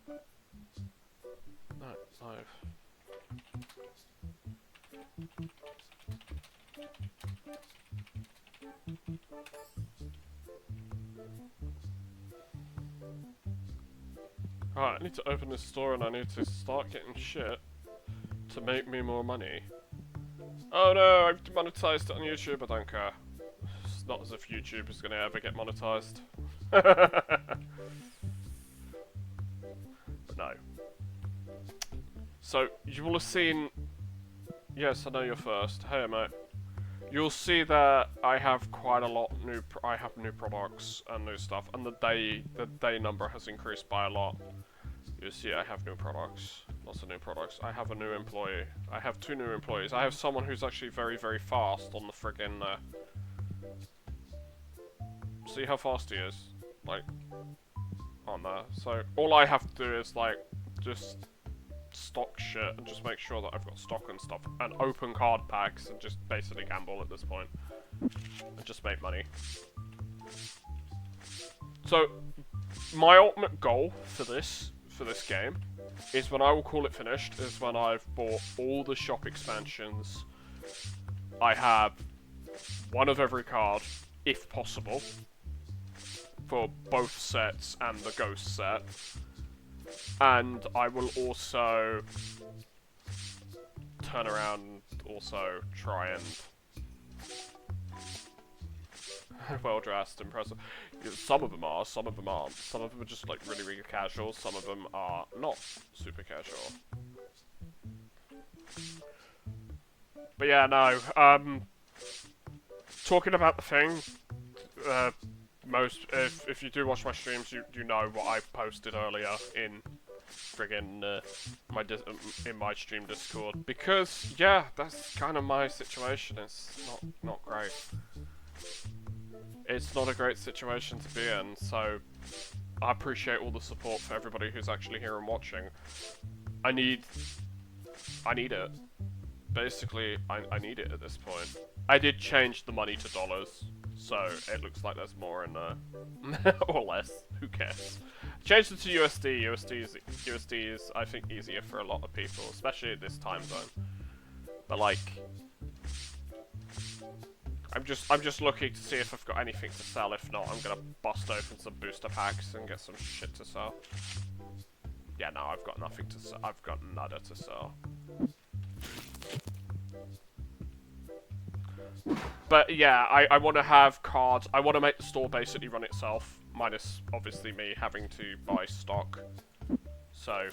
No, live. Alright, I need to open this store and I need to start getting shit to make me more money. Oh no, I've demonetized it on YouTube, I don't care. It's not as if YouTube is gonna ever get monetized. But no. So, you will have seen... Yes, I know you're first. Hey mate. You'll see that I have quite a lot I have new products and new stuff, and the day number has increased by a lot. You see I have new products. Lots of new products. I have a new employee. I have 2 new employees. I have someone who's actually very, very fast on the friggin' see how fast he is? Like, on there. So, all I have to do is, like, just stock shit and just make sure that I've got stock and stuff. And open card packs and just basically gamble at this point. And just make money. So, my ultimate goal for this game is when I will call it finished, is when I've bought all the shop expansions. I have one of every card, if possible, for both sets and the ghost set. And I will also turn around and also try and well dressed, impressive. Some of them are, some of them aren't. Some of them are just like really, really casual. Some of them are not super casual. But yeah, no. Talking about the thing, if you do watch my streams, you know what I posted earlier in friggin' my stream Discord, because yeah, that's kind of my situation. It's not great. It's not a great situation to be in, so I appreciate all the support for everybody who's actually here and watching. I need it. Basically, I need it at this point. I did change the money to dollars, so it looks like there's more in there. Or less, who cares? Changed it to USD. USD is, I think, easier for a lot of people, especially at this time zone. But like, I'm just looking to see if I've got anything to sell. If not, I'm gonna bust open some booster packs and get some shit to sell. Yeah, no, I've got nothing to sell. I've got nada to sell. But yeah, I want to have cards. I want to make the store basically run itself, minus obviously me having to buy stock. So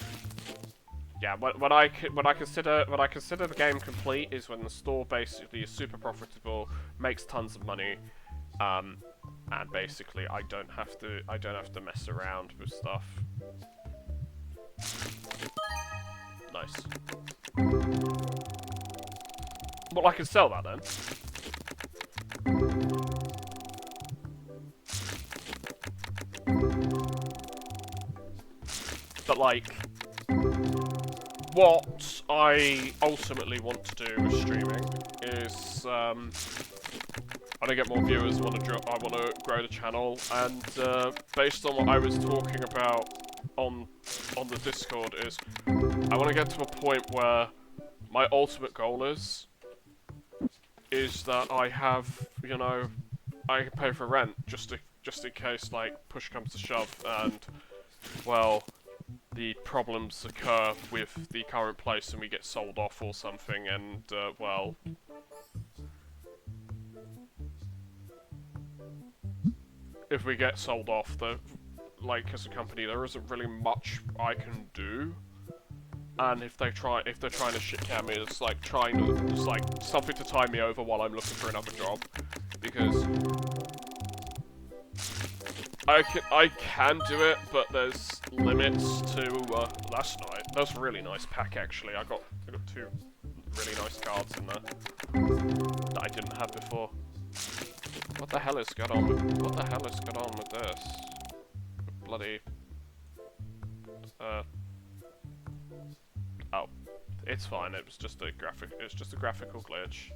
yeah, when I consider the game complete is when the store basically is super profitable, makes tons of money, and basically I don't have to mess around with stuff. Nice. Well, I can sell that then. But like, what I ultimately want to do with streaming is, I want to get more viewers. I want to grow the channel, and based on what I was talking about on the Discord, is I want to get to a point where my ultimate goal is that I have, you know, I can pay for rent just in case like push comes to shove, and well, the problems occur with the current place and we get sold off or something, and well, if we get sold off, like as a company, there isn't really much I can do. And if they're trying to shit can me, it's like something to tie me over while I'm looking for another job, because I can do it, but there's limits to. That's a really nice pack actually. I got 2 really nice cards in there that I didn't have before. What the hell has got on with this? Bloody. Oh, it's fine. It was just a graphical glitch.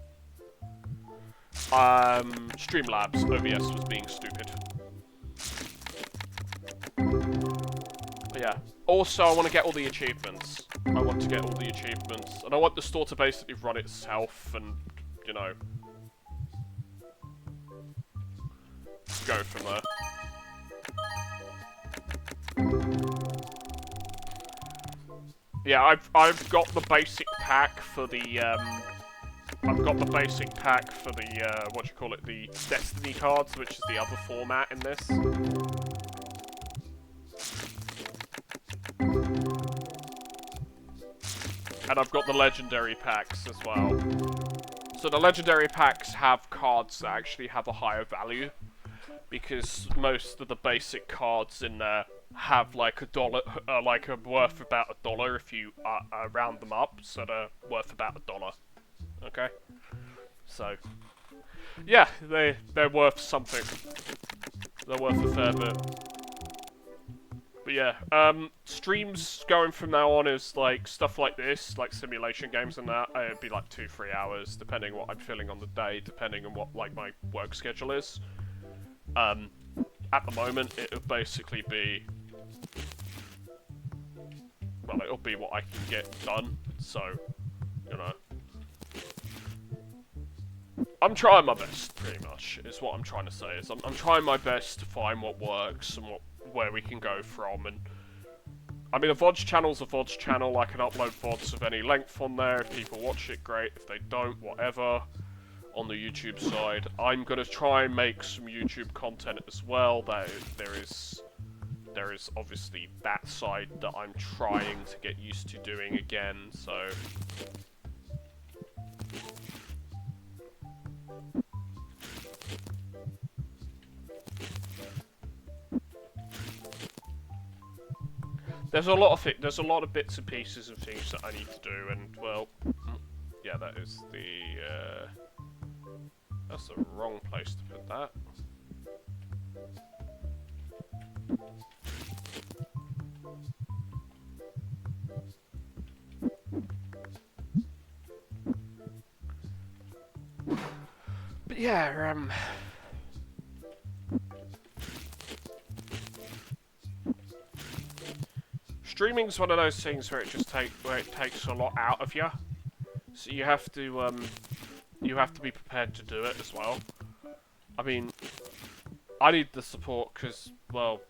Streamlabs OBS was being stupid. Yeah. Also, I want to get all the achievements. I want to get all the achievements. And I want the store to basically run itself and, you know, go from there. Yeah, I've got the basic pack for the, I've got the basic pack for the, what do you call it, the Destiny cards, which is the other format in this. And I've got the legendary packs as well. So the legendary packs have cards that actually have a higher value, because most of the basic cards in there have like $1, like worth about $1 if you round them up, so they're worth about $1. Okay, so yeah, they're worth something. They're worth a fair bit. But yeah, streams going from now on is like stuff like this, like simulation games and that. It'd be like 2-3 hours, depending what I'm feeling on the day, depending on what like my work schedule is. At the moment, it'll basically be, well, it'll be what I can get done. So, you know, I'm trying my best, pretty much, is what I'm trying to say. Is I'm trying my best to find what works and where we can go from. And I mean, a VODs channel's a VODs channel. I can upload VODs of any length on there. If people watch it, great. If they don't, whatever. On the YouTube side, I'm gonna try and make some YouTube content as well. There is obviously that side that I'm trying to get used to doing again. So. There's a lot of bits and pieces and things that I need to do, and well, yeah, that is the that's the wrong place to put that. But yeah, streaming's one of those things where it takes a lot out of you. So you have to be prepared to do it as well. I mean, I need the support because, well,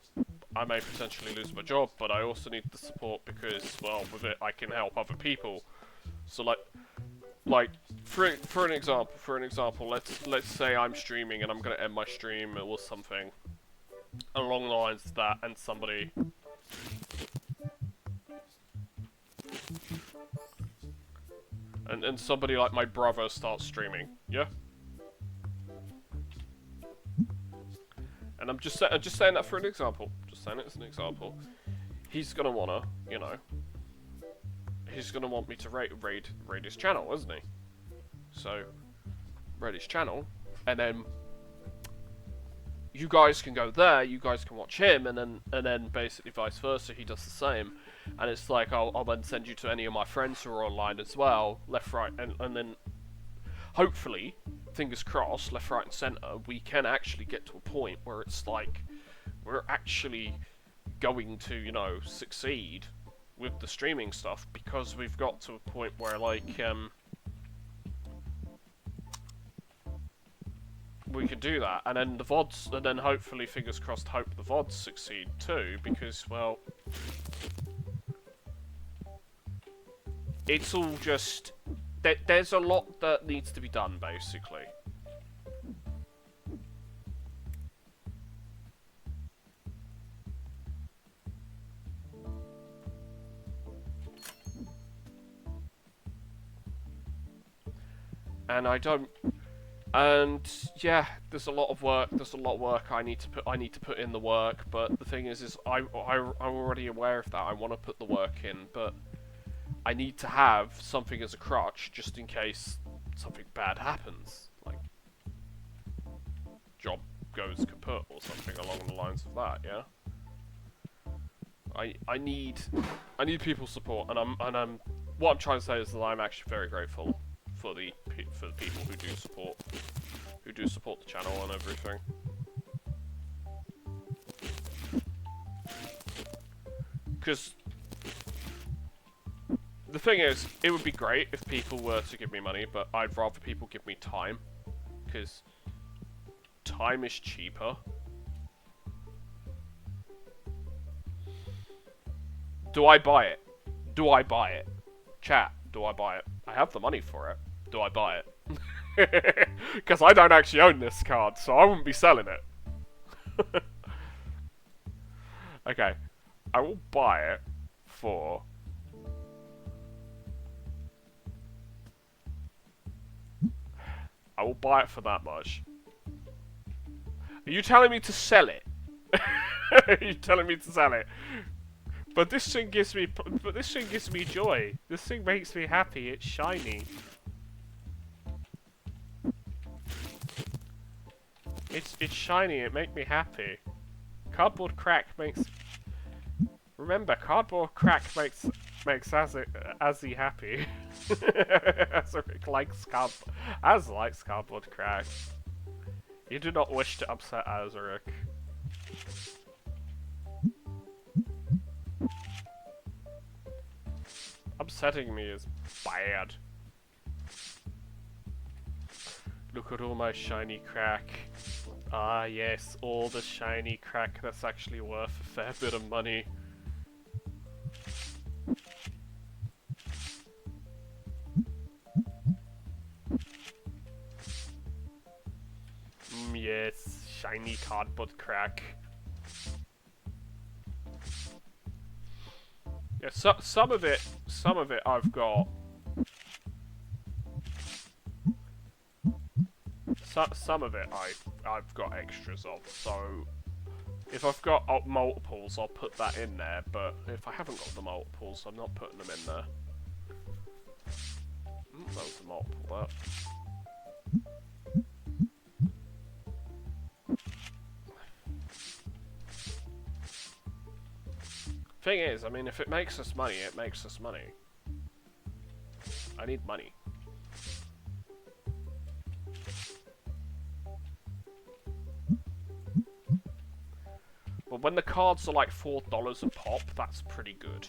I may potentially lose my job, but I also need the support because, well, with it I can help other people. So like for an example, let's say I'm streaming and I'm gonna end my stream or something along the lines of that, and somebody. And somebody like my brother starts streaming, yeah? And I'm just saying that for an example. Just saying it as an example. He's gonna wanna, you know, he's gonna want me to raid his channel, isn't he? So, raid his channel, and then you guys can go there, you guys can watch him, and then basically vice versa, he does the same. And it's like, I'll then send you to any of my friends who are online as well, left, right, and then hopefully, fingers crossed, left, right, and centre, we can actually get to a point where it's like, we're actually going to, you know, succeed with the streaming stuff, because we've got to a point where, like, we can do that, and then the VODs, and then hopefully, fingers crossed, hope the VODs succeed too, because, well, it's all just, there's a lot that needs to be done, basically. And yeah, there's a lot of work I need to put in the work, but the thing is I'm already aware of that. I want to put the work in, but I need to have something as a crutch just in case something bad happens, like job goes kaput or something along the lines of that. Yeah. I need people's support, and I'm what I'm trying to say is that I'm actually very grateful for the people who do support the channel and Because the thing is, it would be great if people were to give me money, but I'd rather people give me time. Because time is cheaper. Do I buy it? Do I buy it? Chat, do I buy it? I have the money for it. Do I buy it? Because I don't actually own this card, so I wouldn't be selling it. Okay. I will buy it for... I will buy it for that much. Are you telling me to sell it? Are you telling me to sell it? But this thing gives me... But this thing gives me joy. This thing makes me happy. It's shiny. It's shiny. It makes me happy. Cardboard crack makes... Remember, cardboard crack makes Azzy happy. Azeric likes cardboard crack. You do not wish to upset Azeric. Upsetting me is bad. Look at all my shiny crack. Ah yes, all the shiny crack that's actually worth a fair bit of money. Yes, shiny cardboard crack. Yeah, some of it I've got. Some of it I've got extras of. So if I've got multiples, I'll put that in there. But if I haven't got the multiples, I'm not putting them in there. That was a multiple. That. Thing is, I mean, if it makes us money, it makes us money. I need money. But when the cards are like $4 a pop, that's pretty good.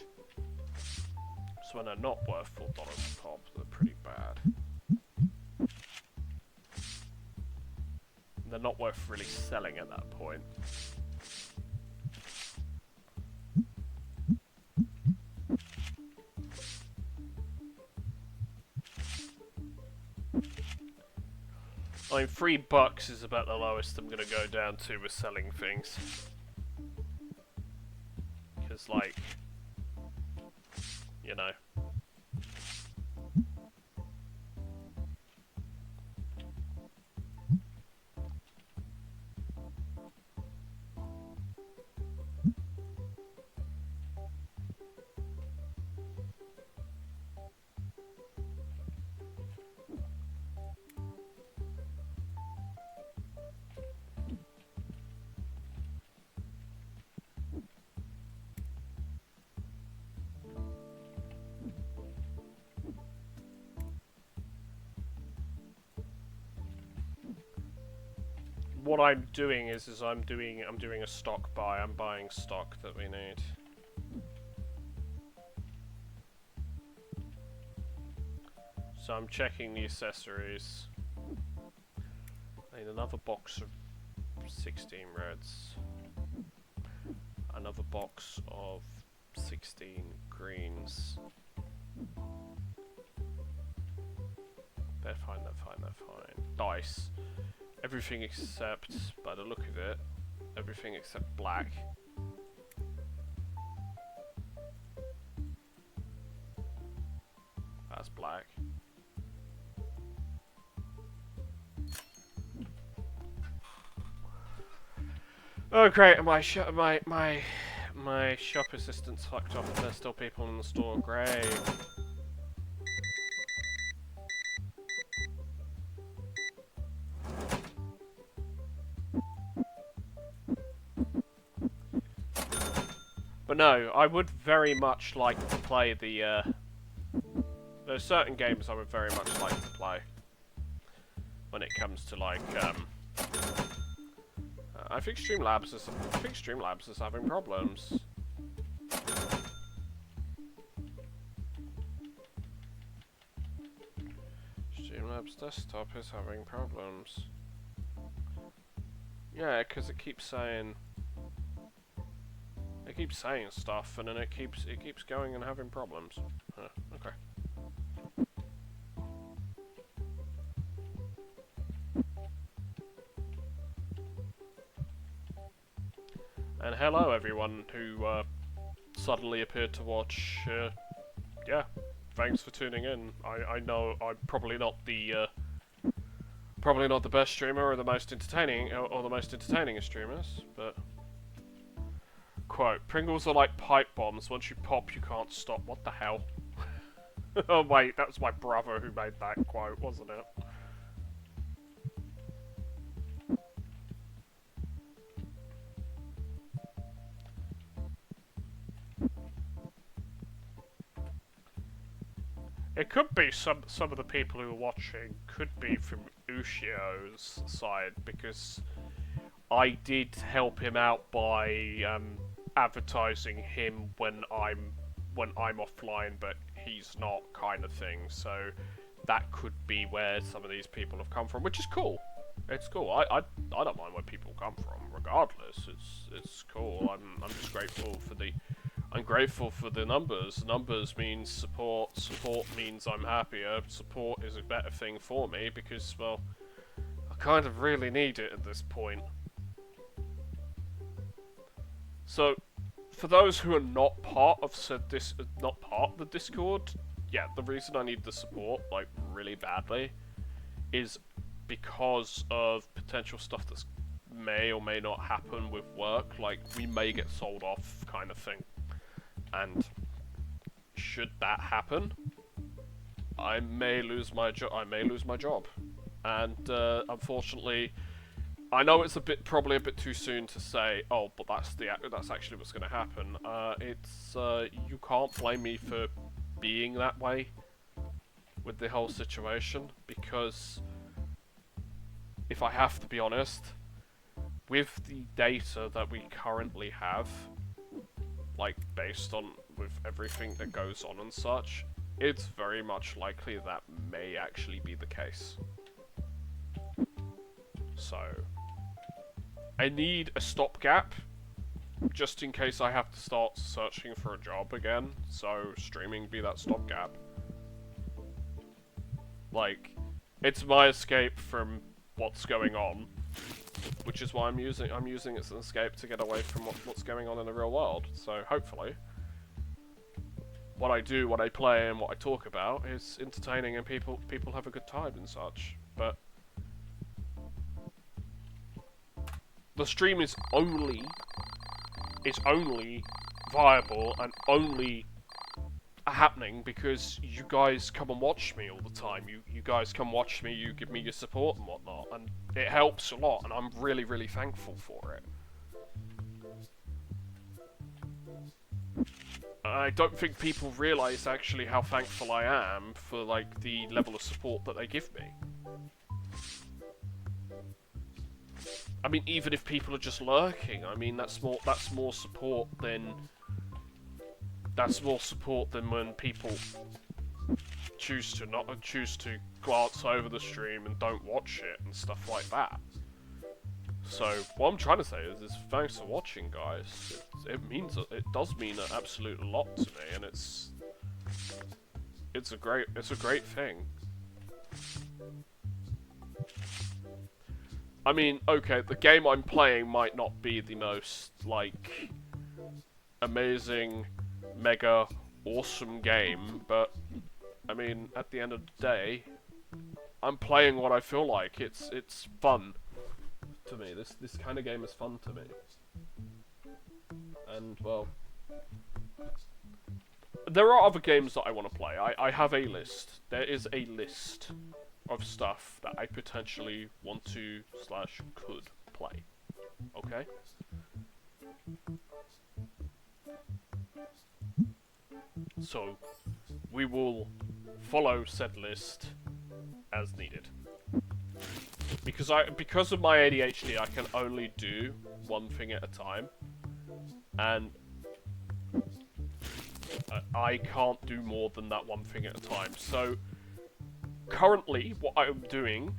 So when they're not worth $4 a pop, they're pretty bad. They're not worth really selling at that point. I mean, $3 is about the lowest I'm gonna go down to with selling things. Because, like, you know. What I'm doing is I'm doing a stock buy. I'm buying stock that we need. So I'm checking the accessories. I need another box of 16 reds. Another box of 16 greens. They're fine, they're fine, they're fine. Dice. Everything except, by the look of it, everything except black. That's black. Oh great, my shop assistant's fucked off and there's still people in the store. Great. But no, I would very much like to play the, there's certain games I would very much like to play. When it comes to, like, I think Streamlabs is having problems. Streamlabs desktop is having problems. Yeah, because it keeps saying stuff, and then it keeps going and having problems. Okay. And hello everyone who suddenly appeared to watch. Yeah, thanks for tuning in. I know I'm probably not the best streamer or the most entertaining or the most entertaining of streamers, but quote, Pringles are like pipe bombs. Once you pop, you can't stop. What the hell? Oh wait, that was my brother who made that quote, wasn't it? It could be some of the people who are watching could be from Ushio's side, because I did help him out by advertising him when I'm offline, but he's not, kind of thing. So that could be where some of these people have come from, which is cool. It's cool. I don't mind where people come from, regardless. It's cool. I'm just grateful for the. I'm grateful for the numbers. Numbers means support. Support means I'm happier. Support is a better thing for me because, well, I kind of really need it at this point. So, for those who are not part of the Discord, yeah, the reason I need the support, like, really badly, is because of potential stuff that may or may not happen with work. Like, we may get sold off, kind of thing. And should that happen, I may lose my job. And unfortunately, I know it's probably a bit too soon to say, oh, but that's actually what's going to happen. You can't blame me for being that way with the whole situation, because if I have to be honest, with the data that we currently have, like, based on with everything that goes on and such, it's very much likely that may actually be the case. So, I need a stopgap, just in case I have to start searching for a job again, so streaming be that stopgap. Like, it's my escape from what's going on, which is why I'm using it as an escape to get away from what's going on in the real world. So hopefully, what I do, what I play, and what I talk about is entertaining, and people have a good time and such. But the stream is only viable and only happening because you guys come and watch me all the time. You guys come watch me, you give me your support and whatnot, and it helps a lot, and I'm really, really thankful for it. I don't think people realise actually how thankful I am for, like, the level of support that they give me. I mean, even if people are just lurking, I mean, that's more support than when people choose to glance over the stream and don't watch it and stuff like that. So what I'm trying to say is thanks for watching, guys. It does mean an absolute lot to me, and it's a great thing. I mean, okay, the game I'm playing might not be the most, like, amazing, mega awesome game, but I mean, at the end of the day, I'm playing what I feel like. It's fun to me. This kind of game is fun to me. And, well, there are other games that I want to play. I have a list. There is a list of stuff that I potentially want to / could play. Okay? So, we will follow said list as needed. Because of my ADHD, I can only do one thing at a time, and I can't do more than that one thing at a time. So, currently, what I'm doing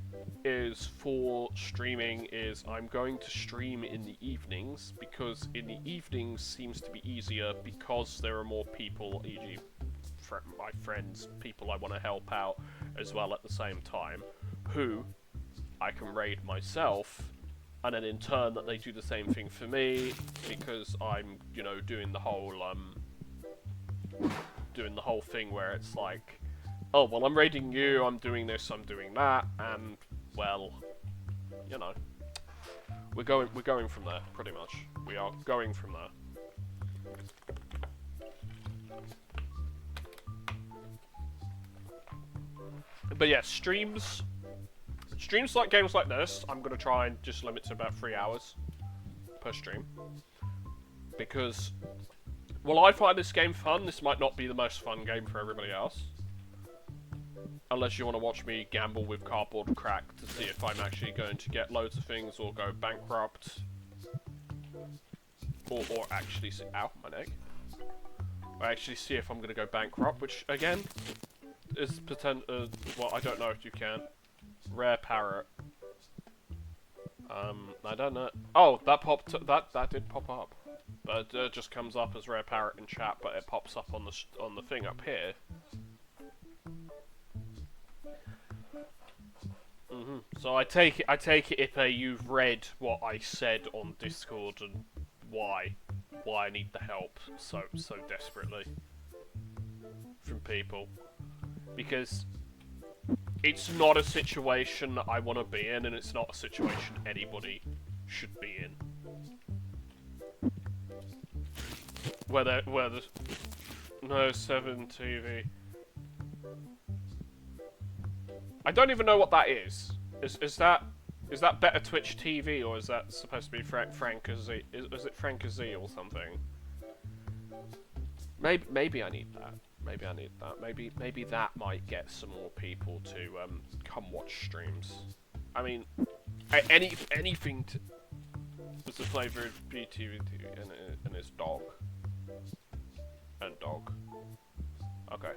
is for streaming is I'm going to stream in the evenings, because in the evenings seems to be easier because there are more people, e.g. my friends, people I want to help out as well at the same time, who I can raid myself, and then in turn that they do the same thing for me, because I'm, you know, doing the whole thing where it's like, oh, well, I'm raiding you, I'm doing this, I'm doing that, and, well, you know, we're going from there, pretty much. We are going from there. But yeah, streams like games like this, I'm gonna try and just limit to about 3 hours per stream. Because, while I find this game fun, this might not be the most fun game for everybody else. Unless you want to watch me gamble with cardboard crack to see if I'm actually going to get loads of things or go bankrupt. Or actually see... Ow, my neck. Or actually see if I'm going to go bankrupt, which, again, is well, I don't know if you can. Rare parrot. I don't know. Oh, that popped... That did pop up. But it just comes up as rare parrot in chat, but it pops up on the thing up here. So I take it if you've read what I said on Discord and why I need the help so desperately from people, because it's not a situation that I want to be in, and it's not a situation anybody should be in. Where there's no 7 TV. I don't even know what that is. Is that Better Twitch TV, or is that supposed to be Frank Z? Is it Frank Z or something? Maybe I need that. Maybe I need that. Maybe that might get some more people to come watch streams. I mean, anything to. What's the flavour of BTV and his dog? And dog. Okay.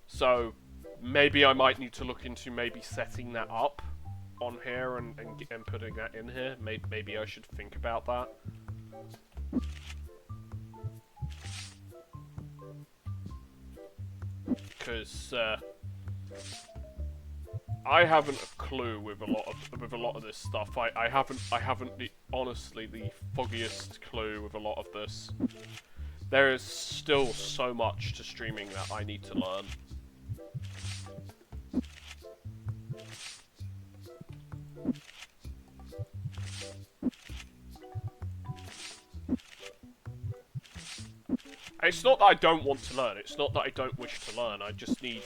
So, maybe I might need to look into maybe setting that up on here and putting that in here. Maybe I should think about that. Because I haven't a clue with a lot of this stuff. I haven't honestly the foggiest clue with a lot of this. There is still so much to streaming that I need to learn. It's not that I don't want to learn. It's not that I don't wish to learn. I just need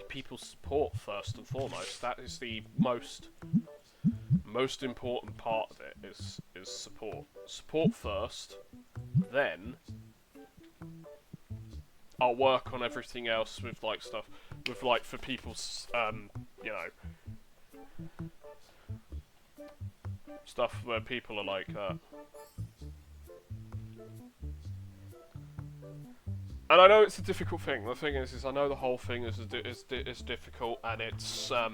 people's support first and foremost. That is the most important part of it. Is support. Support first, then I'll work on everything else with like stuff with like for people's you know, stuff where people are like that. And I know it's a difficult thing. The thing is I know the whole thing is difficult, and it's not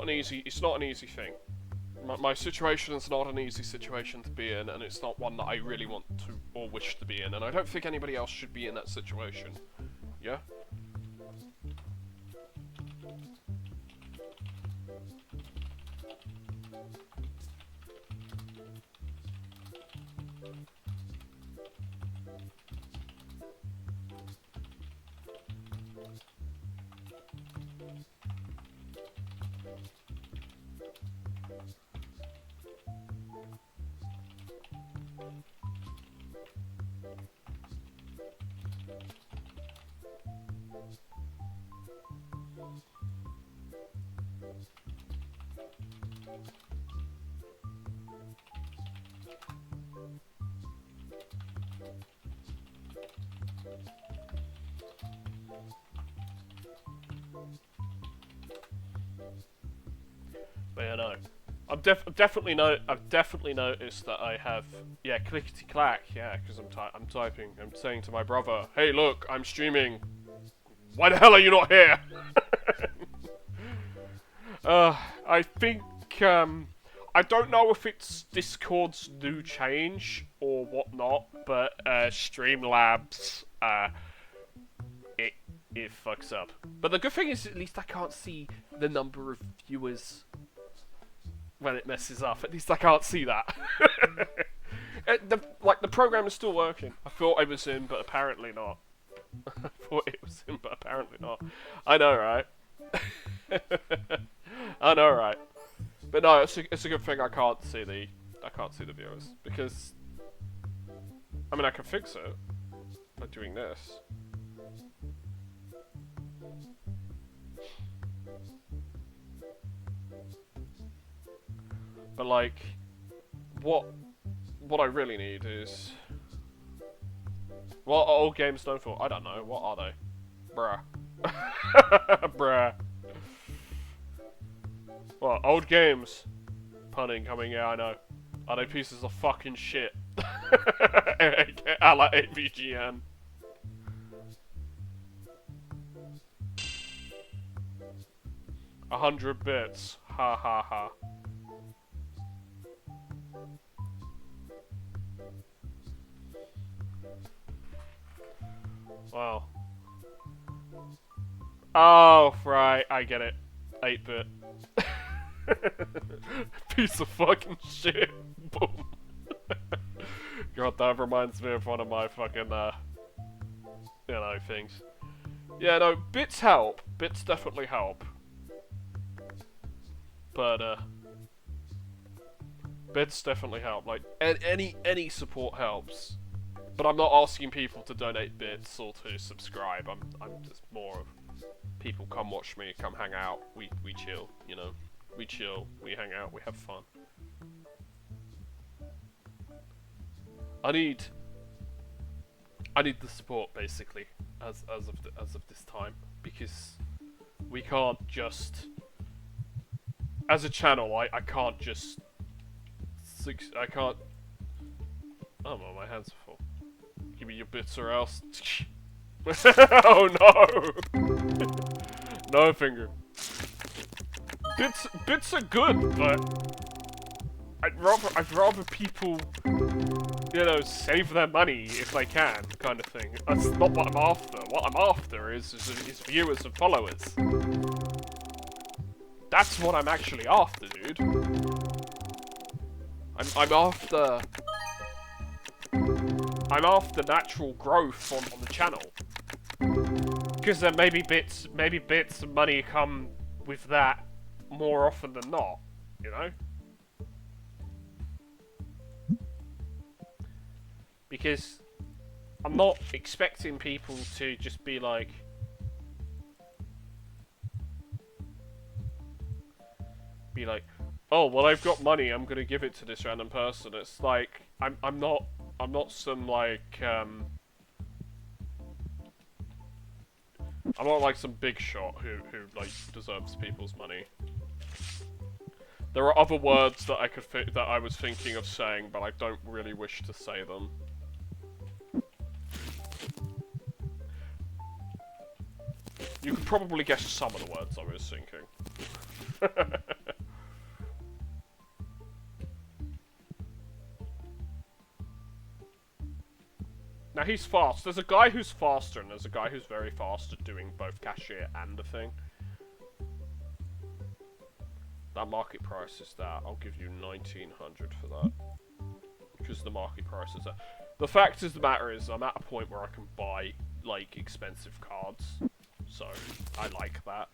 an easy thing. My situation is not an easy situation to be in, and it's not one that I really want to or wish to be in, and I don't think anybody else should be in that situation. Yeah? But yeah, no. I've definitely noticed that I have, yeah, clickety clack, yeah, because I'm typing. I'm saying to my brother, hey, look, I'm streaming. Why the hell are you not here? I think I don't know if it's Discord's new change or whatnot, but Streamlabs it fucks up. But the good thing is, at least I can't see the number of viewers when it messes up. At least I can't see that. The program is still working. I thought I was in, but apparently not. I thought it was in, but apparently not. I know, right? I know, right? But no, it's a good thing I can't see the viewers, because I mean I can fix it by doing this. But like, what I really need is, what are old games known for? I don't know. What are they? Bruh. Bruh. What, old games? Punning coming, yeah, I know. Are they pieces of fucking shit? I like AVGN. $100 bits. Ha ha ha. Wow. Oh, right, I get it. 8-bit. Piece of fucking shit. Boom. God, that reminds me of one of my fucking, you know, things. Yeah, no, bits help. Bits definitely help. But, bits definitely help. Like, any support helps. But I'm not asking people to donate bits or to subscribe. I'm just more of people come watch me, come hang out, we chill, you know. We chill, we hang out, we have fun. I need the support basically as of this time, because we can't just, as a channel, I can't just I can't. Oh well, my hands are full. Give me your bits or else. Oh no! No finger. Bits are good, but I'd rather people, you know, save their money if they can, kind of thing. That's not what I'm after. What I'm after is viewers and followers. That's what I'm actually after, dude. I'm after natural growth on the channel. Because then maybe bits and money come with that more often than not, you know? Because I'm not expecting people to just be like, oh well, I've got money, I'm gonna give it to this random person. It's like I'm not some like I'm not like some big shot who like deserves people's money. There are other words that I was thinking of saying, but I don't really wish to say them. You could probably guess some of the words I was thinking. Now he's fast. There's a guy who's faster, and there's a guy who's very fast at doing both cashier and the thing. That market price is that. I'll give you 1900 for that. Because the market price is that. The fact of the matter is, I'm at a point where I can buy, like, expensive cards. So, I like that.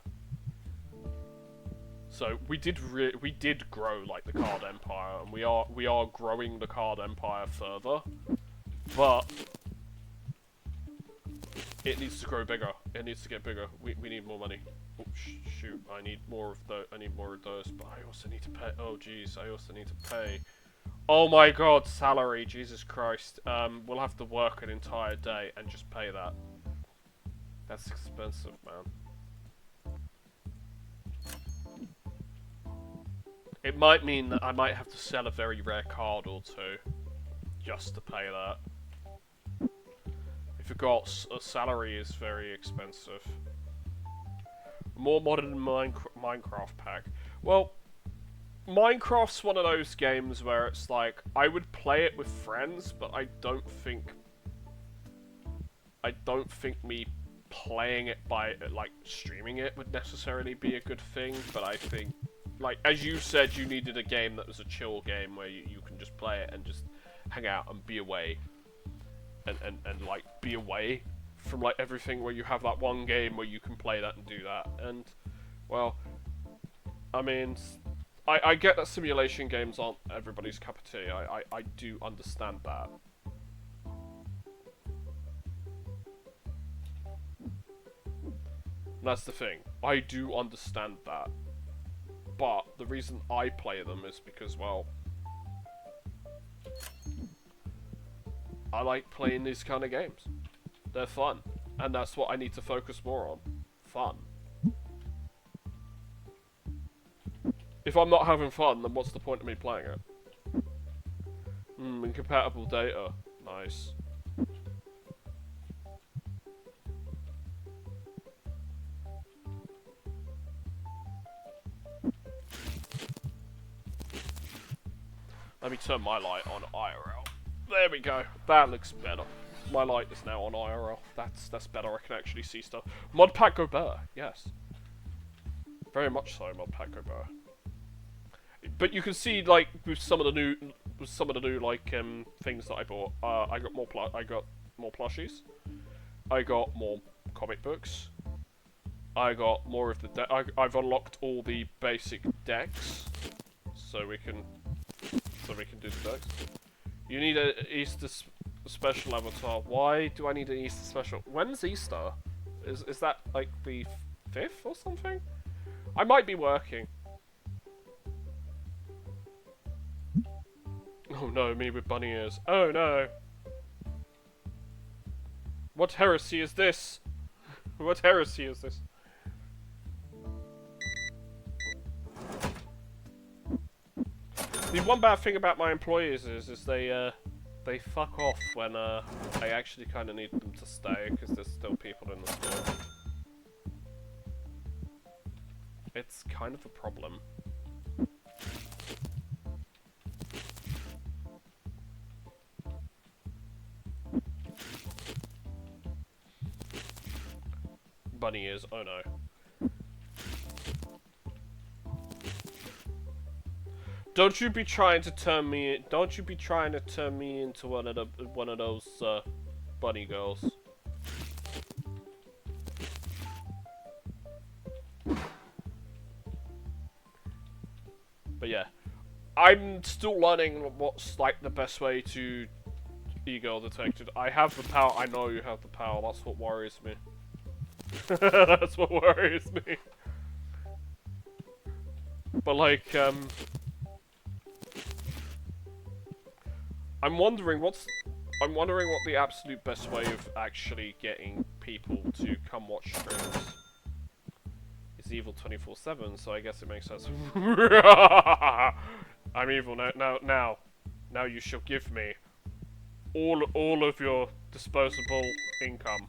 So, we did grow, like, the card empire, and we are growing the card empire further. But it needs to grow bigger. It needs to get bigger. We need more money. Oh, shoot, I need more of those, but I also need to pay. Oh jeez, I also need to pay. Oh my god, salary, Jesus Christ. We'll have to work an entire day and just pay that. That's expensive, man. It might mean that I might have to sell a very rare card or two just to pay that. I forgot a salary is very expensive. More modern Minecraft pack. Well, Minecraft's one of those games where it's like I would play it with friends, but I don't think me playing it by like streaming it would necessarily be a good thing. But I think, like as you said, you needed a game that was a chill game where you can just play it and just hang out and be away, and like be away from like everything, where you have that one game where you can play that and do that. And well, I mean, I get that simulation games aren't everybody's cup of tea. I do understand that. And that's the thing. I do understand that. But the reason I play them is because, well, I like playing these kind of games. They're fun. And that's what I need to focus more on. Fun. If I'm not having fun, then what's the point of me playing it? Incompatible data. Nice. Let me turn my light on IRL. There we go. That looks better. My light is now on IRL. That's better. I can actually see stuff. Mod pack go better. Yes. Very much so. Mod pack go better. But you can see, like, with some of the new like things that I bought. I got more plushies. I got more comic books. I got more of the I've unlocked all the basic decks, so we can do the decks. You need an Easter special avatar. Why do I need an Easter special? When's Easter? Is that like the 5th or something? I might be working. Oh no, me with bunny ears. Oh no. What heresy is this? What heresy is this? The one bad thing about my employees is they fuck off when I actually kind of need them to stay, because there's still people in the store. It's kind of a problem. Bunny ears, oh no. Don't you be trying to turn me into one of those bunny girls. But yeah, I'm still learning what's like the best way to e-girl detected. I have the power. I know you have the power. That's what worries me. That's what worries me. But like, I'm wondering what the absolute best way of actually getting people to come watch streams. It's evil 24/7, so I guess it makes sense. I'm evil now. Now you shall give me all of your disposable income.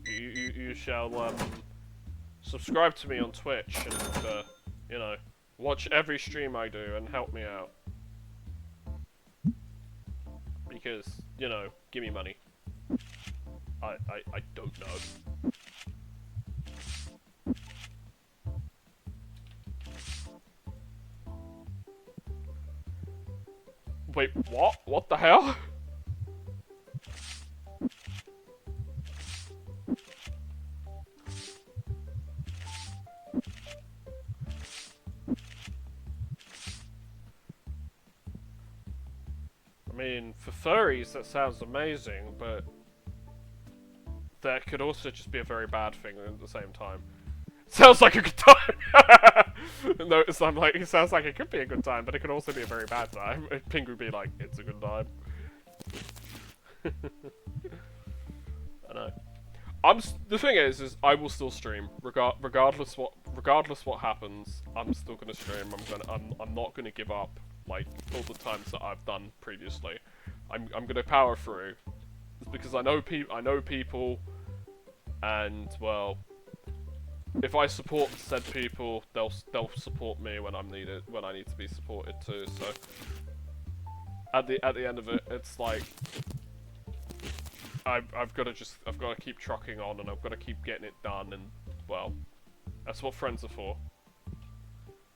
You shall subscribe to me on Twitch and you know, watch every stream I do and help me out. Because, you know, give me money. I don't know. Wait, what? What the hell? I mean, for furries that sounds amazing, but that could also just be a very bad thing at the same time. Sounds like a good time! Notice I'm like, it sounds like it could be a good time, but it could also be a very bad time. Pink would be like, it's a good time. I know. The thing is I will still stream regardless what happens. I'm still gonna stream. I'm not gonna give up like all the times that I've done previously. I'm gonna power through. It's because I know people, and well, if I support said people, they'll support me when I'm needed, when I need to be supported too. So at the end of it, it's like I've got to keep trucking on, and I've got to keep getting it done, and well, that's what friends are for.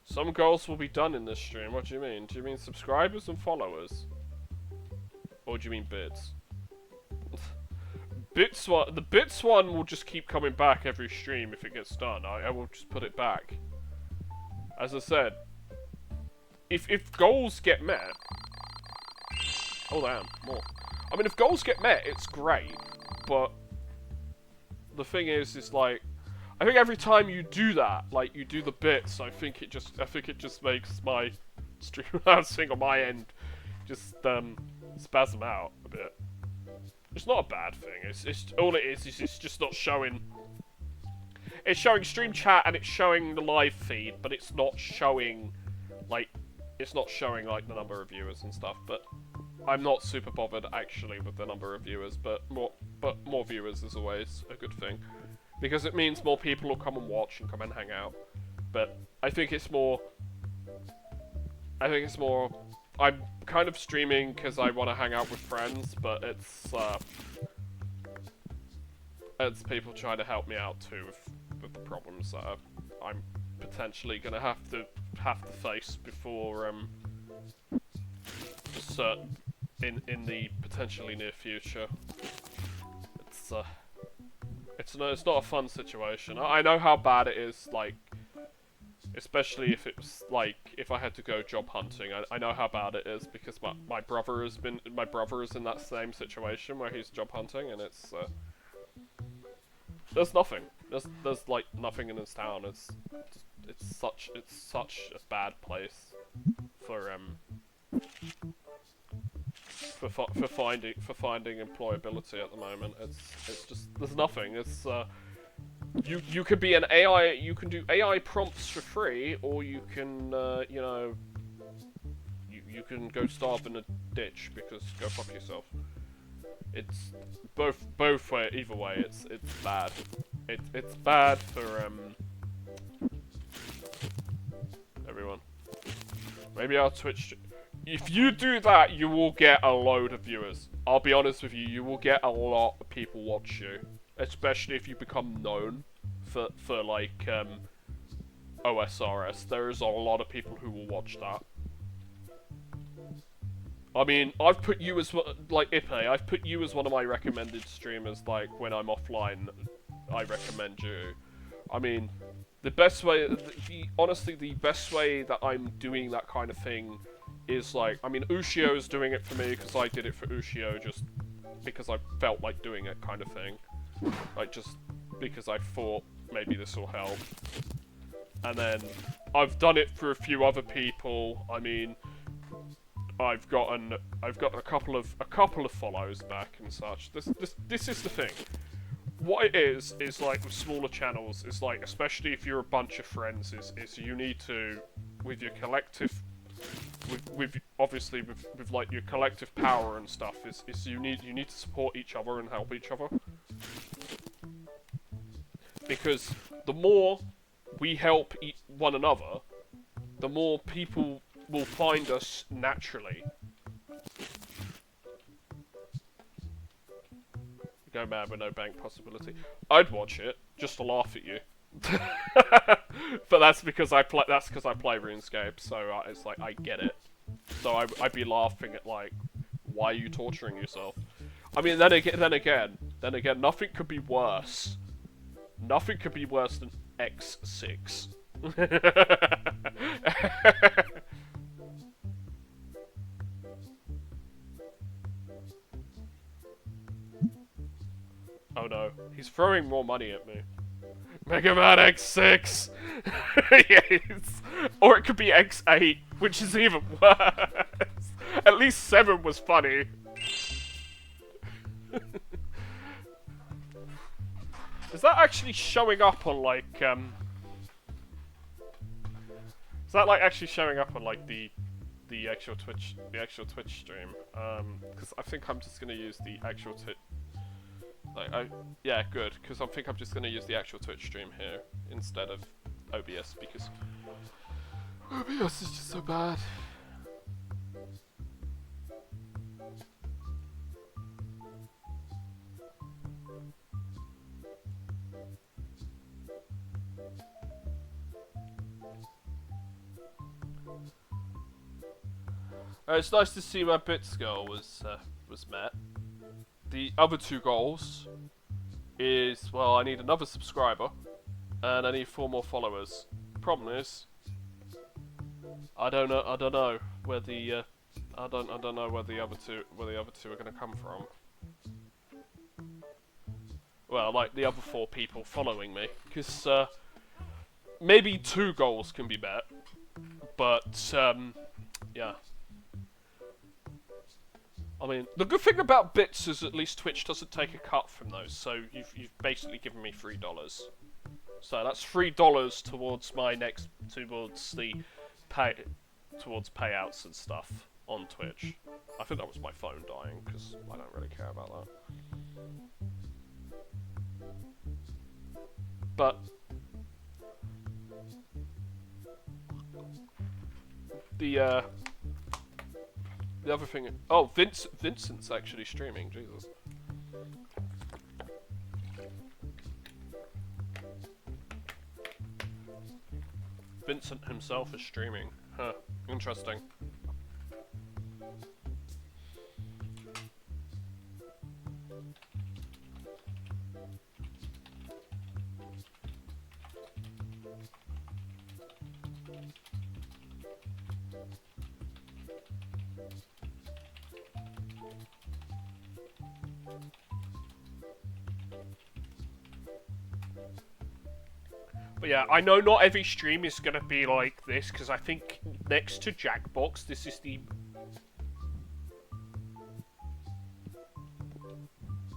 Some goals will be done in this stream. What do you mean? Do you mean subscribers and followers? Or do you mean bits? The bits one will just keep coming back every stream if it gets done. I will just put it back. As I said, if goals get met... Oh damn, more. I mean, if goals get met, it's great, but the thing is like, I think every time you do that, like you do the bits, I think it just makes my stream announcing on my end just spasm out a bit. It's not a bad thing. It's all it is it's just not showing. It's showing stream chat and it's showing the live feed, but it's not showing like the number of viewers and stuff. But I'm not super bothered actually with the number of viewers, but more viewers is always a good thing, because it means more people will come and watch and come and hang out. But I think it's more. I'm kind of streaming because I want to hang out with friends, but it's people trying to help me out too with the problems that I'm potentially gonna have to face before in the potentially near future. It's not a fun situation. I know how bad it is, like, especially if it was like if I had to go job hunting. I know how bad it is because my brother is in that same situation where he's job hunting, and it's there's nothing. There's like nothing in his town. It's such a bad place for finding employability at the moment. It's just there's nothing. It's you could be an AI. You can do AI prompts for free, or you can you know, you can go starve in a ditch because go fuck yourself. It's both way. Either way, it's bad. It's bad for everyone. Maybe I'll Twitch. If you do that, you will get a load of viewers. I'll be honest with you, you will get a lot of people watch you. Especially if you become known for like, OSRS. There is a lot of people who will watch that. I mean, I've put you as, like, Ipe, I've put you as one of my recommended streamers, like, when I'm offline, I recommend you. I mean, the best way, honestly, the best way that I'm doing that kind of thing is, like, I mean, Ushio is doing it for me because I did it for Ushio just because I felt like doing it kind of thing. Like, just because I thought maybe this will help. And then I've done it for a few other people. I mean, I've gotten a couple of follows back and such. This is the thing. What it is like with smaller channels, is like, especially if you're a bunch of friends, is you need to, with your collective, with obviously with like your collective power and stuff, is you need to support each other and help each other. Because the more we help one another, the more people will find us naturally. Go mad with no bank possibility. I'd watch it just to laugh at you. But that's because I play RuneScape, so it's like I get it. So I'd be laughing at, like, why are you torturing yourself? I mean, then again, nothing could be worse. Nothing could be worse than X6. Oh no, he's throwing more money at me. Mega Man X6! Yes! Or it could be X8, which is even worse. At least 7 was funny. Is that actually showing up on like Is that like actually showing up on like the actual Twitch stream? Because I think I'm just gonna use the actual yeah, good. Because I think I'm just gonna use the actual Twitch stream here instead of OBS because OBS is just so bad. It's nice to see my bits goal was met. The other 2 goals is, well, I need another subscriber and I need 4 more followers. Problem is, I don't know where the I don't know where the other two are going to come from. Well, like the other 4 people following me, because maybe 2 goals can be met, but yeah. I mean, the good thing about bits is at least Twitch doesn't take a cut from those, so you've basically given me $3. So that's $3 towards my next, towards the payouts and stuff on Twitch. I think that was my phone dying, because I don't really care about that. But the other thing... Oh, Vincent's actually streaming, Jesus. Vincent himself is streaming. Huh, interesting. But yeah, I know not every stream is gonna be like this, because I think next to Jackbox, this is the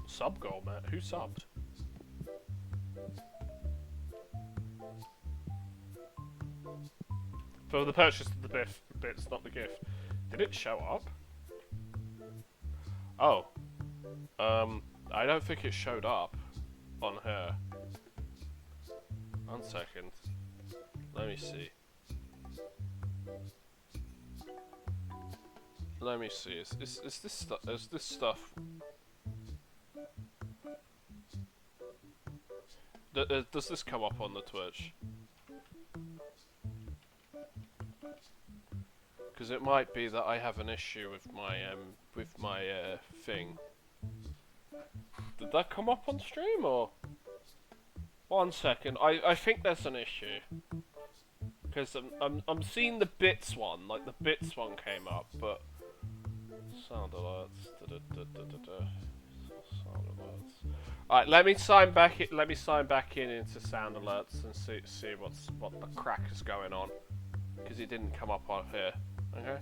sub goal, Matt. Who subbed? For the purchase of the bits, not the gift. Did it show up? Oh. I don't think it showed up on her. 1 second. Let me see. Let me see. Is this stuff? Does this come up on the Twitch? Because it might be that I have an issue with my thing. Did that come up on stream or? 1 second, I think there's an issue. Because I'm seeing the bits one, like the bits one came up, but sound alerts. Sound alerts. Alright, let me sign back in into sound alerts and see what the crack is going on. Because it didn't come up on here. Okay?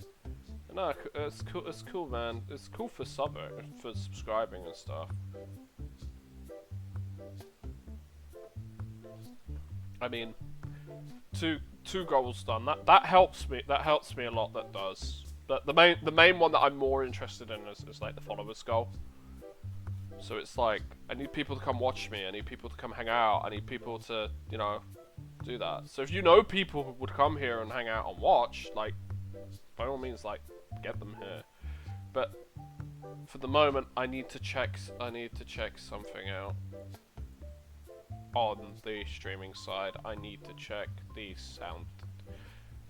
No, it's cool, man. It's cool for subscribing and stuff. I mean, two goals done. That helps me. That helps me a lot. That does. But the main one that I'm more interested in is like the followers goal. So it's like I need people to come watch me. I need people to come hang out. I need people to do that. So if you know people who would come here and hang out and watch, like by all means, like get them here. But for the moment, I need to check something out. On the streaming side, I need to check the sound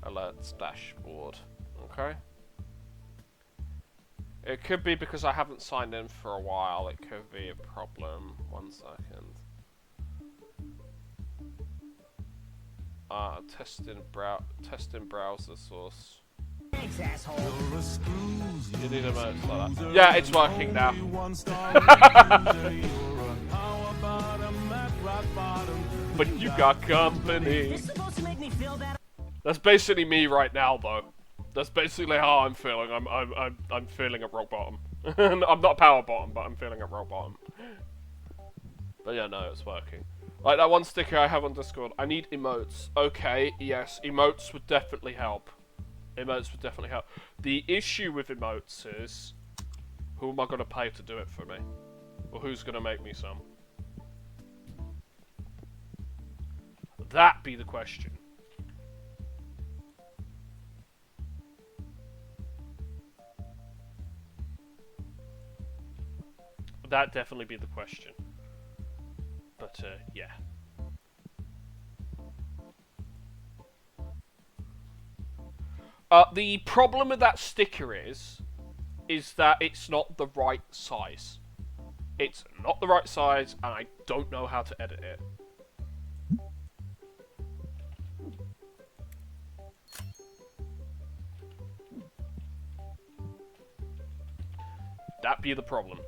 alerts dashboard. Okay? It could be because I haven't signed in for a while. It could be a problem. 1 second. Testing browser source. Thanks, asshole. You need a mouse like that. Yeah, it's working now. But you got company. This is supposed to make me feel better. That's basically me right now, though. That's basically how I'm feeling. I'm feeling at rock bottom. I'm not power bottom, but I'm feeling at rock bottom. But yeah, no, it's working. Like that one sticker I have on Discord. I need emotes. Okay, yes, emotes would definitely help. Emotes would definitely help. The issue with emotes is, who am I going to pay to do it for me? Or who's going to make me some? That be the question. That definitely be the question. But, yeah. The problem with that sticker is that it's not the right size. It's not the right size, and I don't know how to edit it. That be the problem.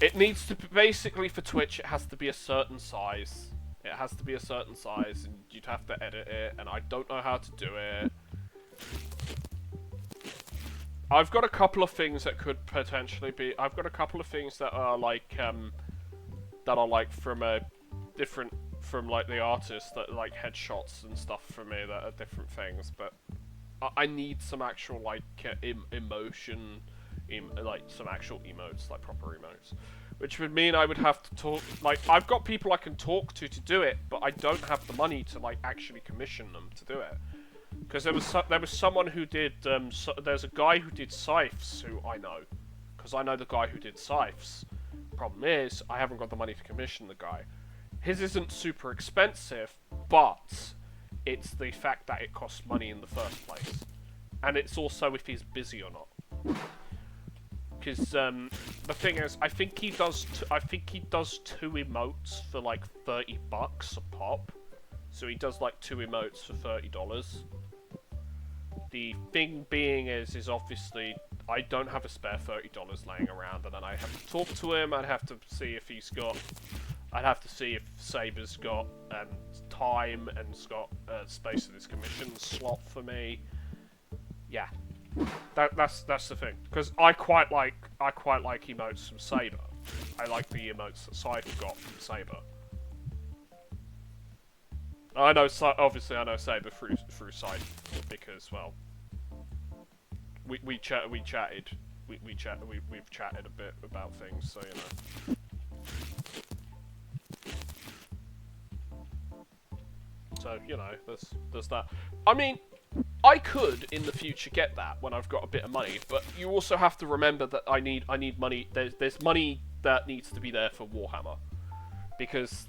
It needs to, basically for Twitch, it has to be a certain size. It has to be a certain size, and you'd have to edit it, and I don't know how to do it. I've got a couple of things that could potentially be... I've got a couple of things that are like, from a different... From, like, the artist, that like headshots and stuff for me that are different things, but I need some actual, like, emotion... like, some actual emotes, like, proper emotes. Which would mean I would have to talk... Like, I've got people I can talk to do it, but I don't have the money to, like, actually commission them to do it. Because there was someone who did... there's a guy who did Scythes, who I know. Because I know the guy who did Scythes. Problem is, I haven't got the money to commission the guy. His isn't super expensive, but it's the fact that it costs money in the first place. And it's also if he's busy or not. Because the thing is, I think he does 2 emotes for like $30 a pop. So he does like 2 emotes for $30. The thing being is obviously I don't have a spare $30 laying around, and then I have to talk to him. I'd have to see if he's got. I'd have to see if Saber's got time and has got space in his commission slot for me. Yeah. That's the thing, because I quite like emotes from Saber. I like the emotes that Cypher got from Saber. I know, obviously I know Saber through Cypher because, well, we've chatted a bit about things, so you know. So you know, there's that. I mean, I could in the future get that when I've got a bit of money, but you also have to remember that I need money. There's money that needs to be there for Warhammer, because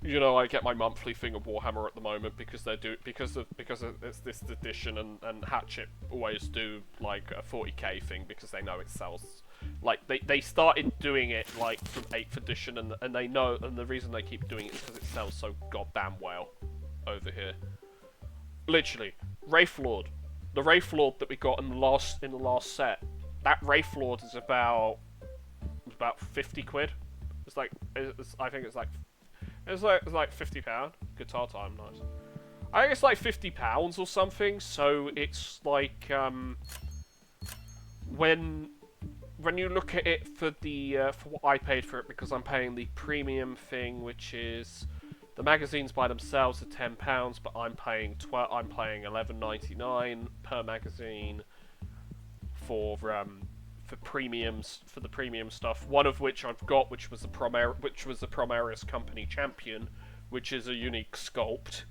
you know I get my monthly thing of Warhammer at the moment because it's this edition, and Hatchet always do like a 40k thing because they know it sells. Like they started doing it like from 8th edition, and they know, and the reason they keep doing it is because it sells so goddamn well over here. Literally, Wraith Lord, the Wraith Lord that we got in the last set, that Wraith Lord is about 50 quid. I think it's like £50. Guitar time, nice. I think it's like £50 or something. So it's like when you look at it for what I paid for it, because I'm paying the premium thing, which is the magazines by themselves are £10, but I'm paying $11.99 per magazine for premiums, for the premium stuff. One of which I've got, which was the Primaris Company Champion, which is a unique sculpt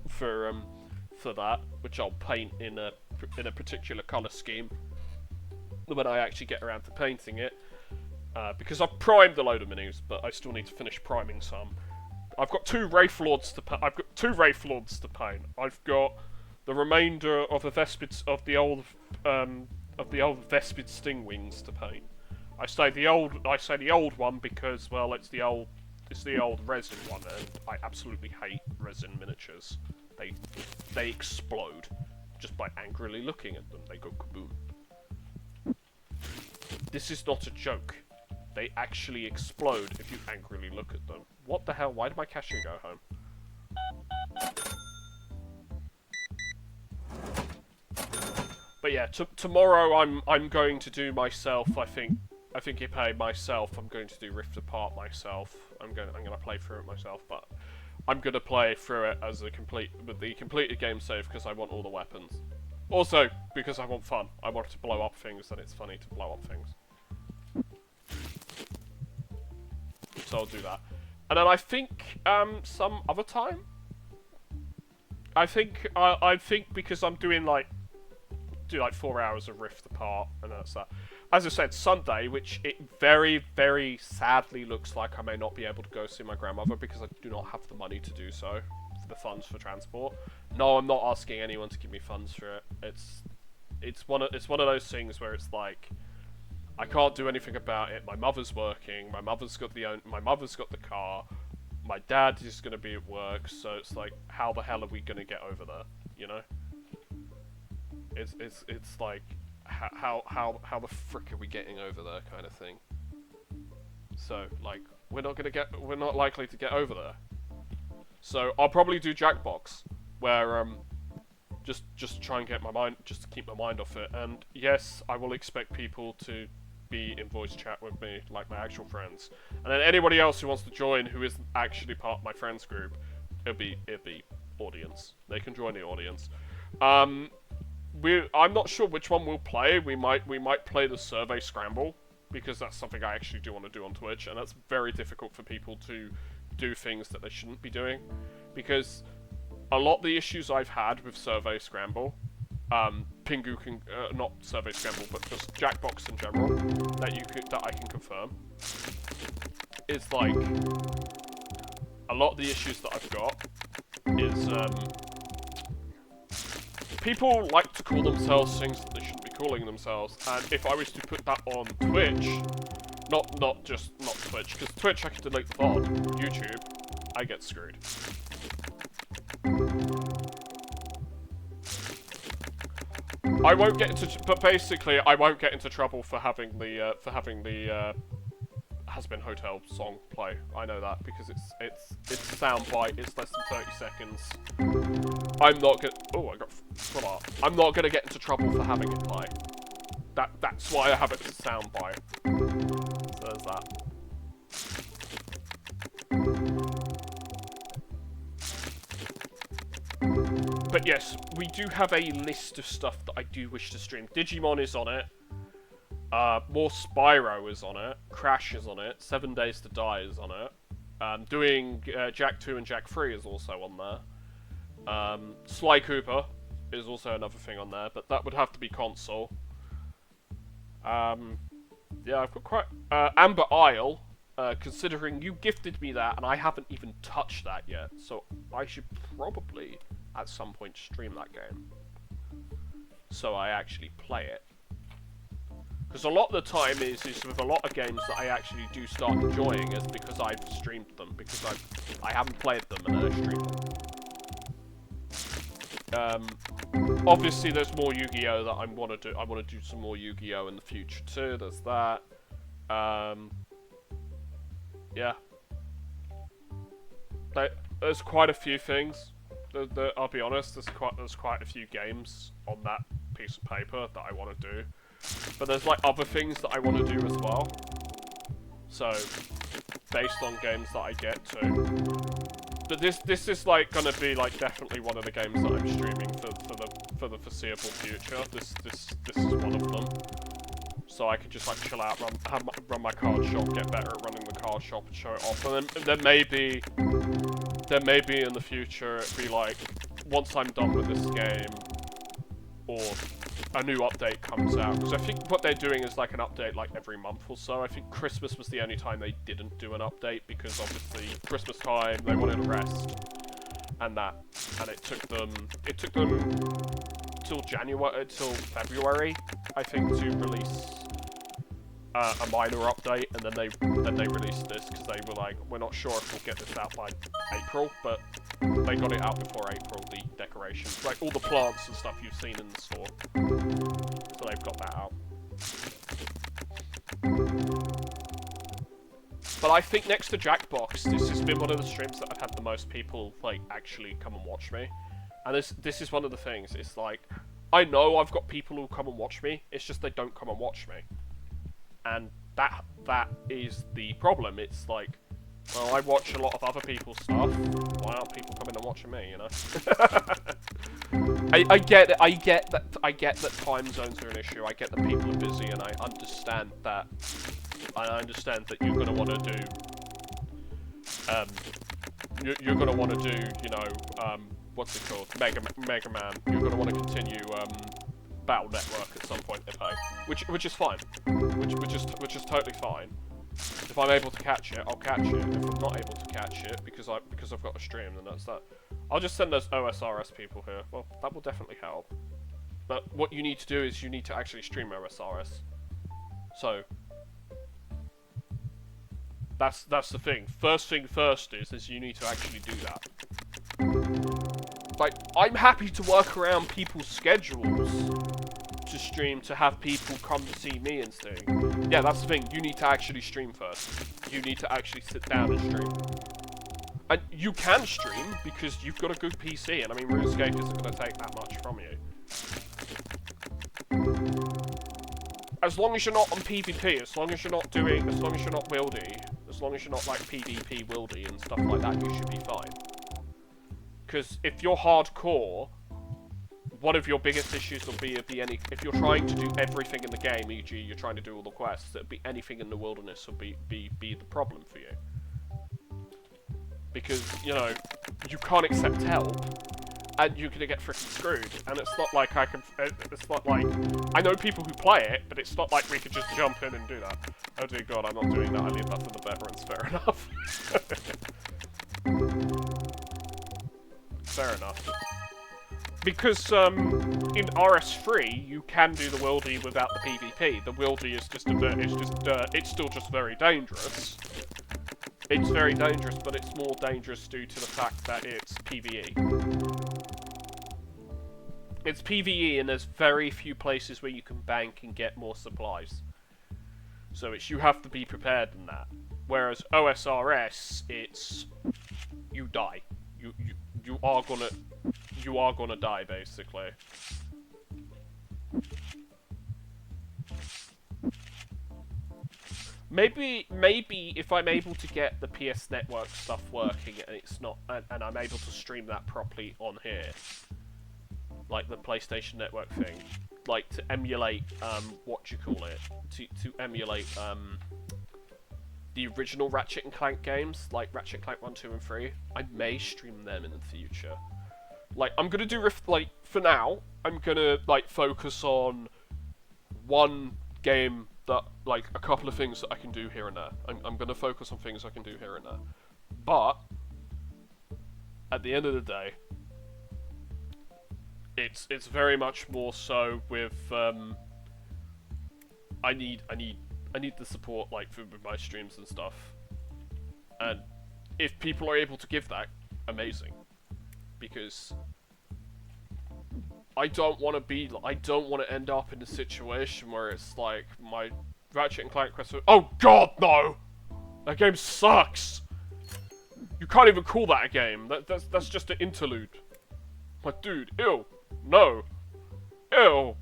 for that, which I'll paint in a particular colour scheme when I actually get around to painting it. Because I've primed a load of minis, but I still need to finish priming some. I've got 2 Wraith Lords to paint. I've got the remainder of the the old Vespid Stingwings to paint. I say the old one because, well, it's the old resin one, and I absolutely hate resin miniatures. They explode just by angrily looking at them. They go kaboom. This is not a joke. They actually explode if you angrily look at them. What the hell? Why did my cashier go home? But but yeah, tomorrow I'm going to do myself. I think Ipe myself. I'm going to do Rift Apart myself. I'm gonna play through it myself, but I'm gonna play through it as a with the completed game save because I want all the weapons. Also because I want fun. I want to blow up things, and it's funny to blow up things. So I'll do that, and then I think some other time. I think because I'm doing like 4 hours of Rift Apart, and that's that. As I said, Sunday, which it very, very sadly looks like I may not be able to go see my grandmother because I do not have the money to do so, for the funds for transport. No, I'm not asking anyone to give me funds for it. It's one of those things where it's like I can't do anything about it. My mother's working. My mother's got the car. My dad is going to be at work, so it's like, how the hell are we going to get over there? You know? It's like, how the frick are we getting over there, kind of thing. So like, we're not likely to get over there. So I'll probably do Jackbox, where just try and get my mind, just to keep my mind off it. And yes, I will expect people to be in voice chat with me, like my actual friends. And then anybody else who wants to join who isn't actually part of my friends group, it'll be audience. They can join the audience. I'm not sure which one we'll play. We might play the Survey Scramble, because that's something I actually do want to do on Twitch, and that's very difficult for people to do things that they shouldn't be doing, because a lot of the issues I've had with Survey Scramble, Pingu can not Survey Scramble, but just Jackbox in general, that I can confirm, is like a lot of the issues that I've got is people like to call themselves things that they shouldn't be calling themselves, and if I was to put that on Twitch, not Twitch, because Twitch I can delete the VOD, YouTube, I get screwed. I won't get into, but basically I won't get into trouble for having the Has Been Hotel song play. I know that because it's soundbite. It's less than 30 seconds. I'm not gonna. Oh, I got full art. I'm not gonna get into trouble for having it play. That's why I have it as a soundbite. So there's that. But yes, we do have a list of stuff that I do wish to stream. Digimon is on it. More Spyro is on it. Crash is on it. 7 Days to Die is on it. Doing Jack 2 and Jack 3 is also on there. Sly Cooper is also another thing on there, but that would have to be console. Yeah, I've got quite... Amber Isle, considering you gifted me that, and I haven't even touched that yet, so I should probably, at some point, stream that game. So I actually play it. Because a lot of the time is with a lot of games that I actually do start enjoying is because I've streamed them, because I haven't played them and then I streamed them. Obviously there's more Yu-Gi-Oh that I want to do. I want to do some more Yu-Gi-Oh in the future too. There's that. Yeah. There's quite a few things. I'll be honest. There's quite a few games on that piece of paper that I want to do. But there's like other things that I want to do as well. So, based on games that I get to. But this is like gonna be like definitely one of the games that I'm streaming for the foreseeable future. This is one of them. So I can just like chill out, run my card shop, get better at running the card shop, and show it off. And then maybe in the future it'd be like once I'm done with this game, or a new update comes out, because I think what they're doing is like an update like every month or so. I think Christmas was the only time they didn't do an update, because obviously Christmas time they wanted a rest and it took them till February I think to release a minor update, and then they released this because they were like, we're not sure if we'll get this out by April, but they got it out before April, the decorations, like all the plants and stuff you've seen in the store. So they've got that out. But I think next to Jackbox, this has been one of the streams that I've had the most people like actually come and watch me. And this is one of the things, it's like, I know I've got people who come and watch me. It's just they don't come and watch me, and that is the problem. It's like, well, I watch a lot of other people's stuff. Why aren't people coming and watching me? You know. I get it. I get that time zones are an issue. I get that people are busy, and I understand that. I understand that you're gonna want to do. You're gonna want to do, you know, what's it called? Mega Man. You're gonna want to continue Battle Network at some point, if which is fine, which is totally fine. If I'm able to catch it, I'll catch it. If I'm not able to catch it because I've got a stream, then that's that. I'll just send those OSRS people here. Well, that will definitely help. But what you need to do is you need to actually stream OSRS. So that's the thing. First thing first is you need to actually do that. Like, I'm happy to work around people's schedules to stream, to have people come to see me and thing. Yeah, that's the thing. You need to actually stream first. You need to actually sit down and stream. And you can stream because you've got a good PC, and I mean, RuneScape isn't going to take that much from you. As long as you're not on PvP, as long as you're not wildy, as long as you're not like PvP wildy and stuff like that, you should be fine. Because if you're hardcore, one of your biggest issues will be if you're trying to do everything in the game, e.g. you're trying to do all the quests, it'll be anything in the wilderness will be the problem for you. Because, you know, you can't accept help, and you're gonna get freaking screwed. And it's not like it's not like, I know people who play it, but it's not like we could just jump in and do that. Oh dear God, I'm not doing that, I leave that for the veterans, fair enough. Fair enough. Because, in RS3, you can do the wildy without the PvP. The wildy is just it's still just very dangerous. It's very dangerous, but it's more dangerous due to the fact that it's PvE. It's PvE, and there's very few places where you can bank and get more supplies. So you have to be prepared in that. Whereas OSRS, it's you die. You are gonna die, basically. Maybe if I'm able to get the PS Network stuff working and it's not, and I'm able to stream that properly on here, like the PlayStation Network thing, like to emulate what you call it, to emulate the original Ratchet and Clank games, like Ratchet and Clank 1, 2, and 3. I may stream them in the future. Like, I'm gonna do for now, I'm gonna like focus on one game that, like, a couple of things that I can do here and there. I'm gonna focus on things I can do here and there. But at the end of the day, it's very much more so with I need the support, like, with my streams and stuff. And if people are able to give that, amazing. Because I don't want to end up in a situation where it's like my Ratchet and Clank quest. Oh God, no! That game sucks. You can't even call that a game. That's just an interlude. Like, dude, ew, no, ew.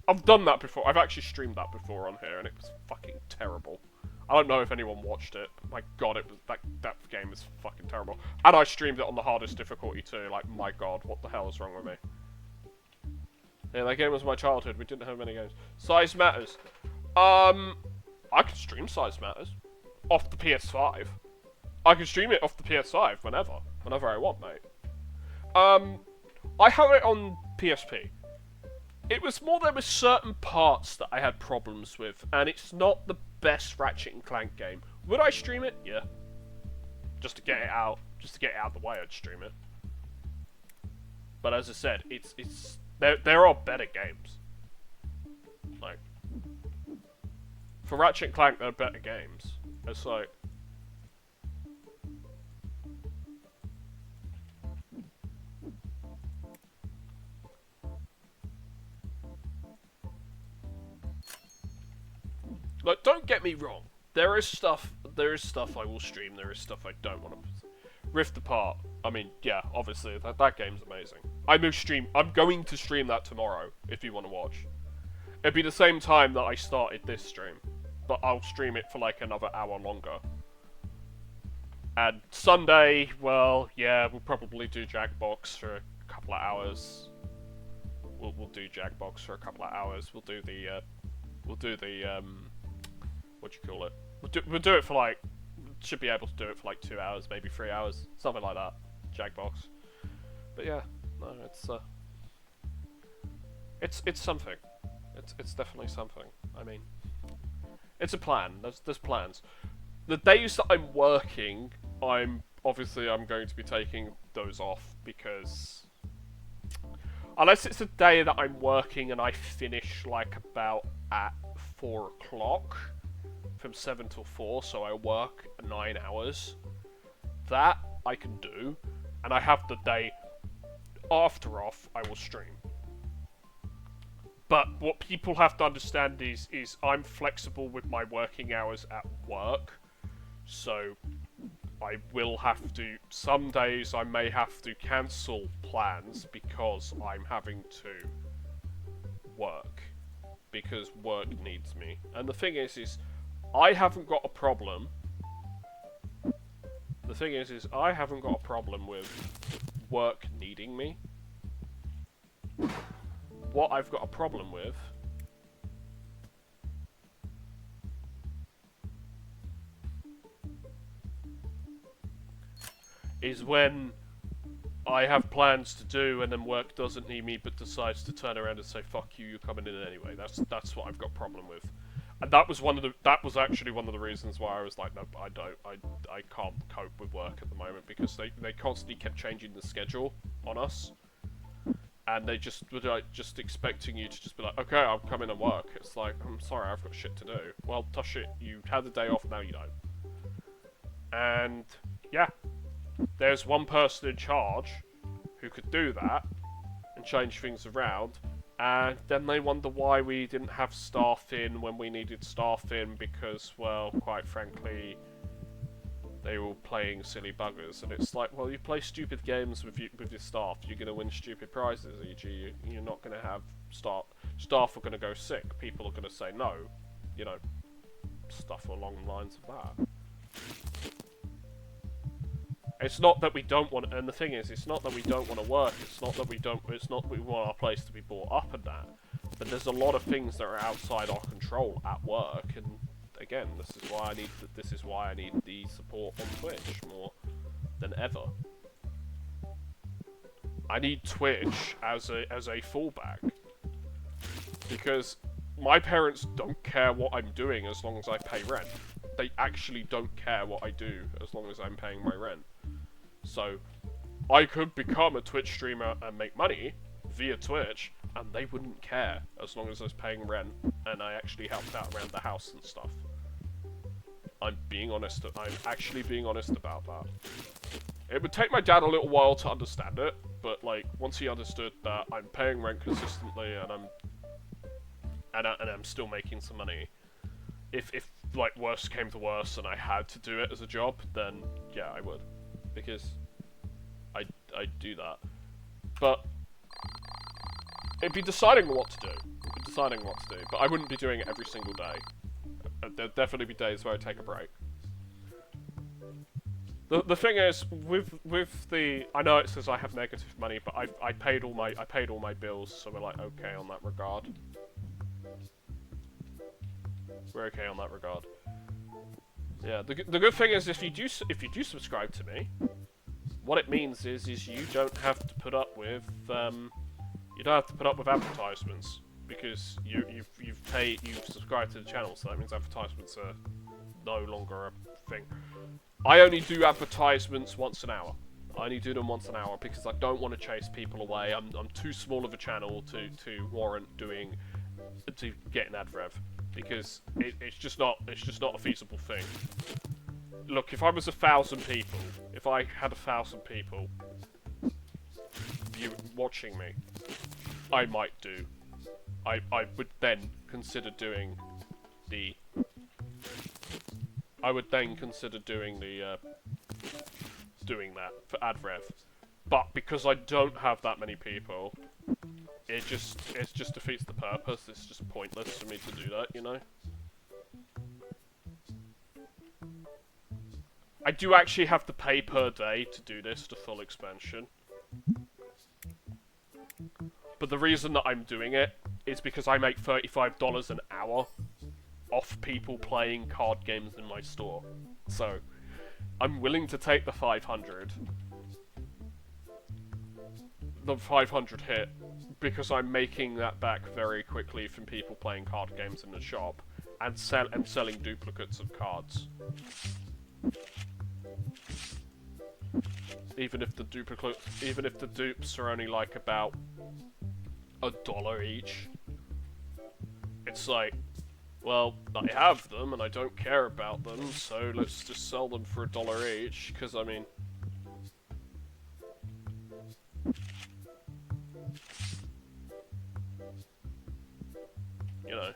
I've done that before. I've actually streamed that before on here, and it was fucking terrible. I don't know if anyone watched it, but my God, it was that game is fucking terrible. And I streamed it on the hardest difficulty too. Like, my God, what the hell is wrong with me? Yeah, that game was my childhood. We didn't have many games. Size matters. I could stream Size Matters off the PS5. I can stream it off the PS5 whenever I want, mate. I have it on PSP. It was more there were certain parts that I had problems with, and it's not the best Ratchet and Clank game. Would I stream it? Yeah. Just to get it out of the way, I'd stream it. But as I said, there are better games. Like, for Ratchet and Clank, there are better games. It's like, don't get me wrong. There is stuff I will stream. There is stuff I don't want to. Rift Apart. I mean, yeah, obviously that game's amazing. I'm going to stream that tomorrow if you want to watch. It'd be the same time that I started this stream, but I'll stream it for like another hour longer. And Sunday, well, yeah, we'll probably do Jackbox for a couple of hours. We'll do Jackbox for a couple of hours. We'll do the what do you call it? We'll do it for like, should be able to do it for like 2 hours, maybe 3 hours, something like that. Jackbox. But yeah, no, it's something. It's definitely something. I mean, it's a plan. There's plans. The days that I'm working, I'm going to be taking those off because unless it's a day that I'm working and I finish like about at 4 o'clock from 7 till 4, so I work 9 hours. That I can do, and I have the day after off. I will stream. But what people have to understand is I'm flexible with my working hours at work, so I will have to, some days I may have to cancel plans because I'm having to work, because work needs me. And the thing is I haven't got a problem. The thing is I haven't got a problem with work needing me. What I've got a problem with is when I have plans to do and then work doesn't need me but decides to turn around and say fuck you, you're coming in anyway. That's what I've got a problem with. And that was actually one of the reasons why I was like, no, I can't cope with work at the moment, because they constantly kept changing the schedule on us. And they just were like, just expecting you to just be like, okay, I'll come in and work. It's like, I'm sorry, I've got shit to do. Well, tough shit, you had the day off, now you don't. And, yeah. There's one person in charge who could do that and change things around. And then they wonder why we didn't have staff in when we needed staff in because, well, quite frankly, they were playing silly buggers, and it's like, well, you play stupid games with your staff, you're going to win stupid prizes, e.g. you're not going to have staff are going to go sick, people are going to say no, you know, stuff along the lines of that. It's not that we don't want, and the thing is, it's not that we don't want to work, it's not that we want our place to be bought up and that, but there's a lot of things that are outside our control at work, and again, this is why I need the support on Twitch more than ever. I need Twitch as a fallback, because my parents don't care what I'm doing as long as I pay rent. They actually don't care what I do as long as I'm paying my rent. So I could become a Twitch streamer and make money via Twitch, and they wouldn't care as long as I was paying rent and I actually helped out around the house and stuff. I'm actually being honest about that. It would take my dad a little while to understand it, but like once he understood that I'm paying rent consistently and I'm still making some money, if like worst came to worst and I had to do it as a job, then yeah, I would, because I'd do that. But it'd be deciding what to do. But I wouldn't be doing it every single day. There'd definitely be days where I take a break. The thing is, with the, I know it says I have negative money, but I paid all my bills, so we're like okay on that regard. We're okay on that regard. Yeah, the good thing is if you do subscribe to me, what it means is you don't have to put up with advertisements, because you've subscribed to the channel, so that means advertisements are no longer a thing. I only do advertisements once an hour. I only do them once an hour because I don't want to chase people away. I'm too small of a channel to warrant getting ad rev, because it's just not a feasible thing. Look, if I was 1,000 people, if I had 1,000 people watching me, I might do. I would then consider doing the. doing that for ad rev. But because I don't have that many people, it just defeats the purpose. It's just pointless for me to do that, you know? I do actually have to pay per day to do this, the full expansion. But the reason that I'm doing it is because I make $35 an hour off people playing card games in my store. So, I'm willing to take the 500 hit, because I'm making that back very quickly from people playing card games in the shop and selling duplicates of cards. Even if the dupes are only like about $1 each, it's like, well, I have them and I don't care about them, so let's just sell them for $1 each. Because I mean, you know.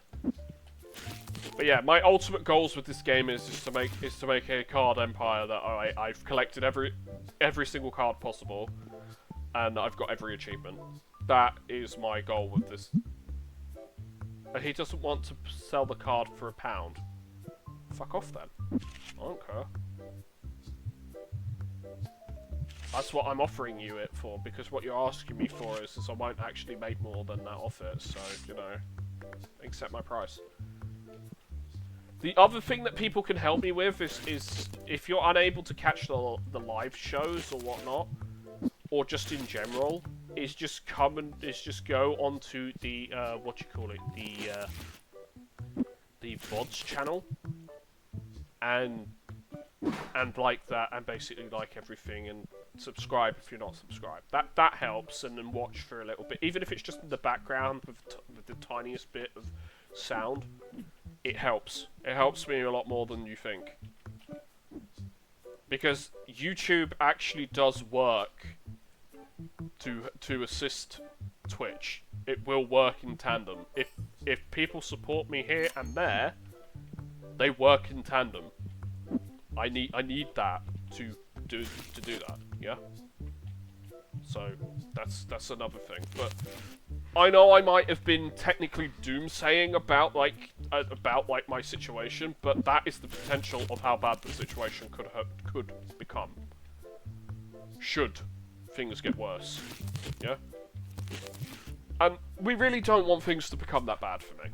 But yeah, my ultimate goals with this game is just to make a card empire that I've collected every single card possible, and I've got every achievement. That is my goal with this. He doesn't want to sell the card for £1. Fuck off then. I don't care. That's what I'm offering you it for, because what you're asking me for is I won't actually make more than that off it, so, you know, accept my price. The other thing that people can help me with is if you're unable to catch the live shows or whatnot, or just in general, is just go onto the the VODs channel and like that, and basically like everything, and subscribe if you're not subscribed. That helps, and then watch for a little bit, even if it's just in the background with the tiniest bit of sound. It helps. It helps me a lot more than you think, because YouTube actually does work to assist Twitch. It will work in tandem. If people support me here and there, they work in tandem. I need that to do that. Yeah. So that's another thing. But I know I might have been technically doomsaying about my situation, but that is the potential of how bad the situation could become. Should things get worse. Yeah? And we really don't want things to become that bad for me.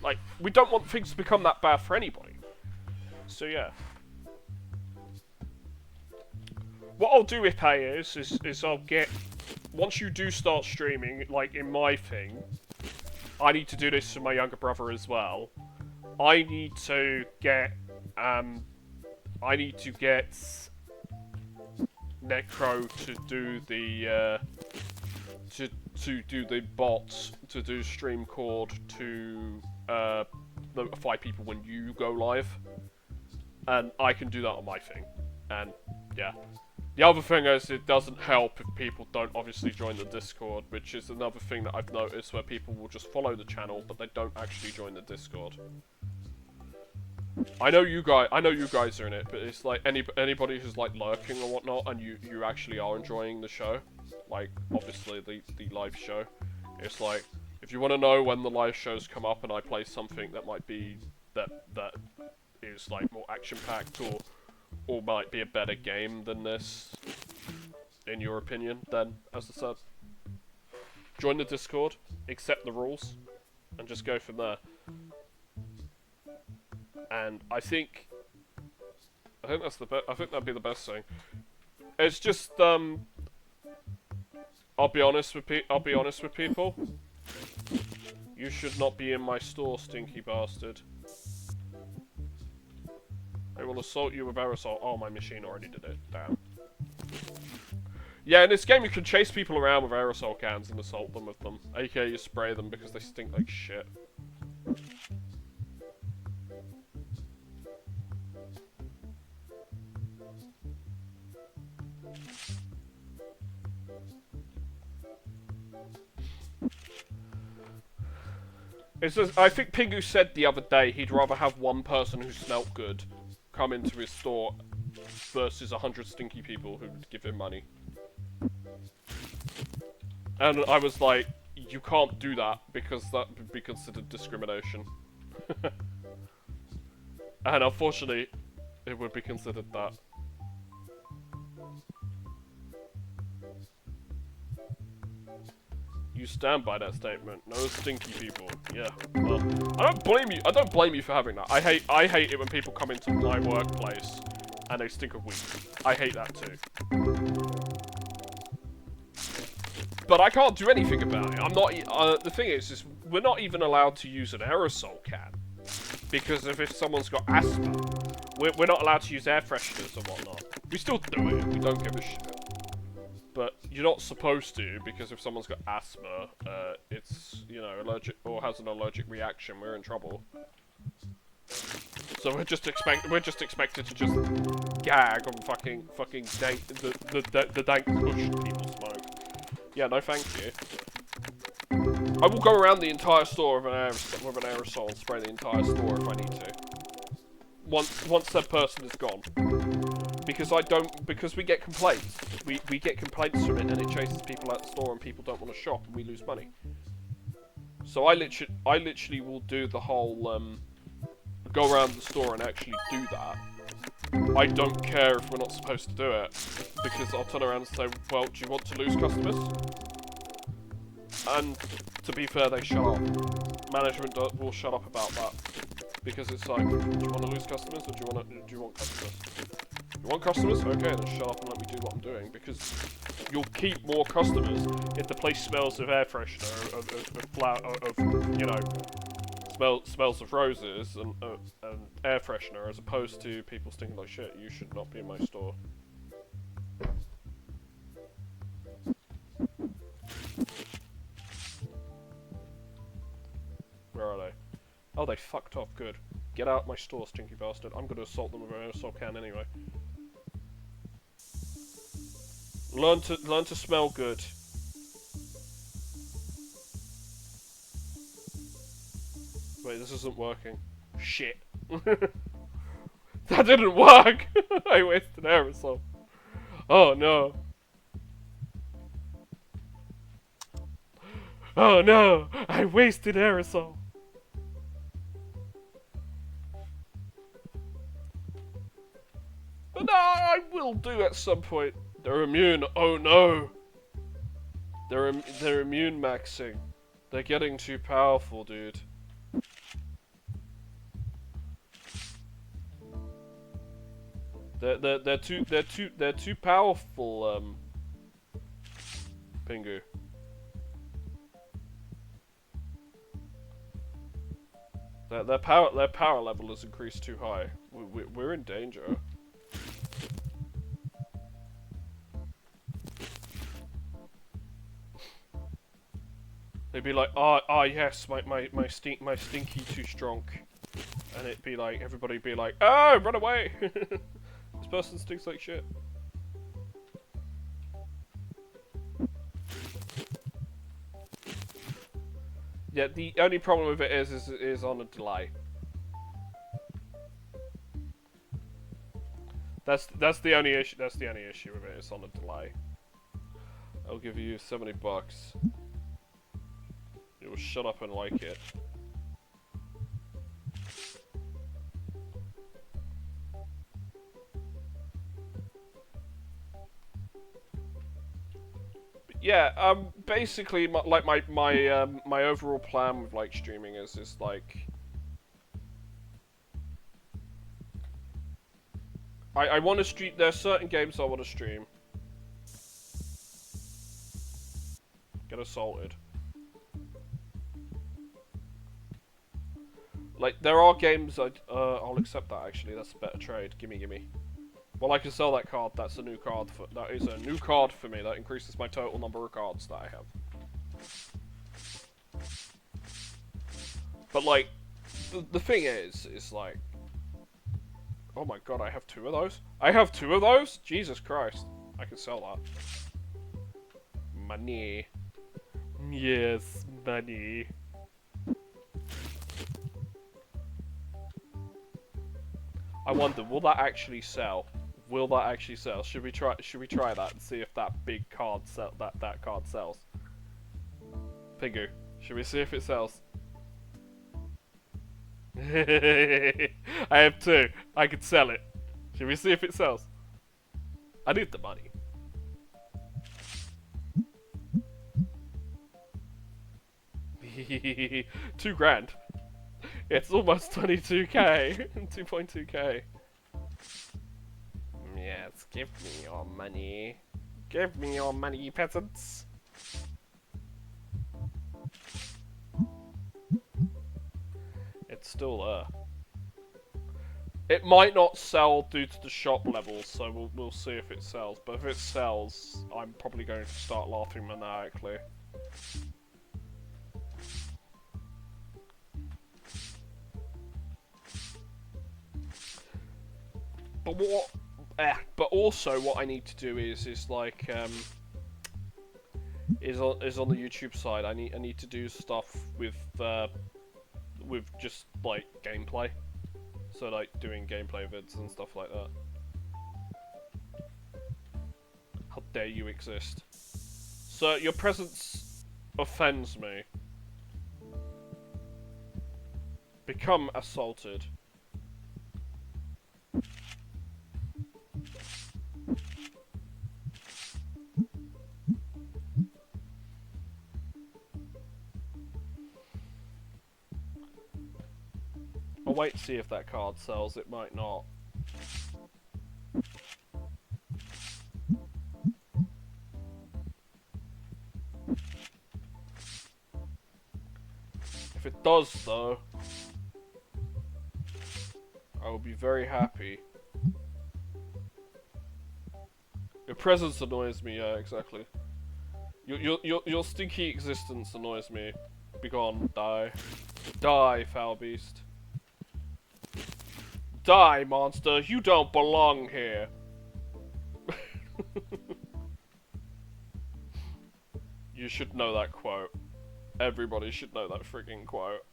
Like, we don't want things to become that bad for anybody. So yeah. What I'll do with pay is I'll get... Once you do start streaming, like in my thing, I need to do this for my younger brother as well. I need to get Necro to do the to do the bots, to do stream cord, to notify people when you go live, and I can do that on my thing. And yeah, the other thing is, it doesn't help if people don't obviously join the Discord, which is another thing that I've noticed, where people will just follow the channel but they don't actually join the Discord. I know you guys are in it, but it's like anybody who's like lurking or whatnot, and you actually are enjoying the show, like obviously the live show. It's like, if you want to know when the live shows come up and I play something that might be that is like more action packed or might be a better game than this, in your opinion, then as I said, join the Discord, accept the rules, and just go from there. And I think that's I think that'd be the best thing. It's just I'll be honest with people. You should not be in my store, stinky bastard. I will assault you with aerosol. Oh, my machine already did it. Damn. Yeah, in this game you can chase people around with aerosol cans and assault them with them. AKA you spray them because they stink like shit. It's just, I think Pingu said the other day he'd rather have one person who smelt good come into his store versus 100 stinky people who would give him money. And I was like, you can't do that because that would be considered discrimination. And unfortunately, it would be considered that. You stand by that statement. No stinky people. Yeah. Well, I don't blame you. I don't blame you for having that. I hate it when people come into my workplace and they stink of weed. I hate that too. But I can't do anything about it. I'm not. The thing is we're not even allowed to use an aerosol can because if someone's got asthma, we're not allowed to use air fresheners and whatnot. We still do it. We don't give a shit. But you're not supposed to, because if someone's got asthma, it's, you know, allergic or has an allergic reaction, we're in trouble. So we're just expected to just gag on fucking dank the dank kush people smoke. Yeah, no, thank you. I will go around the entire store with an aerosol and spray the entire store if I need to. Once that person is gone. Because we get complaints. We get complaints from it and it chases people out the store and people don't want to shop and we lose money. So I literally will do the whole, go around the store and actually do that. I don't care if we're not supposed to do it. Because I'll turn around and say, well, do you want to lose customers? And to be fair, they shut up. Management will shut up about that. Because it's like, do you want to lose customers or do you want customers? You want customers? Okay, then shut up and let me do what I'm doing. Because you'll keep more customers if the place smells of air freshener, of flower, of you know, smells of roses and air freshener, as opposed to people stinking like shit. You should not be in my store. Where are they? Oh, they fucked off. Good. Get out my store, stinky bastard. I'm gonna assault them with an aerosol can anyway. Learn to smell good. Wait, this isn't working. Shit. That didn't work! I wasted aerosol. Oh no. Oh no! I wasted aerosol. But no, I will do at some point. They're immune. Oh no! They're immune maxing. They're getting too powerful, dude. They're too powerful, Pingu. Their power level has increased too high. We're in danger. They'd be like, yes, my stinky too strong, and it'd be like everybody'd be like, oh, run away! This person stinks like shit. Yeah, the only problem with it is on a delay. That's the only issue. That's the only issue with it. It's on a delay. I'll give you $70. You'll shut up and like it. But yeah, basically, my overall plan with like streaming is like, I want to stream. There are certain games I want to stream. Get assaulted. Like, there are games I'll accept that, actually. That's a better trade. Gimme. Well, I can sell that card. That's a new card. That is a new card for me. That increases my total number of cards that I have. But, like, the thing is like... Oh my god, I have 2 of those? I have 2 of those? Jesus Christ. I can sell that. Money. Yes, money. I wonder, will that actually sell? Will that actually sell? Should we try? Should we try that and see if that big card that card sells? Pingu, should we see if it sells? I have two. I could sell it. Should we see if it sells? I need the money. $2,000. It's almost 22k. 2.2k. Yes, give me your money. Give me your money, peasants. It's still there. It might not sell due to the shop levels, so we'll see if it sells. But if it sells, I'm probably going to start laughing maniacally. But what? But also, what I need to do is like is on the YouTube side. I need to do stuff with just like gameplay. So like doing gameplay vids and stuff like that. How dare you exist? Sir, your presence offends me. Become assaulted. I'll wait to see if that card sells, it might not. If it does though, I will be very happy. Your presence annoys me, yeah, exactly. Your stinky existence annoys me. Begone, die. Die, foul beast. Die, monster! You don't belong here! You should know that quote. Everybody should know that freaking quote.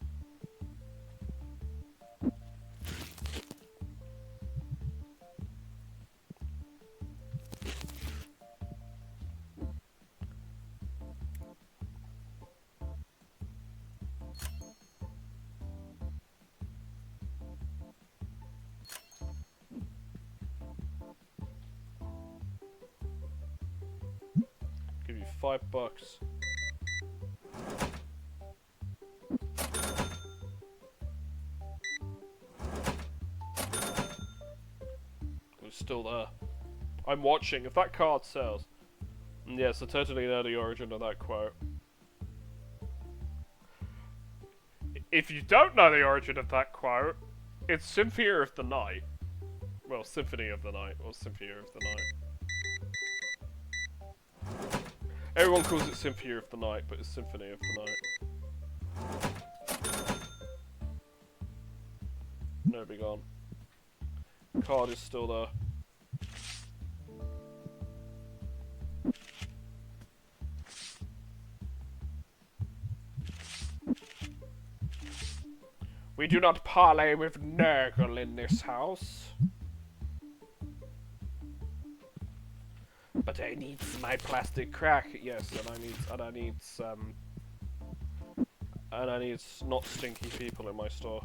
Give you $5. It's still there. I'm watching. If that card sells. Yes, I totally know the origin of that quote. If you don't know the origin of that quote, it's Symphony of the Night. Well, Symphony of the Night, or Symphony of the Night. Everyone calls it Symphony of the Night, but it's Symphony of the Night. No, be gone. Card is still there. We do not parley with Nurgle in this house. But I need my plastic crack, yes, and I need not stinky people in my store.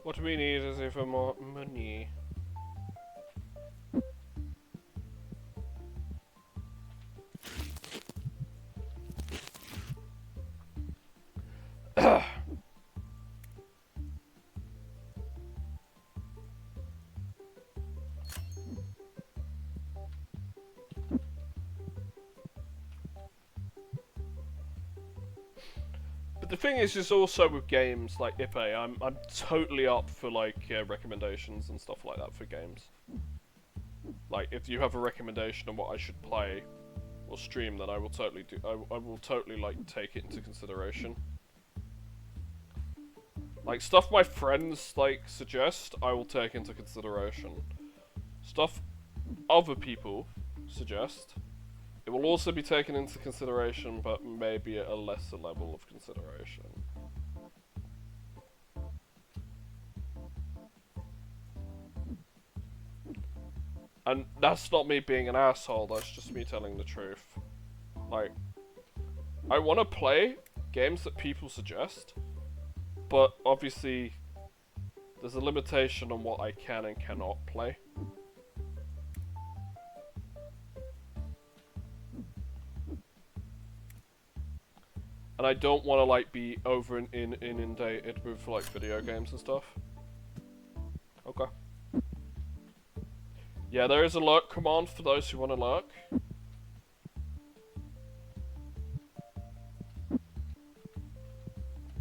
What we need is even more money. But the thing is also with games like Ipe, I'm totally up for like recommendations and stuff like that for games. Like if you have a recommendation on what I should play or stream, then I will totally do. I will totally like take it into consideration. Like stuff my friends like suggest, I will take into consideration. Stuff other people suggest, it will also be taken into consideration, but maybe at a lesser level of consideration. And that's not me being an asshole, that's just me telling the truth. Like, I want to play games that people suggest, but obviously there's a limitation on what I can and cannot play. And I don't want to like be inundated with like video games and stuff. Okay. Yeah, there is a lurk command for those who want to lurk.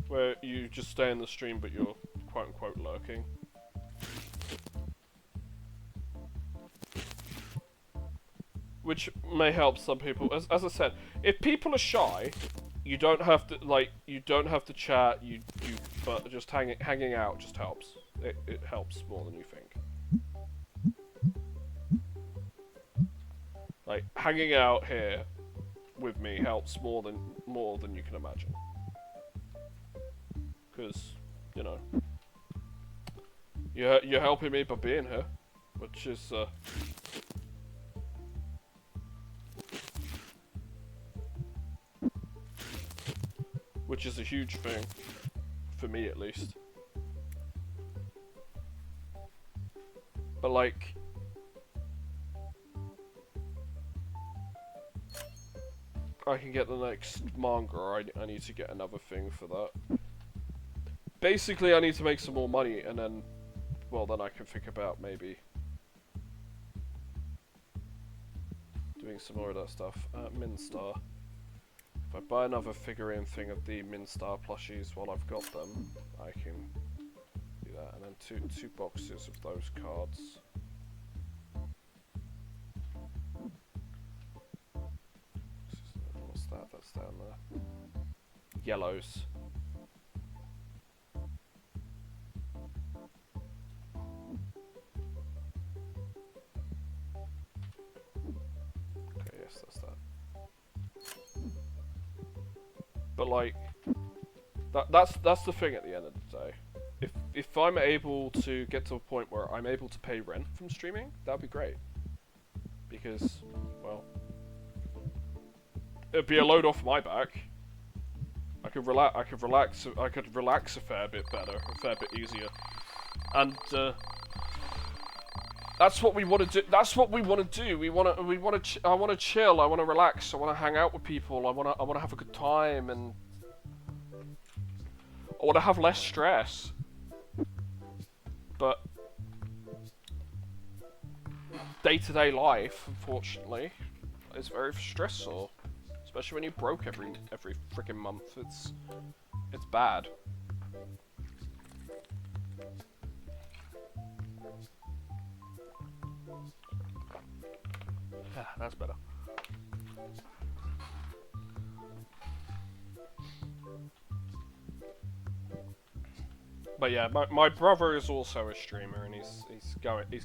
Where you just stay in the stream but you're quote-unquote lurking. Which may help some people. As I said, if people are shy, you don't have to chat, but just hanging out just helps. It helps more than you think. Like, hanging out here with me helps more than you can imagine. Because, you know, you're helping me by being here, which is a huge thing for me, at least. But like, I can get the next manga, or I need to get another thing for that. Basically, I need to make some more money, and then, well, then I can think about maybe doing some more of that stuff. Minstar. If I buy another figurine thing of the Minstar plushies while I've got them, I can do that. And then two boxes of those cards. What's that? That's down there. Yellows. Okay, yes, that's that. But like, that's the thing at the end of the day. If I'm able to get to a point where I'm able to pay rent from streaming, that'd be great. Because, well, it'd be a load off my back. I could relax a fair bit better, a fair bit easier. And that's what we want to do. That's what we want to do. I want to chill. I want to relax. I want to hang out with people. I want to have a good time, and I want to have less stress. But day-to-day life, unfortunately, is very stressful. Especially when you're broke every freaking month. It's bad. Yeah, that's better. But yeah, my brother is also a streamer, and he's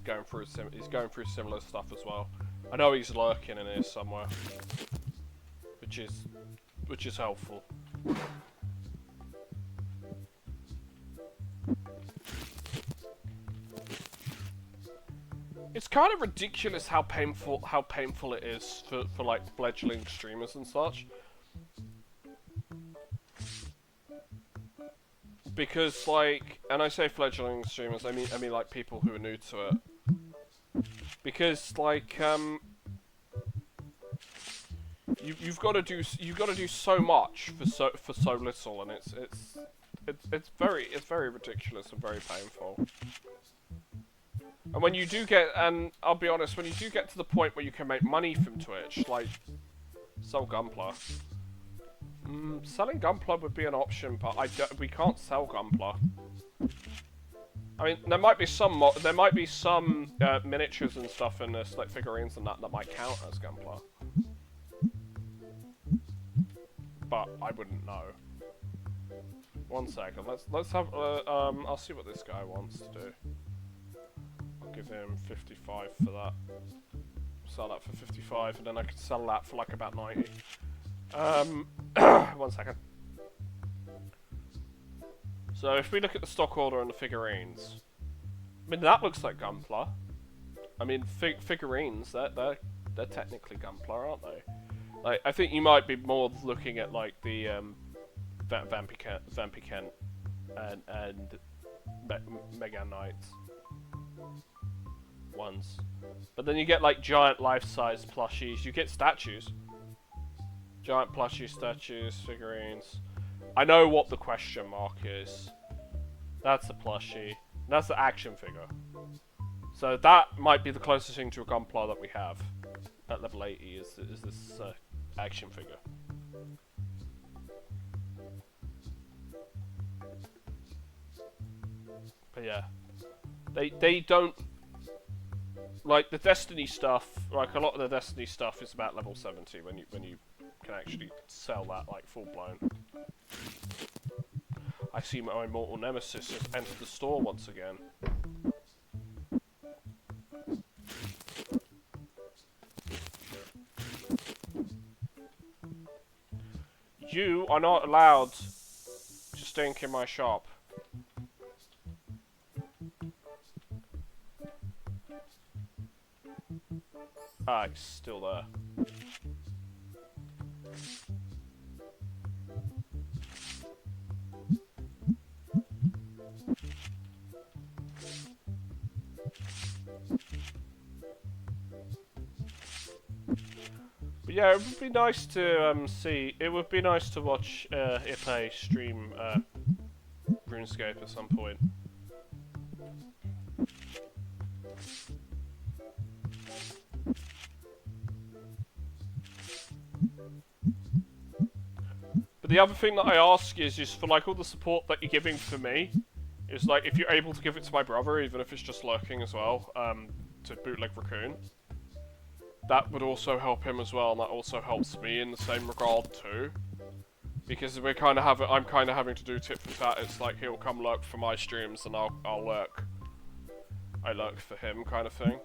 going through similar stuff as well. I know he's lurking in here somewhere, which is helpful. It's kind of ridiculous how painful it is for like fledgling streamers and such. because like, and I say fledgling streamers, I mean like people who are new to it. Because like you've got to do so much for so little, and it's very ridiculous and very painful. And when you do get, and I'll be honest, when you do get to the point where you can make money from Twitch, like sell Gunpla. Selling Gunpla would be an option, but we can't sell Gunpla. I mean, there might be some miniatures and stuff in this, like figurines and that might count as Gunpla. But I wouldn't know. 1 second, let's have I'll see what this guy wants to do. I'll give him 55 for that. Sell that for 55, and then I could sell that for like about 90. 1 second. So if we look at the stock order and the figurines, I mean that looks like Gunpla. I mean figurines, they're technically Gunpla, aren't they? Like I think you might be more looking at like the Vampy Kent and Mega Knights ones, but then you get like giant life-size plushies. You get statues, giant plushie statues, figurines. I know what the question mark is. That's the plushie. That's the action figure. So that might be the closest thing to a Gunpla that we have at level 80 is this action figure. But yeah, they don't like the Destiny stuff. Like a lot of the Destiny stuff is about level 70 when you can actually sell that like full blown. I see my mortal nemesis has entered the store once again. You are not allowed to stink in my shop. Ah, he's still there. But yeah, it would be nice to see. It would be nice to watch Ipe stream RuneScape at some point. But the other thing that I ask is just for like all the support that you're giving for me, is like if you're able to give it to my brother, even if it's just lurking as well, to bootleg Raccoon. That would also help him as well, and that also helps me in the same regard too. Because I'm kind of having to do tit for tat. It's like he'll come lurk for my streams, and I'll lurk. I lurk for him, kind of thing.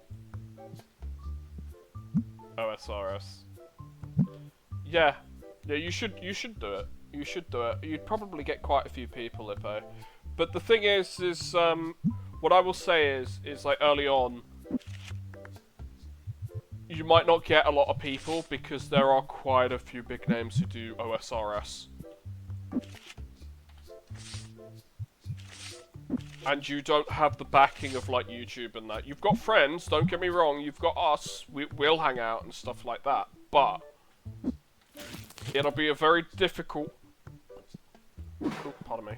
OSRS. Yeah, you should do it. You should do it. You'd probably get quite a few people, Ippo. But the thing is what I will say is like early on, you might not get a lot of people because there are quite a few big names who do OSRS. And you don't have the backing of like YouTube and that. You've got friends, don't get me wrong, you've got us, we'll hang out and stuff like that. But it'll be a very difficult... Oh, pardon me.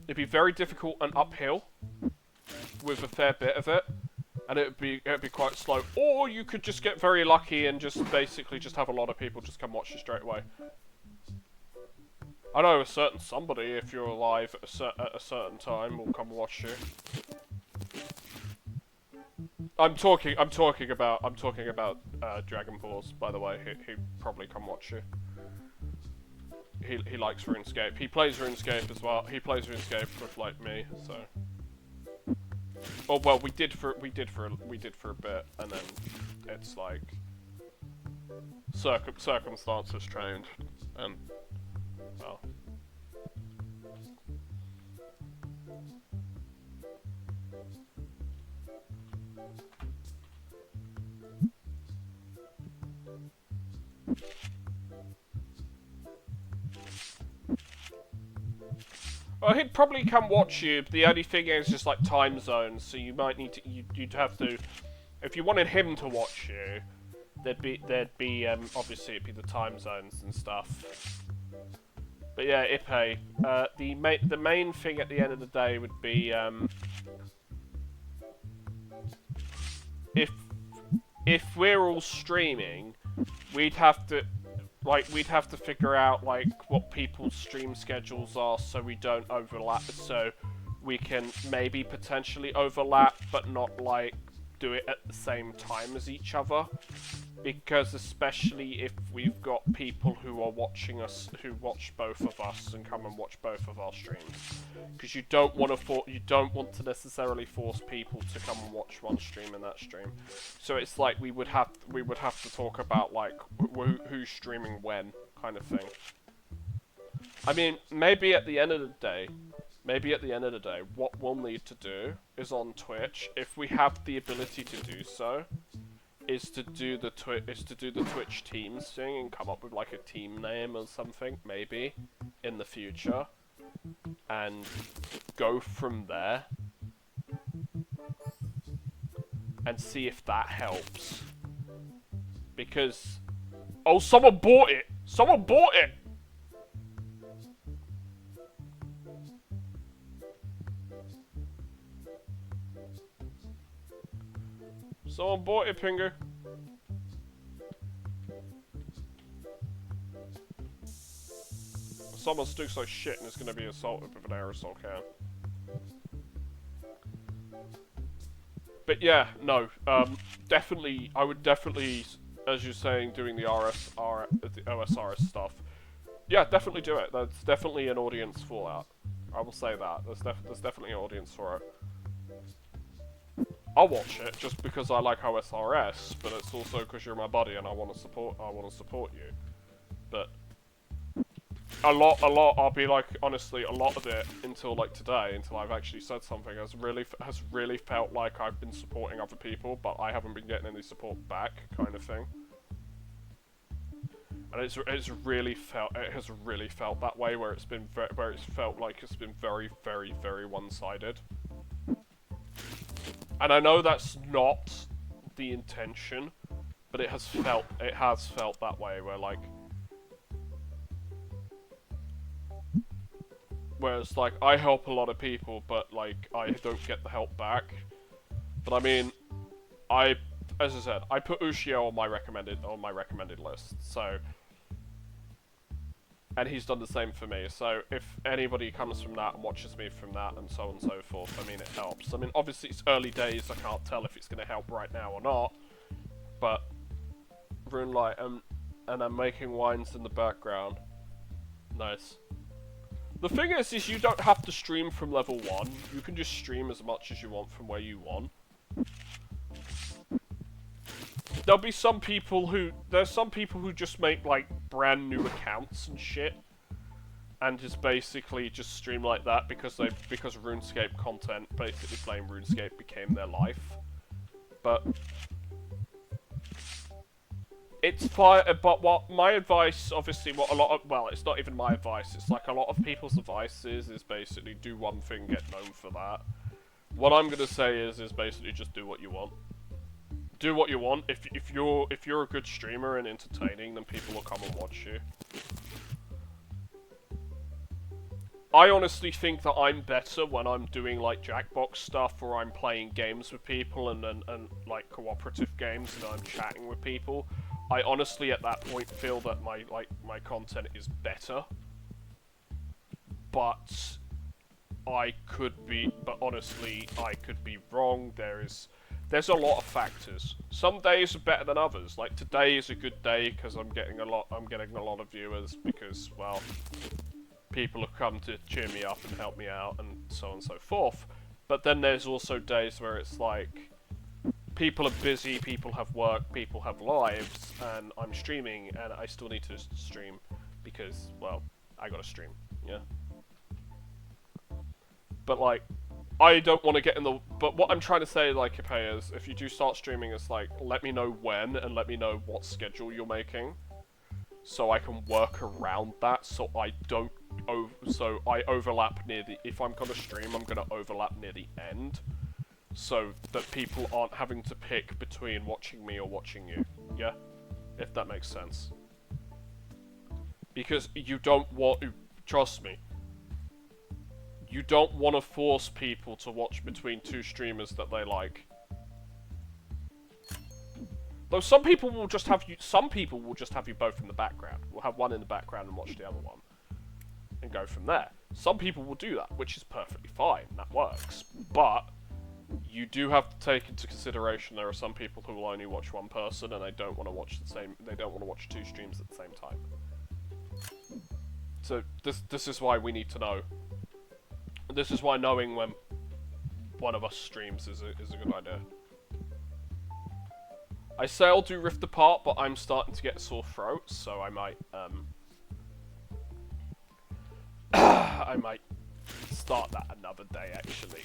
It'd be very difficult and uphill with a fair bit of it. And it'd be quite slow. Or you could just get very lucky and just basically just have a lot of people just come watch you straight away. I know a certain somebody, if you're alive at a certain time, will come watch you. I'm talking about Dragon Balls, by the way. He'd probably come watch you. He likes RuneScape. He plays RuneScape as well. He plays RuneScape with like me, so. Oh well, we did for a bit, and then it's like circumstances changed, and well. Well, he'd probably come watch you. The only thing is just like time zones, so you might need to. You'd have to. If you wanted him to watch you, there'd be obviously it'd be the time zones and stuff. But yeah, Ipe, the main thing at the end of the day would be if we're all streaming, we'd have to figure out like what people's stream schedules are so we don't overlap, so we can maybe potentially overlap but not like do it at the same time as each other, because especially if we've got people who are watching us, who watch both of us and come and watch both of our streams, because you don't want to necessarily force people to come and watch one stream and that stream. So it's like we would have to talk about like who's streaming when, kind of thing. I mean, maybe at the end of the day, what we'll need to do is on Twitch, if we have the ability to do so, is to do the Twitch Teams thing and come up with like a team name or something, maybe, in the future, and go from there, and see if that helps. Because, oh, someone bought it! Someone bought it! Someone bought it, Pingu. Someone stinks like shit and is going to be assaulted with an aerosol can. But yeah, no, definitely, I would definitely, as you're saying, doing the the OSRS stuff. Yeah, definitely do it. There's definitely an audience for that. I will say that. There's definitely an audience for it. I'll watch it just because I like OSRS, but it's also because you're my buddy and I want to support you. But a lot, I'll be like, honestly, a lot of it until like today, until I've actually said something, has really felt like I've been supporting other people, but I haven't been getting any support back, kind of thing. And it has really felt that way, where it's felt like it's been very, very, very one-sided. And I know that's not the intention, but it has felt that way, where like, whereas like I help a lot of people, but like I don't get the help back. But I mean, as I said, I put Ushio on my recommended list, so. And he's done the same for me, so if anybody comes from that and watches me from that and so on and so forth, I mean, it helps. I mean, obviously it's early days, I can't tell if it's going to help right now or not, but Runelight, and I'm making wines in the background. Nice. The thing is you don't have to stream from level 1, you can just stream as much as you want from where you want. There'll be some people who, just make like brand new accounts and shit, and just basically just stream like that because RuneScape content, basically playing RuneScape, became their life. But it's fine. But what my advice, obviously, it's not even my advice. It's like a lot of people's advice is basically do one thing, get known for that. What I'm gonna say is basically just do what you want. Do what you want. If you're a good streamer and entertaining, then people will come and watch you. I honestly think that I'm better when I'm doing like Jackbox stuff, or I'm playing games with people and like cooperative games, and I'm chatting with people. I honestly at that point feel that my content is better. But honestly, I could be wrong. There's a lot of factors. Some days are better than others. Like today is a good day because I'm getting a lot of viewers because, well, people have come to cheer me up and help me out and so on and so forth. But then there's also days where it's like people are busy, people have work, people have lives, and I'm streaming and I still need to stream because, well, I gotta stream, yeah. But like, I don't want to get in the... But what I'm trying to say, like, Ipe, is if you do start streaming, it's like, let me know when and let me know what schedule you're making. so I can work around that, so I don't so I overlap near the, if I'm gonna stream, I'm gonna overlap near the end, so that people aren't having to pick between watching me or watching you. Yeah, if that makes sense. Because you don't want, trust me, you don't want to force people to watch between two streamers that they like. Though some people will just have you. Some people will just have you both in the background. We'll have one in the background and watch the other one, and go from there. Some people will do that, which is perfectly fine. That works. But you do have to take into consideration there are some people who will only watch one person and they don't want to watch the same. They don't want to watch two streams at the same time. So this is why we need to know. This is why knowing when one of us streams is a good idea. I say I'll do Rift Apart, but I'm starting to get a sore throat, so I might I might start that another day actually.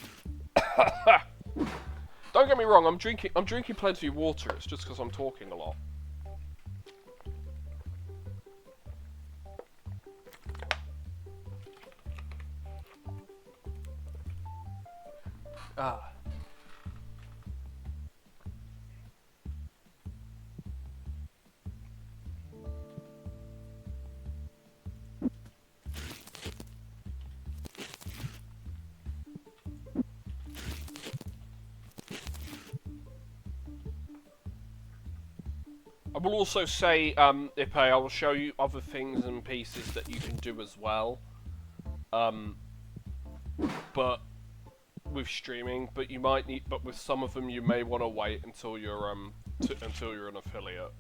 Don't get me wrong, I'm drinking plenty of water, it's just because I'm talking a lot. Ah. I will also say, Ipe, I will show you other things and pieces that you can do as well. But with streaming, but you might need, but with some of them you may want to wait until you're until you're an affiliate.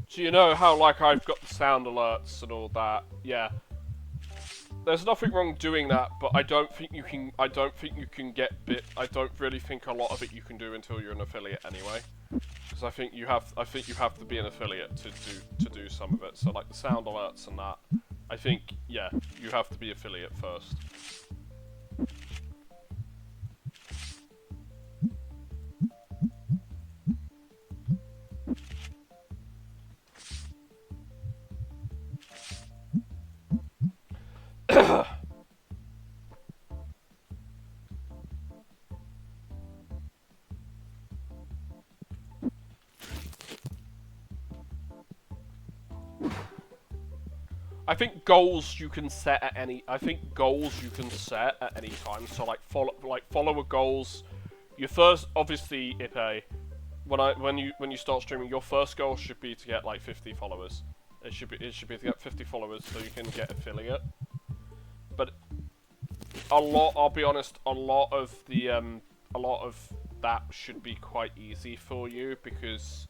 So you know how like I've got the sound alerts and all that, yeah. There's nothing wrong doing that, but I don't think you can. I don't think you can get bit. I don't really think a lot of it you can do until you're an affiliate anyway. Because I think you have. I think you have to be an affiliate to do some of it. So like the sound alerts and that. I think yeah, you have to be affiliate first. I think goals you can set at any. I think goals you can set at any time. So like follower goals. Your first, obviously, Ipe, when you start streaming, your first goal should be to get like 50 followers. It should be to get 50 followers so you can get affiliate. But I'll be honest, a lot of that should be quite easy for you because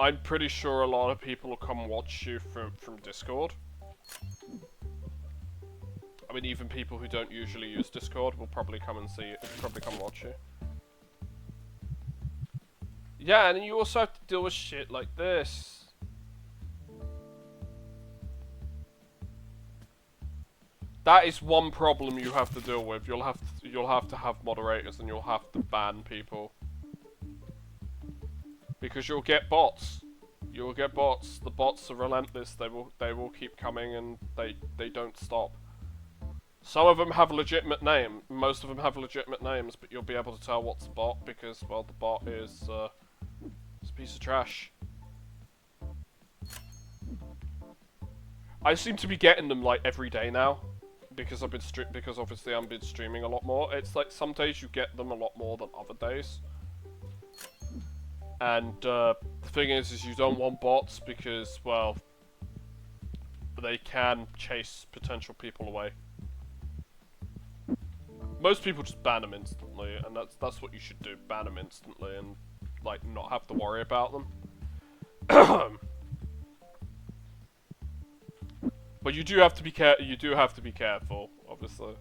I'm pretty sure a lot of people will come watch you from Discord. I mean, even people who don't usually use Discord will probably come and see, probably come watch you. Yeah, and you also have to deal with shit like this. That is one problem you have to deal with. You'll have to have moderators and you'll have to ban people. Because you'll get bots. You'll get bots. The bots are relentless. They will keep coming and they don't stop. Some of them have legitimate names. Most of them have legitimate names, but you'll be able to tell what's a bot because, well, the bot is it's a piece of trash. I seem to be getting them like every day now because because obviously I've been streaming a lot more. It's like some days you get them a lot more than other days. And the thing is you don't want bots because, well, they can chase potential people away. Most people just ban them instantly, and that's what you should do. Ban them instantly, and like not have to worry about them. But you do have to be careful, obviously.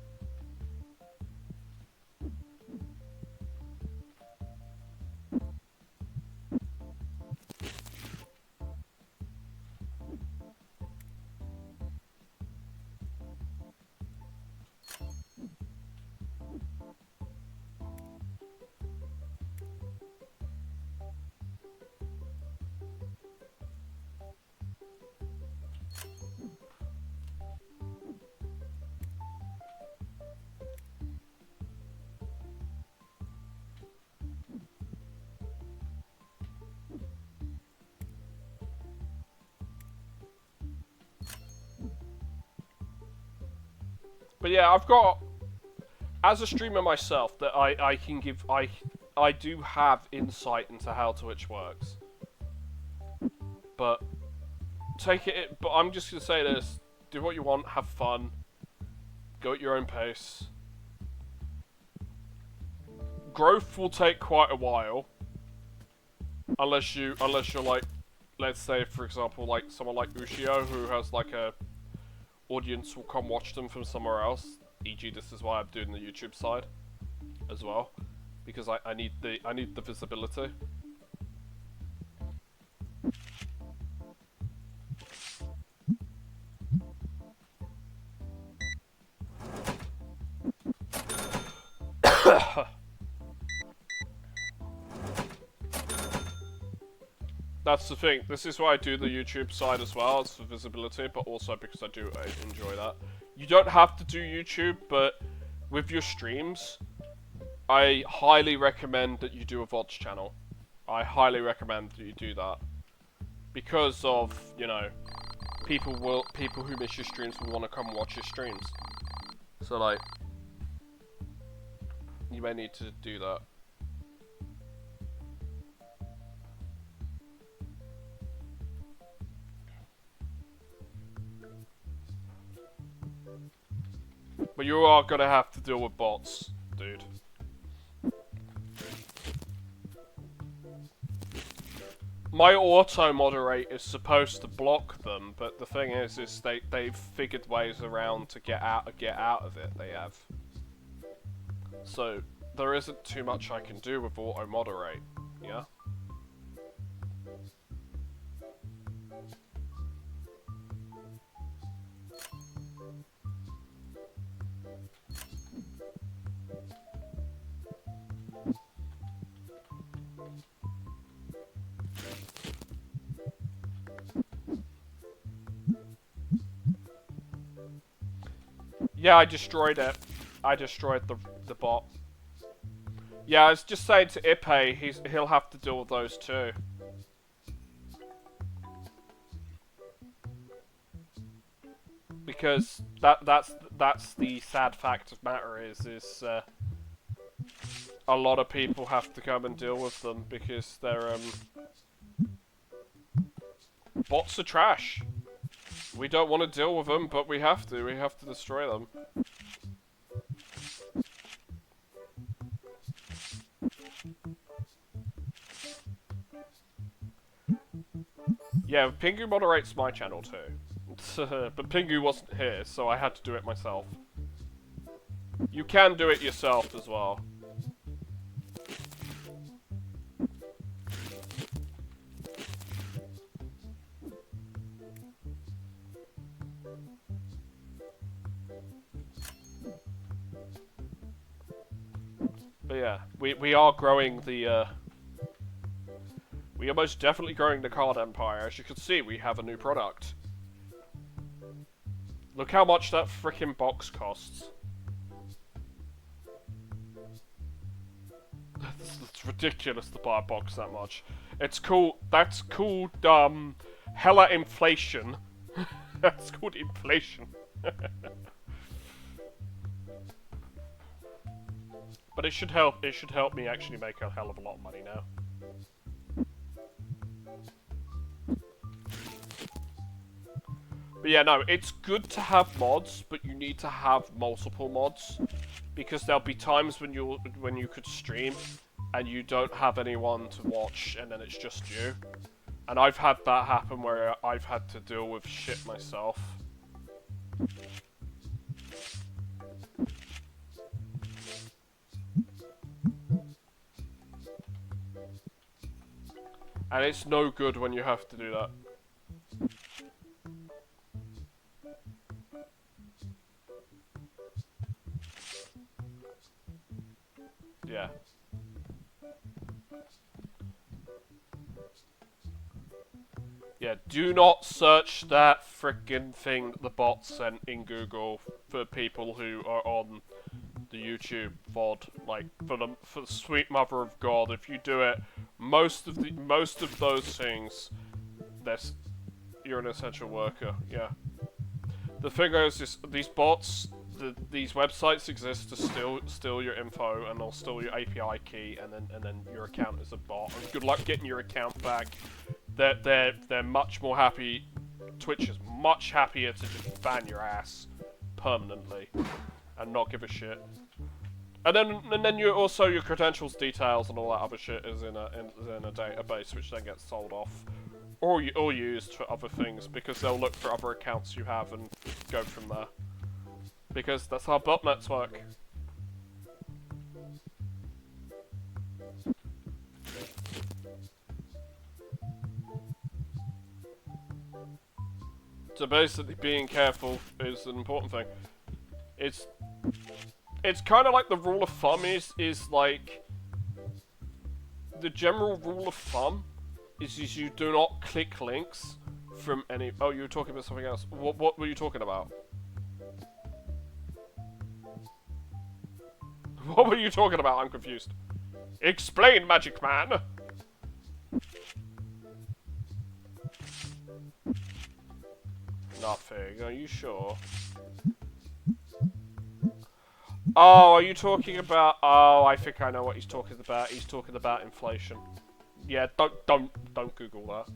But yeah, I've got, as a streamer myself, that I can give, I do have insight into how Twitch works. But but I'm just gonna say this: do what you want, have fun, go at your own pace. Growth will take quite a while, unless you're like, let's say for example, like someone like Ushio, who has like a audience will come watch them from somewhere else. E.g., this is why I'm doing the YouTube side as well, because I need the visibility. That's the thing. This is why I do the YouTube side as well. It's for visibility, but also because I enjoy that. You don't have to do YouTube, but with your streams, I highly recommend that you do a VODs channel. I highly recommend that you do that. Because of, you know, people who miss your streams will want to come watch your streams. So like, you may need to do that. But you are gonna have to deal with bots, dude. My auto-moderate is supposed to block them, but the thing is they've figured ways around to get out of it, they have. So, there isn't too much I can do with auto-moderate, yeah? Yeah, I destroyed it. I destroyed the bot. Yeah, I was just saying to Ipe, he'll have to deal with those too. Because that's the sad fact of matter is a lot of people have to come and deal with them because they're bots are trash. We don't want to deal with them, but we have to. We have to destroy them. Yeah, Pingu moderates my channel too. But Pingu wasn't here, so I had to do it myself. You can do it yourself as well. But yeah, we are growing the, we are most definitely growing the card empire. As you can see, we have a new product. Look how much that frickin' box costs. It's ridiculous to buy a box that much. It's cool. That's called, hella inflation. That's called inflation. But it should help me actually make a hell of a lot of money now. But yeah, no, it's good to have mods, but you need to have multiple mods. Because there'll be times when you could stream and you don't have anyone to watch and then it's just you. And I've had that happen where I've had to deal with shit myself. And it's no good when you have to do that. Yeah. Yeah, do not search that frickin' thing that the bot sent in Google for people who are on the YouTube VOD. Like, for the sweet mother of God, if you do it, most of those things, you're an essential worker. Yeah. The thing is these bots, these websites exist to steal your info, and they'll steal your API key, and then your account is a bot. And good luck getting your account back. They're much more happy. Twitch is much happier to just ban your ass permanently and not give a shit. And then you also your credentials, details, and all that other shit is in a database, which then gets sold off or used for other things, because they'll look for other accounts you have and go from there. Because that's how botnets work. So basically, being careful is an important thing. It's kind of like the rule of thumb is like the general rule of thumb is you do not click links from any. Oh, you were talking about something else. What were you talking about? What were you talking about? I'm confused. Explain, Magic Man! Nothing. Are you sure? Oh, are you talking about... Oh, I think I know what he's talking about. He's talking about inflation. Yeah, don't Google that.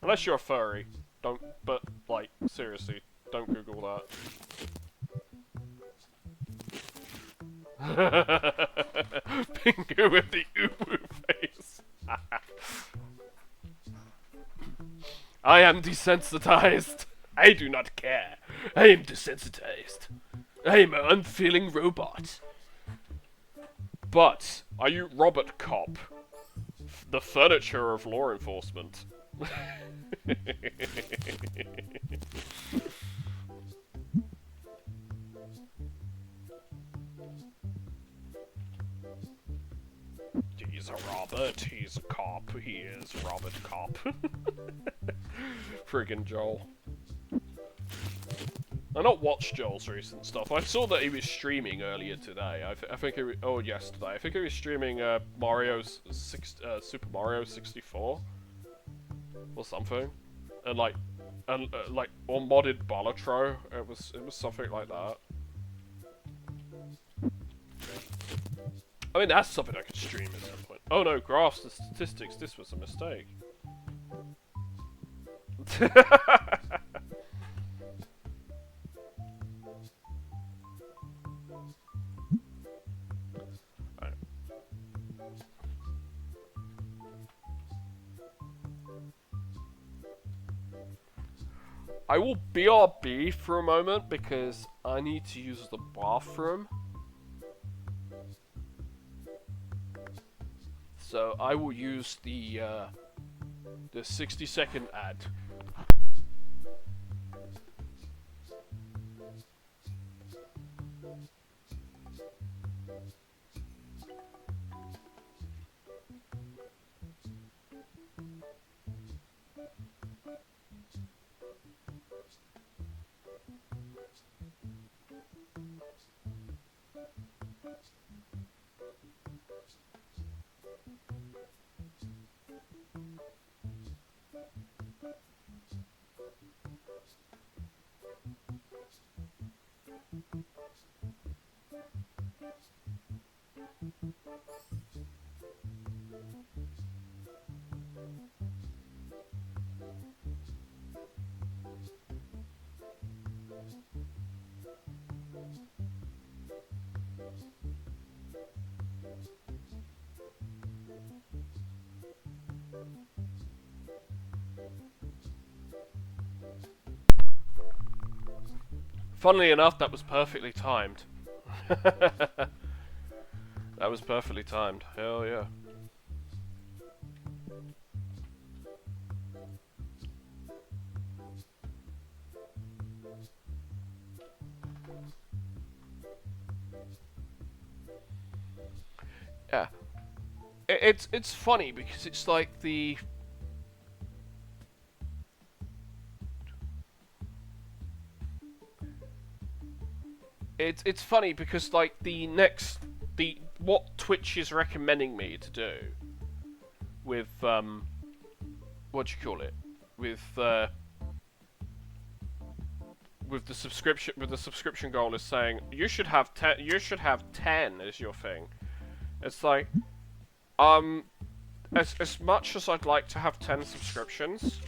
Unless you're a furry. Don't... But, like, seriously, don't Google that. Pingu with the uwu face. I am desensitized. I do not care. I am desensitized. I am an unfeeling robot. But, are you Robert Cop? The furniture of law enforcement. He's a Robert, he's a cop, he is Robert Cop. Friggin' Joel. I not watched Joel's recent stuff. I saw that he was streaming earlier today. I think he oh yesterday. I think he was streaming Super Mario 64 or something, and like or modded Balatro. It was something like that. I mean, that's something I could stream at some point. Oh no, graphs and statistics. This was a mistake. I will BRB for a moment because I need to use the bathroom. So I will use the 60-second ad. Funnily enough, that was perfectly timed. That was perfectly timed. Hell yeah. Yeah. It's funny because it's like the... It's funny because like what Twitch is recommending me to do with what do you call it, with with the subscription goal is saying you should have 10 is your thing. It's like, as much as I'd like to have 10 subscriptions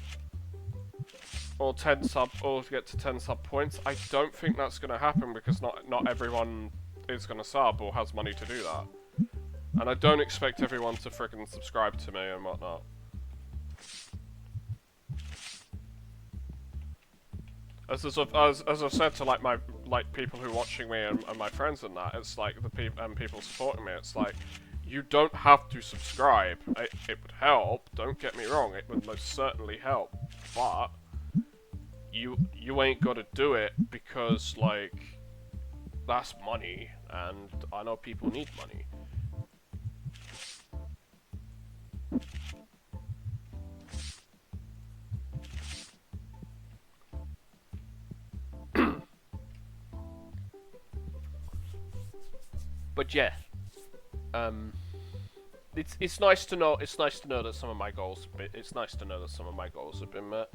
or 10 or to get to 10 sub points, I don't think that's gonna happen because not everyone is gonna sub or has money to do that, and I don't expect everyone to freaking subscribe to me and whatnot. As I've said to like people who are watching me and my friends and that, it's like the people supporting me. It's like, you don't have to subscribe. It would help. Don't get me wrong. It would most certainly help. But you ain't got to do it because like that's money, and I know people need money. But yeah, it's nice to know. It's nice to know that some of my goals. It's nice to know that some of my goals have been met.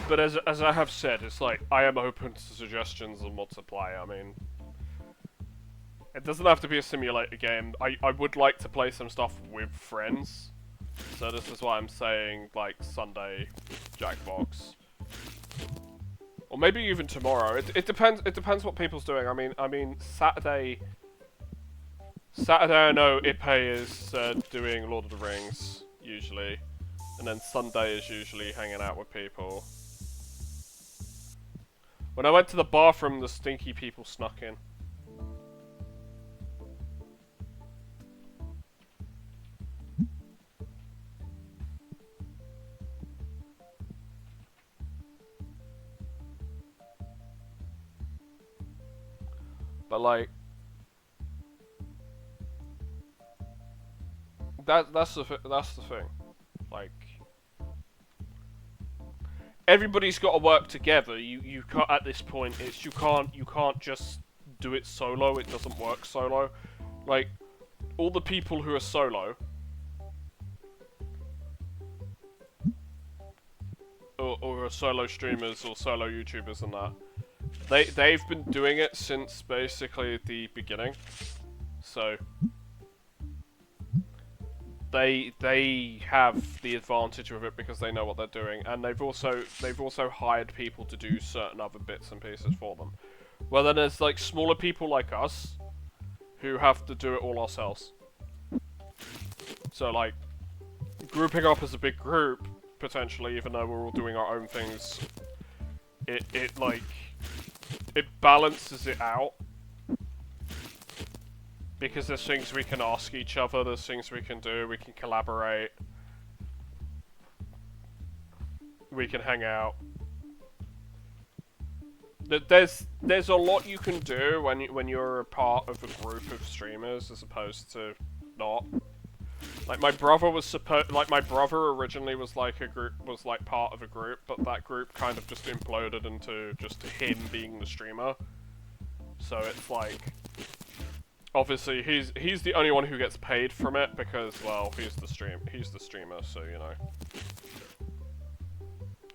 But as I have said, it's like I am open to suggestions on what to play. I mean, it doesn't have to be a simulator game. I would like to play some stuff with friends. So this is why I'm saying like Sunday Jackbox. Or maybe even tomorrow. It depends. It depends what people's doing. I mean Saturday. I know Ipe is doing Lord of the Rings usually, and then Sunday is usually hanging out with people. When I went to the bathroom, the stinky people snuck in. But like, that's the thing. Like, everybody's got to work together. You can't at this point. It's you can't just do it solo. It doesn't work solo. Like, all the people who are solo, or are solo streamers or solo YouTubers and that, they've been doing it since basically the beginning. So they have the advantage of it because they know what they're doing, and they've also hired people to do certain other bits and pieces for them. Well, then there's like smaller people like us who have to do it all ourselves. So like, grouping up as a big group, potentially, even though we're all doing our own things, it balances it out. Because there's things we can ask each other, there's things we can do, we can collaborate, we can hang out. There's a lot you can do when you're a part of a group of streamers as opposed to not. Like my brother originally was like part of a group, but that group kind of just imploded into just him being the streamer. So it's like, obviously he's the only one who gets paid from it because, well, he's the streamer, so you know.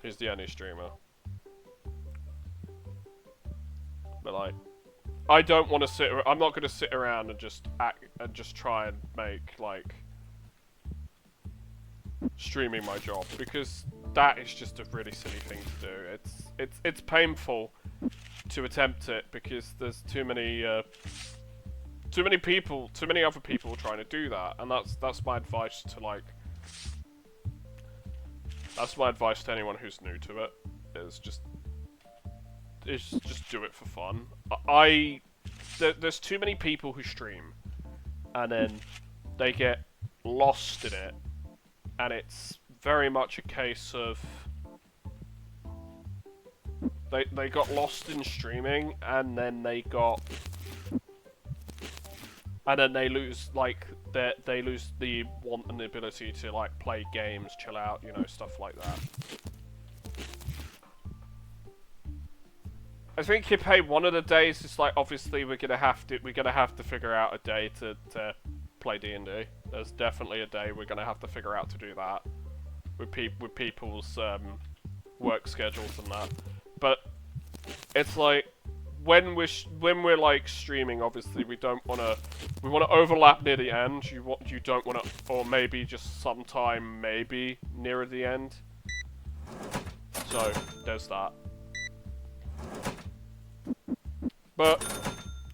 He's the only streamer. But like, I don't want to I'm not going to sit around and just try and make like streaming my job, because that is just a really silly thing to do. It's painful to attempt it because there's too many other people trying to do that, and that's my advice to like That's my advice to anyone who's new to it. Is just do it for fun. There's too many people who stream, and then they get lost in it, and it's very much a case of they got lost in streaming, and then they lose like they lose the want and the ability to like play games, chill out, you know, stuff like that. I think hey, one of the days is like obviously we're gonna have to figure out a day to play D&D. There's definitely a day we're gonna have to figure out to do that with people's work schedules and that. But it's like when we're like streaming, obviously we want to overlap near the end. You don't want to, or maybe just sometime maybe nearer the end. So there's that. But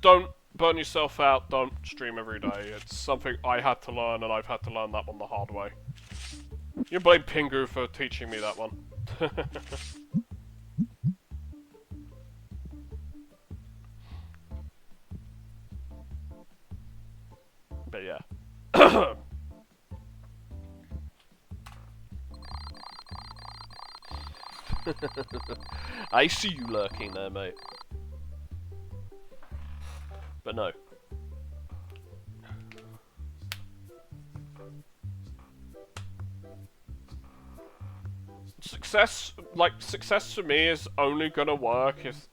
don't burn yourself out. Don't stream every day. It's something I had to learn, and I've had to learn that one the hard way. You blame Pingu for teaching me that one. But yeah. I see you lurking there, mate. But no. Success for me is only gonna work if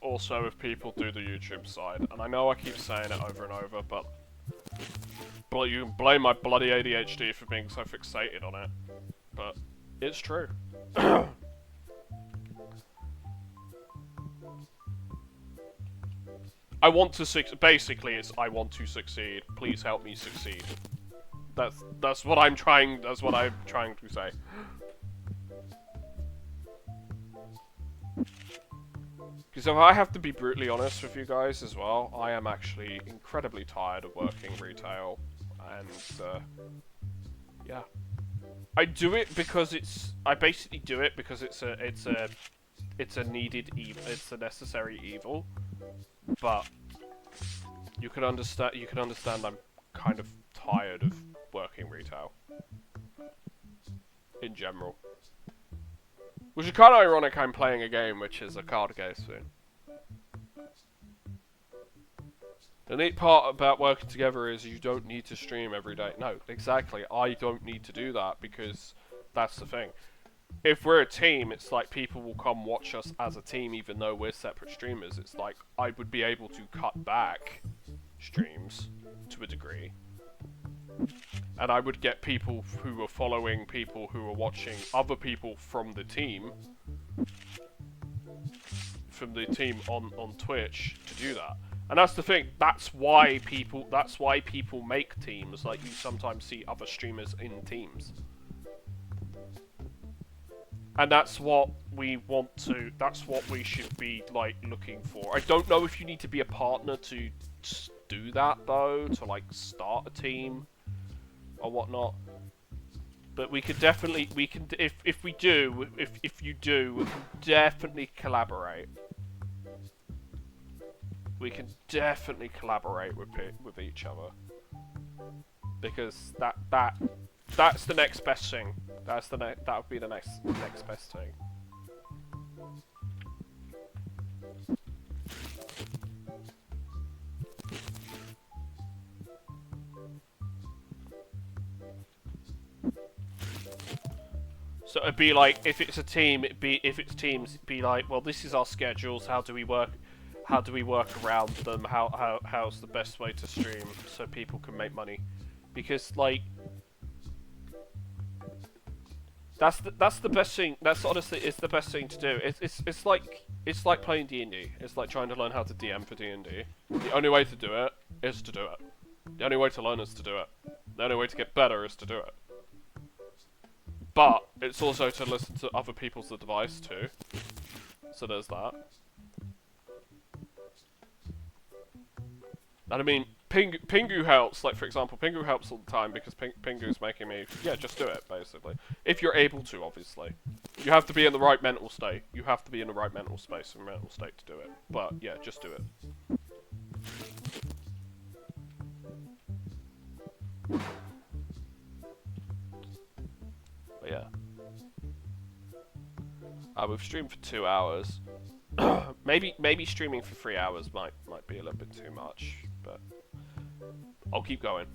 people do the YouTube side. And I know I keep saying it over and over, but you can blame my bloody ADHD for being so fixated on it. But it's true. I want to basically it's I want to succeed. Please help me succeed. That's what I'm trying to say. Because if I have to be brutally honest with you guys as well, I am actually incredibly tired of working retail, and yeah, I do it because I basically do it because it's a needed evil, it's a necessary evil, but you can understand I'm kind of tired of working retail in general. Which is kind of ironic, I'm playing a game which is a card game soon. The neat part about working together is you don't need to stream every day. No, exactly, I don't need to do that because that's the thing. If we're a team, it's like people will come watch us as a team even though we're separate streamers. It's like I would be able to cut back streams to a degree. And I would get people who are following people who are watching other people from the team on Twitch to do that. And that's the thing, that's why people make teams. Like, you sometimes see other streamers in teams. And that's what we should be, like, looking for. I don't know if you need to be a partner to do that, though, to, like, start a team or whatnot. But we could definitely, if you do, we can definitely collaborate. We can definitely collaborate with each other. Because that's the next best thing. That would be the next best thing. So it'd be like, if it's a team, if it's teams, it'd be like, well, this is our schedules. How do we work around them? How's the best way to stream so people can make money? Because like, that's the best thing. That's honestly, it's the best thing to do. It's like playing D&D. It's like trying to learn how to DM for D&D. The only way to do it is to do it. The only way to learn is to do it. The only way to get better is to do it. But it's also to listen to other people's advice too. So there's that. And I mean, Pingu helps. Like, for example, Pingu helps all the time because Pingu's making me, yeah, just do it, basically. If you're able to, obviously. You have to be in the right mental state. You have to be in the right mental space and mental state to do it. But yeah, just do it. But yeah. We've streamed for 2 hours. maybe streaming for 3 hours might be a little bit too much, but I'll keep going.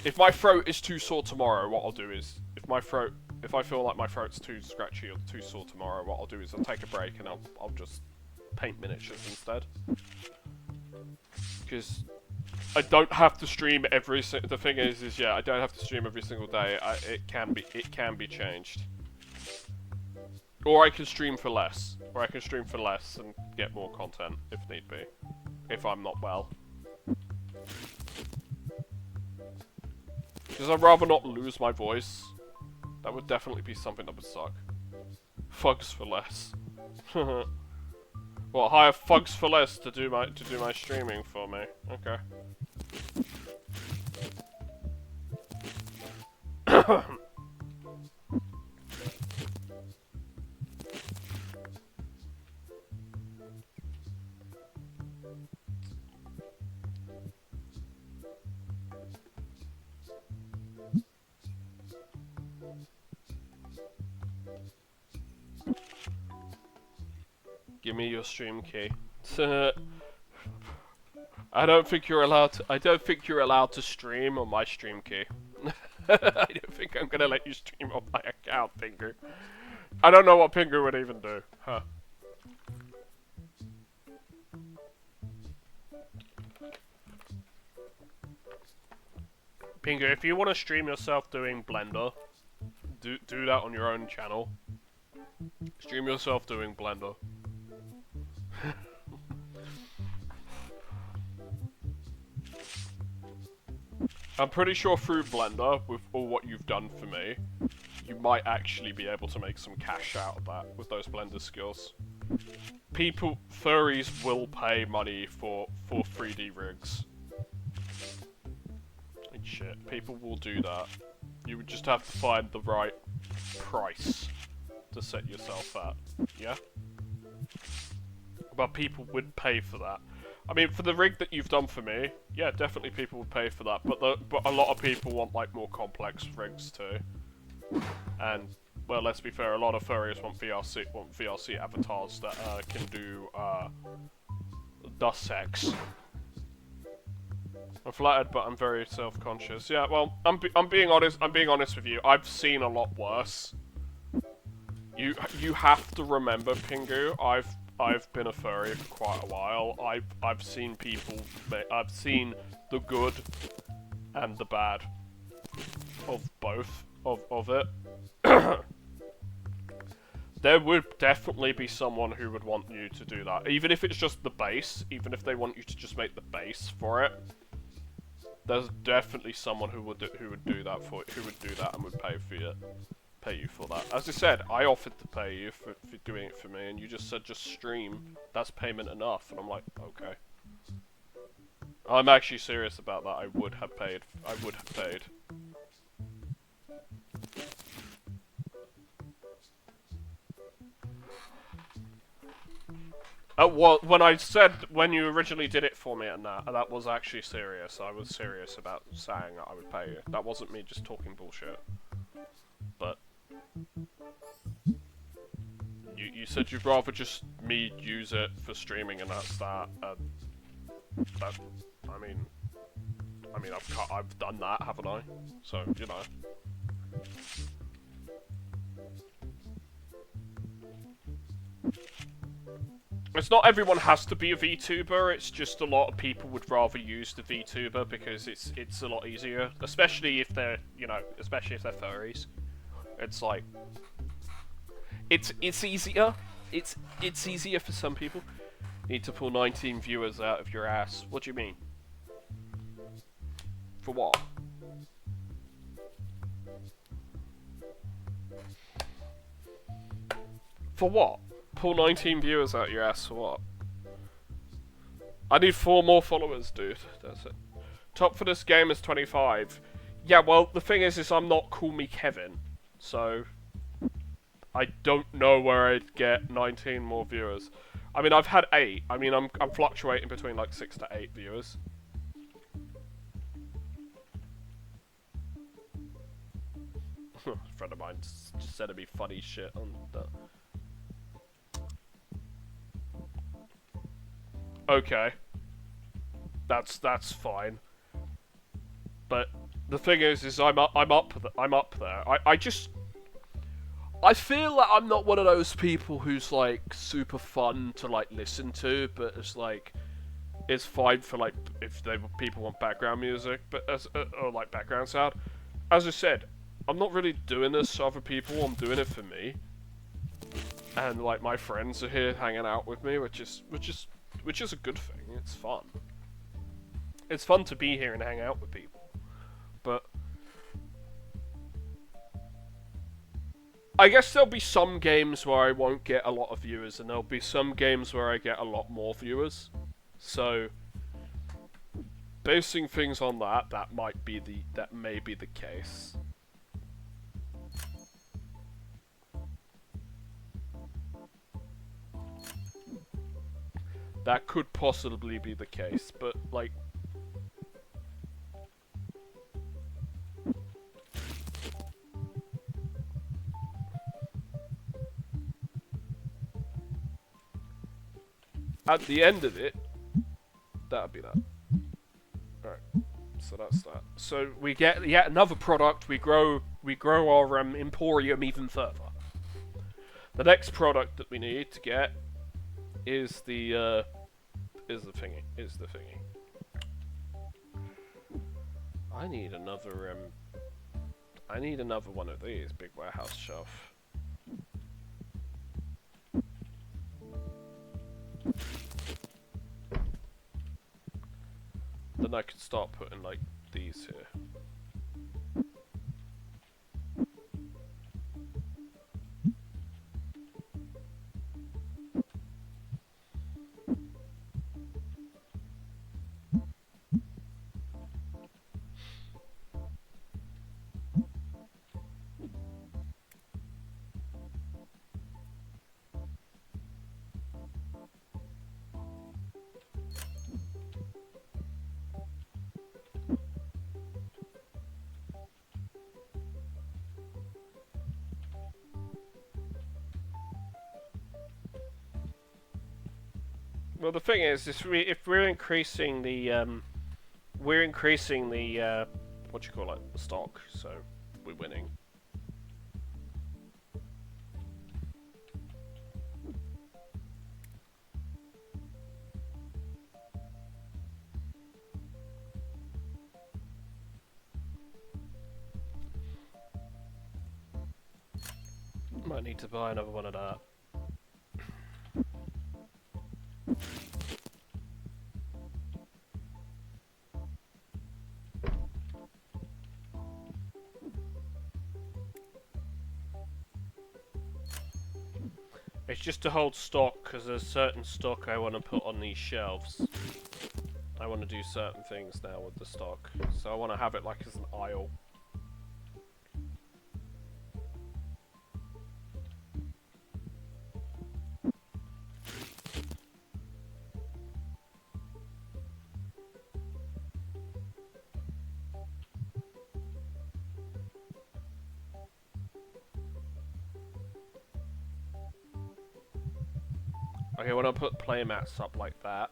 If my throat is too sore tomorrow, what I'll do is, if I feel like my throat's too scratchy or too sore tomorrow, what I'll do is I'll take a break and I'll just paint miniatures instead. Because I don't have to stream every. The thing is yeah, I don't have to stream every single day. It can be changed. Or I can stream for less. Or I can stream for less and get more content if need be. If I'm not well. Because I'd rather not lose my voice. That would definitely be something that would suck. Fugs for less. Well, hire Fugs for less to do my streaming for me. Okay. Give me your stream key. I don't think you're allowed to stream on my stream key. I don't think I'm gonna let you stream on my account, Pingu. I don't know what Pingu would even do. Huh. Pingu, if you want to stream yourself doing Blender, do that on your own channel. Stream yourself doing Blender. I'm pretty sure through Blender, with all what you've done for me, you might actually be able to make some cash out of that with those Blender skills. Furries will pay money for 3D rigs. And shit, people will do that. You would just have to find the right price to set yourself at, yeah? But people would pay for that. I mean, for the rig that you've done for me, yeah, definitely people would pay for that. But a lot of people want like more complex rigs too. And well, let's be fair, a lot of furries want VRC avatars that can do dust sex. I'm flattered, but I'm very self-conscious. Yeah, well, I'm being honest. I'm being honest with you. I've seen a lot worse. You have to remember, Pingu. I've been a furry for quite a while. I've seen people. I've seen the good and the bad of both of it. There would definitely be someone who would want you to do that, even if it's just the base. Even if they want you to just make the base for it, there's definitely someone who would do that and would pay you for that. As I said, I offered to pay you for doing it for me, and you just said just stream. That's payment enough, and I'm like, okay. I'm actually serious about that. I would have paid. Well, when you originally did it for me and that was actually serious. I was serious about saying that I would pay you. That wasn't me just talking bullshit. But you said you'd rather just me use it for streaming, and that's that. I mean, I've done that, haven't I? So you know. It's not everyone has to be a VTuber, it's just a lot of people would rather use the VTuber because it's a lot easier. Especially if they're, especially if they're furries. It's like... It's easier. It's easier for some people. You need to pull 19 viewers out of your ass. What do you mean? For what? For what? Pull 19 viewers out your ass for what? I need 4 more followers, dude. That's it. Top for this game is 25. Yeah, well, the thing is I'm not Call Me Kevin. So I don't know where I'd get 19 more viewers. I mean, I've had 8. I mean, I'm fluctuating between like 6 to 8 viewers. A friend of mine just said to me funny shit on that. Okay, that's fine. But the thing is I'm up there. I feel like I'm not one of those people who's like super fun to like listen to, but it's like it's fine for like if people want background music, but or like background sound. As I said, I'm not really doing this for other people. I'm doing it for me, and like my friends are here hanging out with me, which is a good thing. It's fun. It's fun to be here and hang out with people, but I guess there'll be some games where I won't get a lot of viewers, and there'll be some games where I get a lot more viewers. So, basing things on that, that may be the case. That could possibly be the case, but like, at the end of it, that'd be that. Alright, so that's that. So we get yet another product, we grow our emporium even further. The next product that we need to get is the thingy. I need another one of these big warehouse shelf. Then I could start putting like these here. Well, the thing is, if we're increasing the what you call it, the stock, so we're winning. Might need to buy another one of that. It's just to hold stock, because there's certain stock I want to put on these shelves. I want to do certain things now with the stock, so I want to have it like as an aisle. Okay, when I put playmats up like that,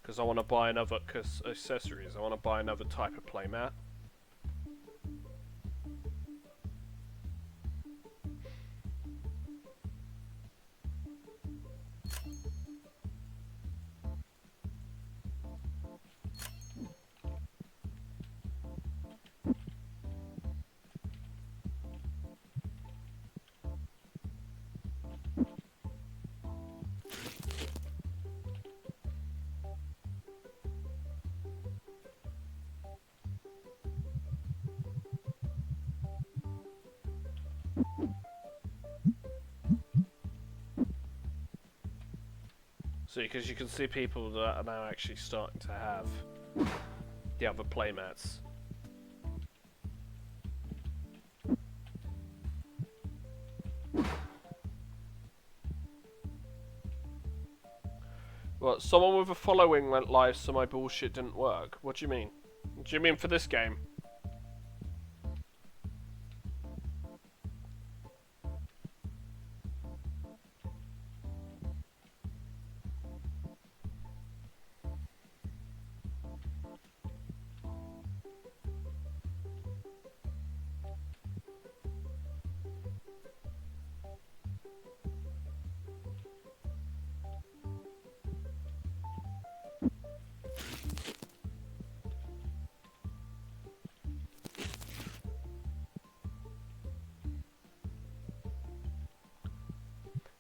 because I want to buy another, because accessories, I want to buy another type of playmat. see, because you can see people that are now actually starting to have the other playmats. Well, someone with a following went live, so my bullshit didn't work. What do you mean? Do you mean for this game?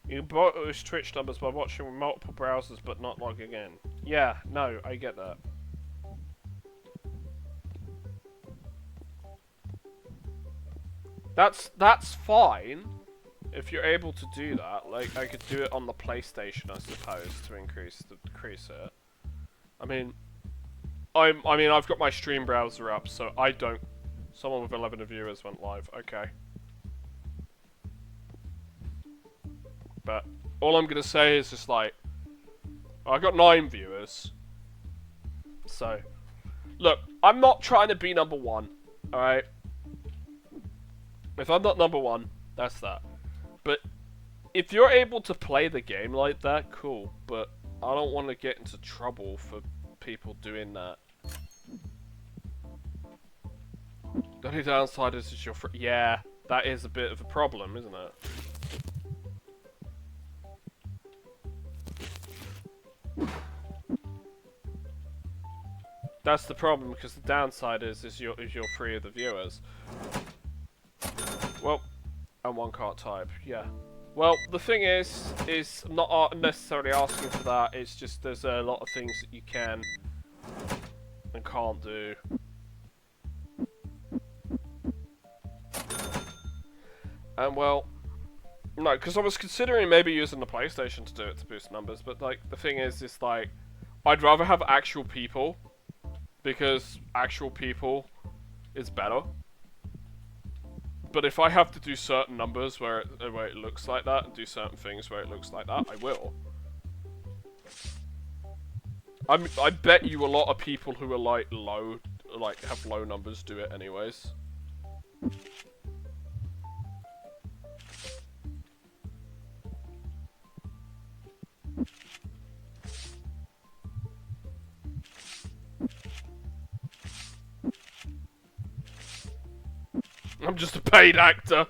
You can boost Twitch numbers by watching multiple browsers but not logging in. Yeah, no, I get that. That's fine if you're able to do that. Like, I could do it on the PlayStation, I suppose, to decrease it. I mean, I've got my stream browser up, so I don't. Someone with 11 viewers went live. Okay. But all I'm gonna say is just like, I got 9 viewers. So, look, I'm not trying to be number 1. All right. If I'm not number 1, that's that. But if you're able to play the game like that, cool. But I don't want to get into trouble for people doing that. The only downside is your yeah, that is a bit of a problem, isn't it? That's the problem, because the downside is you're free of the viewers. Well, and one can't type, yeah. Well, the thing is I'm not necessarily asking for that. It's just there's a lot of things that you can and can't do. And well, no, because I was considering maybe using the PlayStation to do it to boost numbers, but like the thing is like I'd rather have actual people, because actual people is better. But if I have to do certain numbers where it looks like that, and do certain things where it looks like that, I will. I bet you a lot of people who are like have low numbers do it anyways. I'm just a paid actor.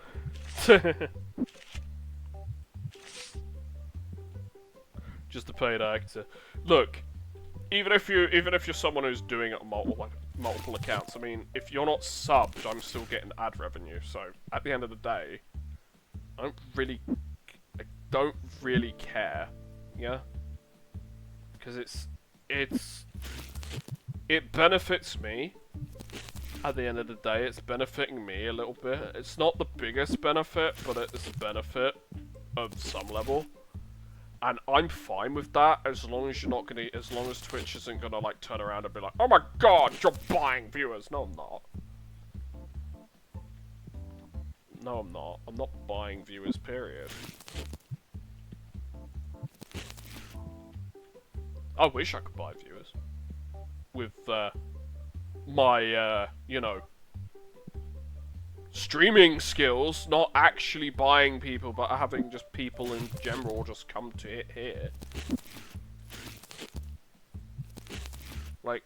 Just a paid actor. Look, even if you're someone who's doing it on multiple accounts, I mean, if you're not subbed, I'm still getting ad revenue. So at the end of the day, I don't really care. Yeah, because it benefits me. At the end of the day, it's benefiting me a little bit. It's not the biggest benefit, but it's a benefit of some level. And I'm fine with that, as long as as long as Twitch isn't gonna like turn around and be like, "Oh my god, you're buying viewers." No, I'm not. No, I'm not. I'm not buying viewers, period. I wish I could buy viewers. With, my, you know, streaming skills, not actually buying people, but having just people in general just come to it here. Like,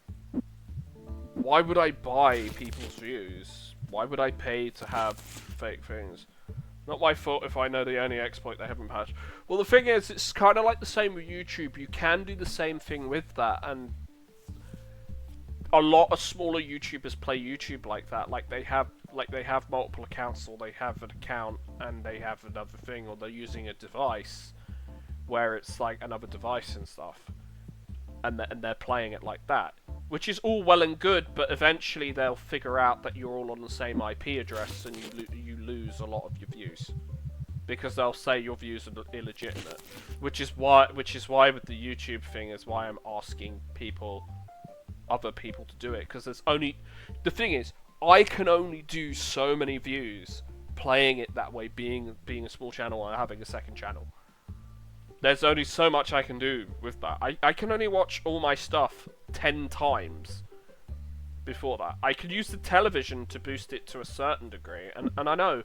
why would I buy people's views? Why would I pay to have fake things? Not my fault if I know the only exploit they haven't patched. Well, the thing is, it's kind of like the same with YouTube. You can do the same thing with that, and a lot of smaller YouTubers play YouTube like that. Like they have multiple accounts, or they have an account and they have another thing, or they're using a device where it's like another device and stuff, and they're playing it like that, which is all well and good. But eventually they'll figure out that you're all on the same IP address, and you lose a lot of your views. because they'll say your views are illegitimate, which is why with the YouTube thing is why I'm asking other people to do it, because the thing is, I can only do so many views playing it that way, being a small channel and having a second channel. There's only so much I can do with that. I can only watch all my stuff 10 times before that. I could use the television to boost it to a certain degree, and I know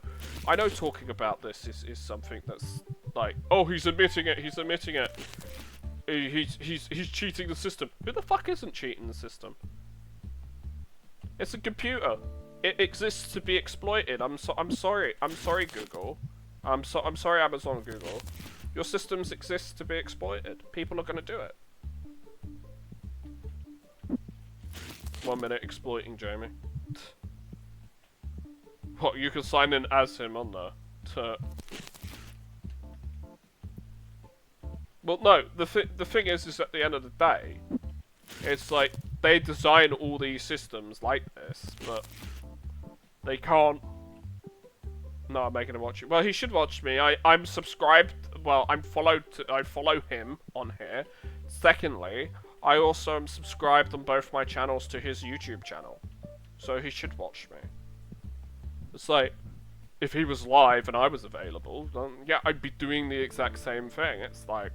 talking about this is something that's like, oh, he's admitting it, he's cheating the system. Who the fuck isn't cheating the system? It's a computer. It exists to be exploited. I'm sorry Google. I'm sorry Amazon Google. Your systems exist to be exploited. People are gonna do it. 1 minute exploiting Jamie. What, you can sign in as him on there? Well, no, the thing is at the end of the day, it's like, they design all these systems like this, but they can't... No, I'm making him watch it. Well, he should watch me. I'm subscribed, well, I follow him on here. Secondly, I also am subscribed on both my channels to his YouTube channel. So he should watch me. It's like, if he was live and I was available, then yeah, I'd be doing the exact same thing. It's like,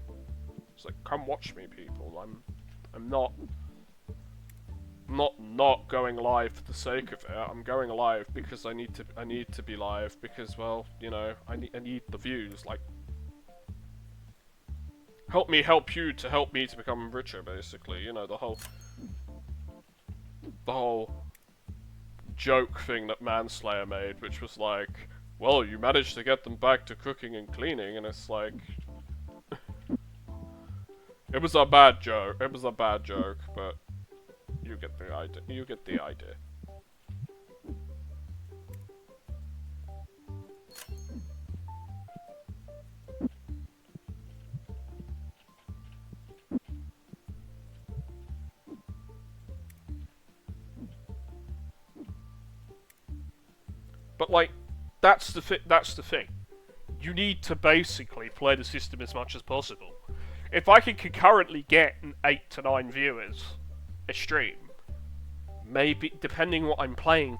come watch me, people. I'm not going live for the sake of it. I'm going live because I need to be live because, well, you know, I need the views. Like, help me help you to help me to become richer, basically. You know, the whole joke thing that Manslayer made, which was like, well, you managed to get them back to cooking and cleaning, and it's like, it was a bad joke. It was a bad joke, but you get the idea. You get the idea. But like, that's the thing. You need to basically play the system as much as possible. If I can concurrently get 8 to 9 viewers a stream, maybe, depending what I'm playing,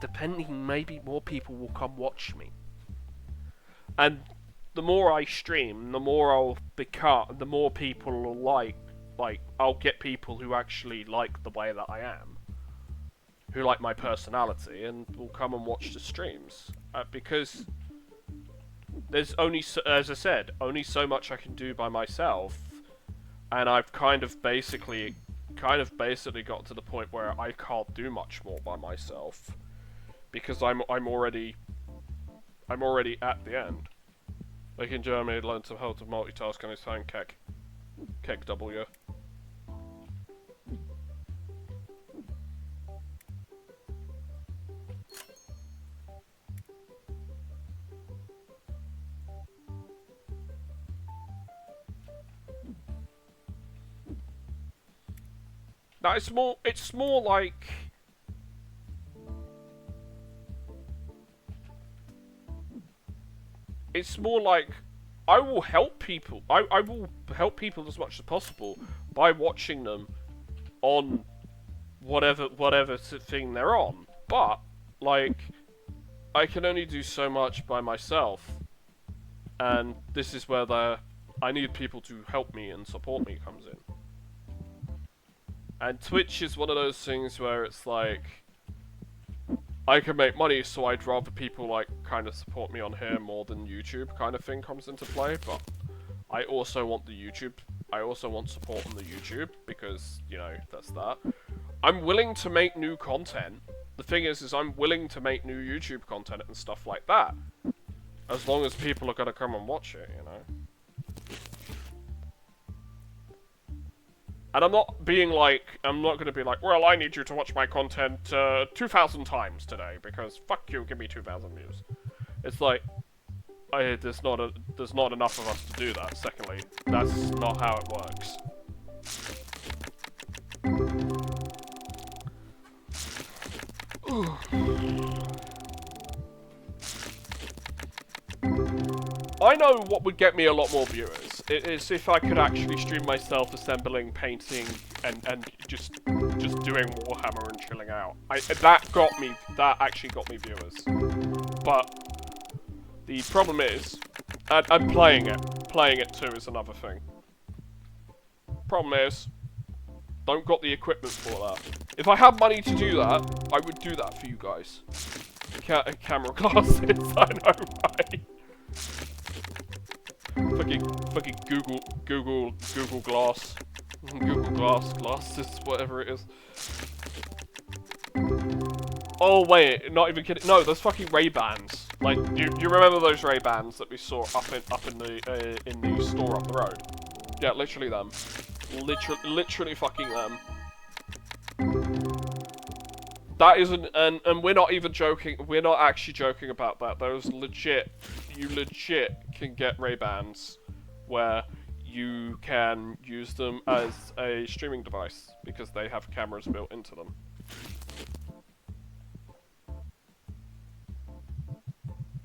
maybe more people will come watch me. And the more I stream, the more I'll become, the more people will like, I'll get people who actually like the way that I am, who like my personality, and will come and watch the streams. Because there's only, as I said, only so much I can do by myself, and I've kind of basically got to the point where I can't do much more by myself, because I'm already at the end. Like in Germany, learned how to multitask on his phone. Kek W. Now it's more like, I will help people. I will help people as much as possible by watching them on whatever thing they're on. But like, I can only do so much by myself, and this is where I need people to help me and support me comes in. And Twitch is one of those things where it's like, I can make money, so I'd rather people like kind of support me on here more than YouTube kind of thing comes into play. But I also want support on the YouTube, because, you know, that's that. I'm willing to make new content. The thing is I'm willing to make new YouTube content and stuff like that, as long as people are gonna come and watch it, you know. And I'm not gonna be like, well, I need you to watch my content 2,000 times today, because fuck you, give me 2,000 views. It's like, there's not enough of us to do that. Secondly, that's not how it works. I know what would get me a lot more viewers. It is if I could actually stream myself assembling, painting, and just doing Warhammer and chilling out. That actually got me viewers. But the problem is, and playing it too is another thing. Problem is, don't got the equipment for that. If I had money to do that, I would do that for you guys. Camera glasses, I know, right? Fucking Google Glass. Google glasses, whatever it is. Oh wait, not even kidding. No, those fucking Ray-Bans. Like, you remember those Ray-Bans that we saw up in the store up the road? Yeah, literally them. Literally fucking them. That isn't, and we're not even joking. We're not actually joking about that. Those legit, you legit can get Ray-Bans where you can use them as a streaming device because they have cameras built into them.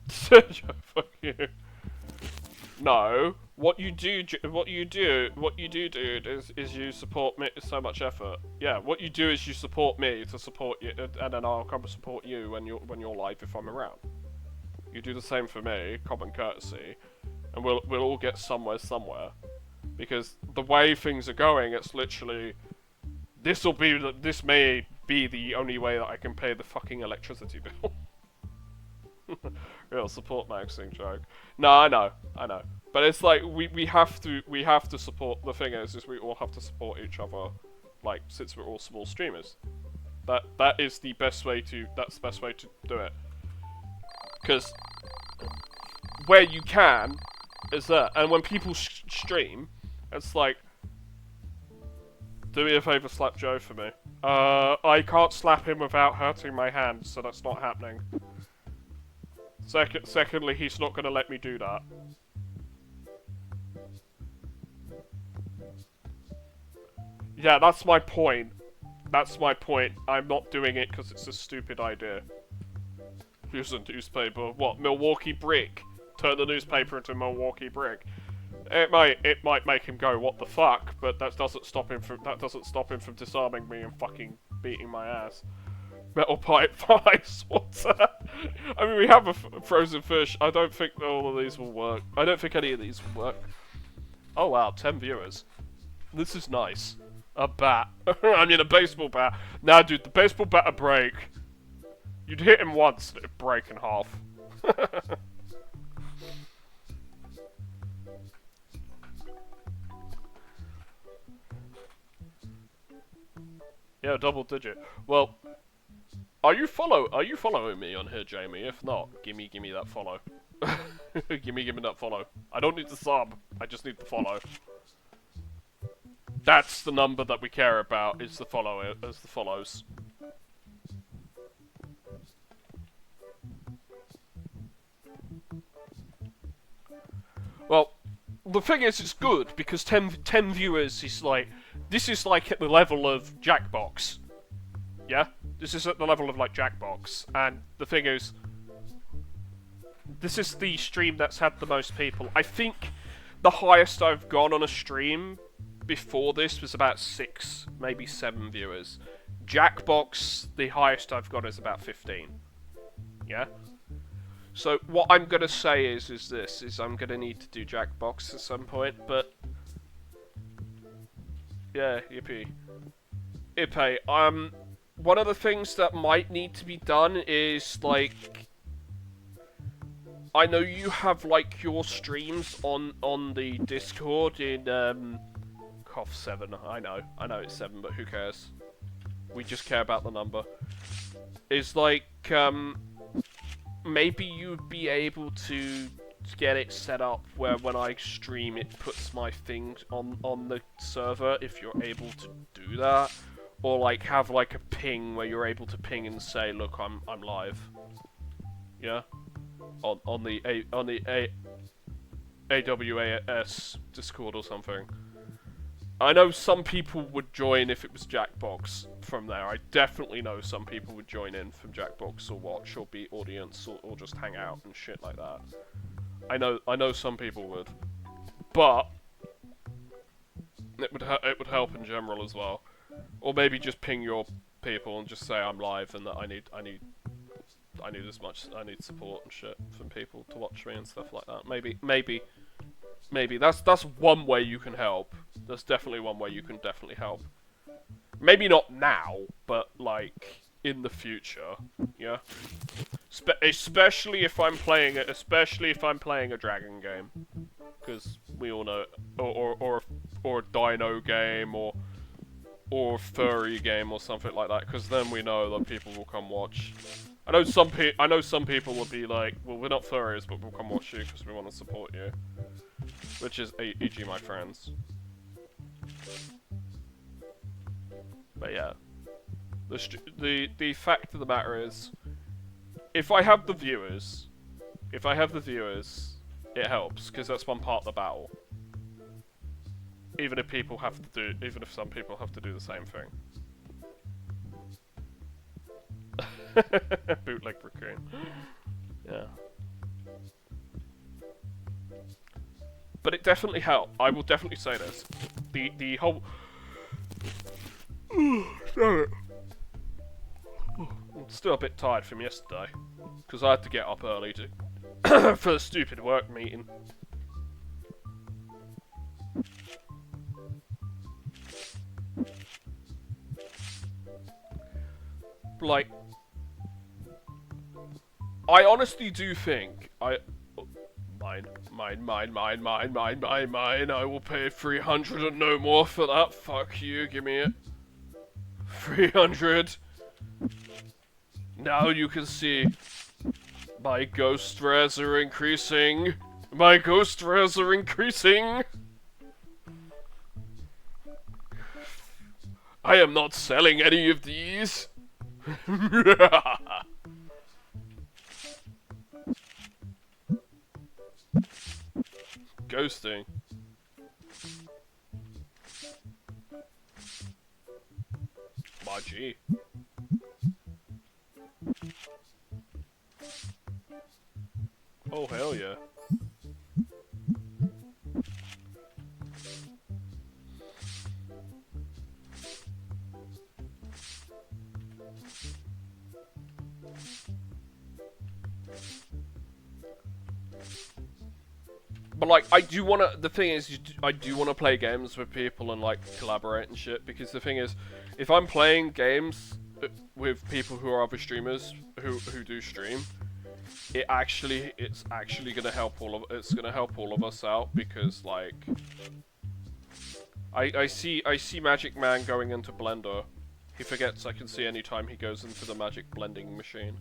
Fuck you. No, what you do, dude, is you support me. So much effort. Yeah, what you do is you support me to support you, and then I'll come support you when you're live if I'm around. You do the same for me, common courtesy, and we'll all get somewhere. Because the way things are going, it's literally this may be the only way that I can pay the fucking electricity bill. Real support maxing joke. No, I know. But it's like we have to support. The thing is we all have to support each other, like since we're all small streamers. That is the best way to. That's the best way to do it. Because where you can is that, and when people stream, it's like, do me a favor, slap Joe for me. I can't slap him without hurting my hand, so that's not happening. Secondly, he's not going to let me do that. Yeah, that's my point. That's my point. I'm not doing it because it's a stupid idea. Use a newspaper. What? Milwaukee brick? Turn the newspaper into Milwaukee brick. It might make him go, what the fuck? But that doesn't stop him from disarming me and fucking beating my ass. Metal pipe, ice water. I mean, we have a frozen fish. I don't think all of these will work. I don't think any of these will work. Oh wow, 10 viewers. This is nice. A bat. I mean, a baseball bat. Nah, dude, the baseball bat would break. You'd hit him once, and it'd break in half. Yeah, double digit. Well, are you following me on here, Jamie? If not, gimme that follow. gimme that follow. I don't need the sub. I just need the follow. That's the number that we care about. Is the follows. Well, the thing is, it's good because 10 viewers is like, this is like at the level of Jackbox. Yeah? This is at the level of like Jackbox, and the thing is, this is the stream that's had the most people. I think the highest I've gone on a stream before this was about 6, maybe 7 viewers. Jackbox, the highest I've got is about 15. Yeah? So what I'm gonna say is I'm gonna need to do Jackbox at some point, but yeah, yippee. One of the things that might need to be done is like, I know you have like your streams on the Discord in Cough 7. I know it's 7, but who cares? We just care about the number. Is like maybe you'd be able to get it set up where when I stream it puts my things on the server, if you're able to do that, or like have like a ping where you're able to ping and say, look, I'm live. Yeah, on the AWAS Discord or something. I know some people would join if it was Jackbox from there. I definitely know some people would join in from Jackbox or watch or be audience or just hang out and shit like that. I know some people would, but it would help in general as well. Or maybe just ping your people and just say I'm live and that I need I need support and shit from people to watch me and stuff like that. Maybe that's one way you can help. That's definitely one way you can definitely help. Maybe not now, but like in the future, yeah. Especially if I'm playing a dragon game, because we all know, or a dino game, or a furry game or something like that. Because then we know that people will come watch. I know some people will be like, well, we're not furries, but we'll come watch you because we want to support you. Which is e.g. my friends. But yeah, the fact of the matter is, if I have the viewers, it helps because that's one part of the battle. Even if some people have to do the same thing. Bootleg raccoon. Yeah. But it definitely helped. I will definitely say this. The whole. Damn it. I'm still a bit tired from yesterday because I had to get up early to for a stupid work meeting. Like, I honestly do think Mine. I will pay 300 and no more for that. Fuck you, give me it. 300. Now you can see my ghost rares are increasing. My ghost rares are increasing. I am not selling any of these. Ghosting. My G. Oh hell yeah. But like, I do wanna. The thing is, I do wanna play games with people and like collaborate and shit. Because the thing is, if I'm playing games with people who are other streamers who do stream, it's actually gonna help all of us out. Because like, I see Magic Man going into Blender. He forgets I can see anytime he goes into the magic blending machine.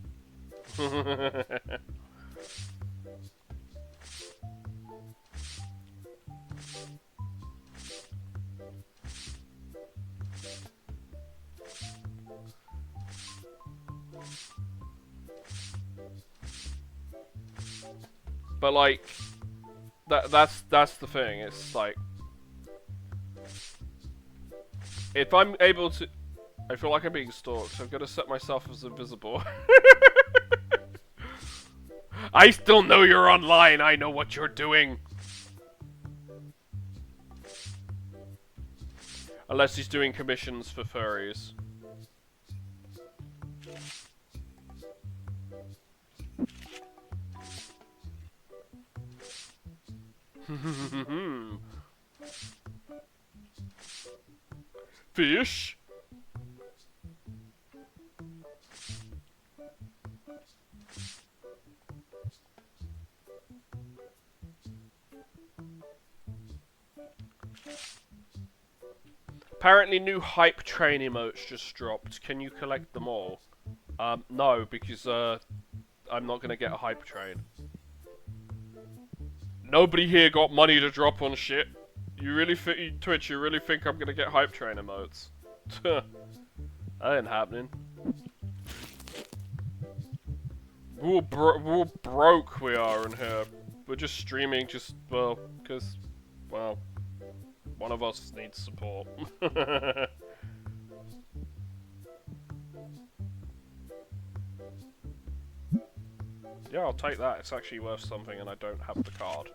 But like, that's the thing. It's like, if I'm able to, I feel like I'm being stalked. So I'm gonna set myself as invisible. I still know you're online. I know what you're doing. Unless he's doing commissions for furries. Fish? Apparently new hype train emotes just dropped. Can you collect them all? No, because I'm not gonna get a hype train. Nobody here got money to drop on shit. You really think, Twitch, you really think I'm gonna get hype train emotes? That ain't happening. We're broke we are in here. We're just streaming well, because, well, one of us needs support. Yeah, I'll take that. It's actually worth something and I don't have the card.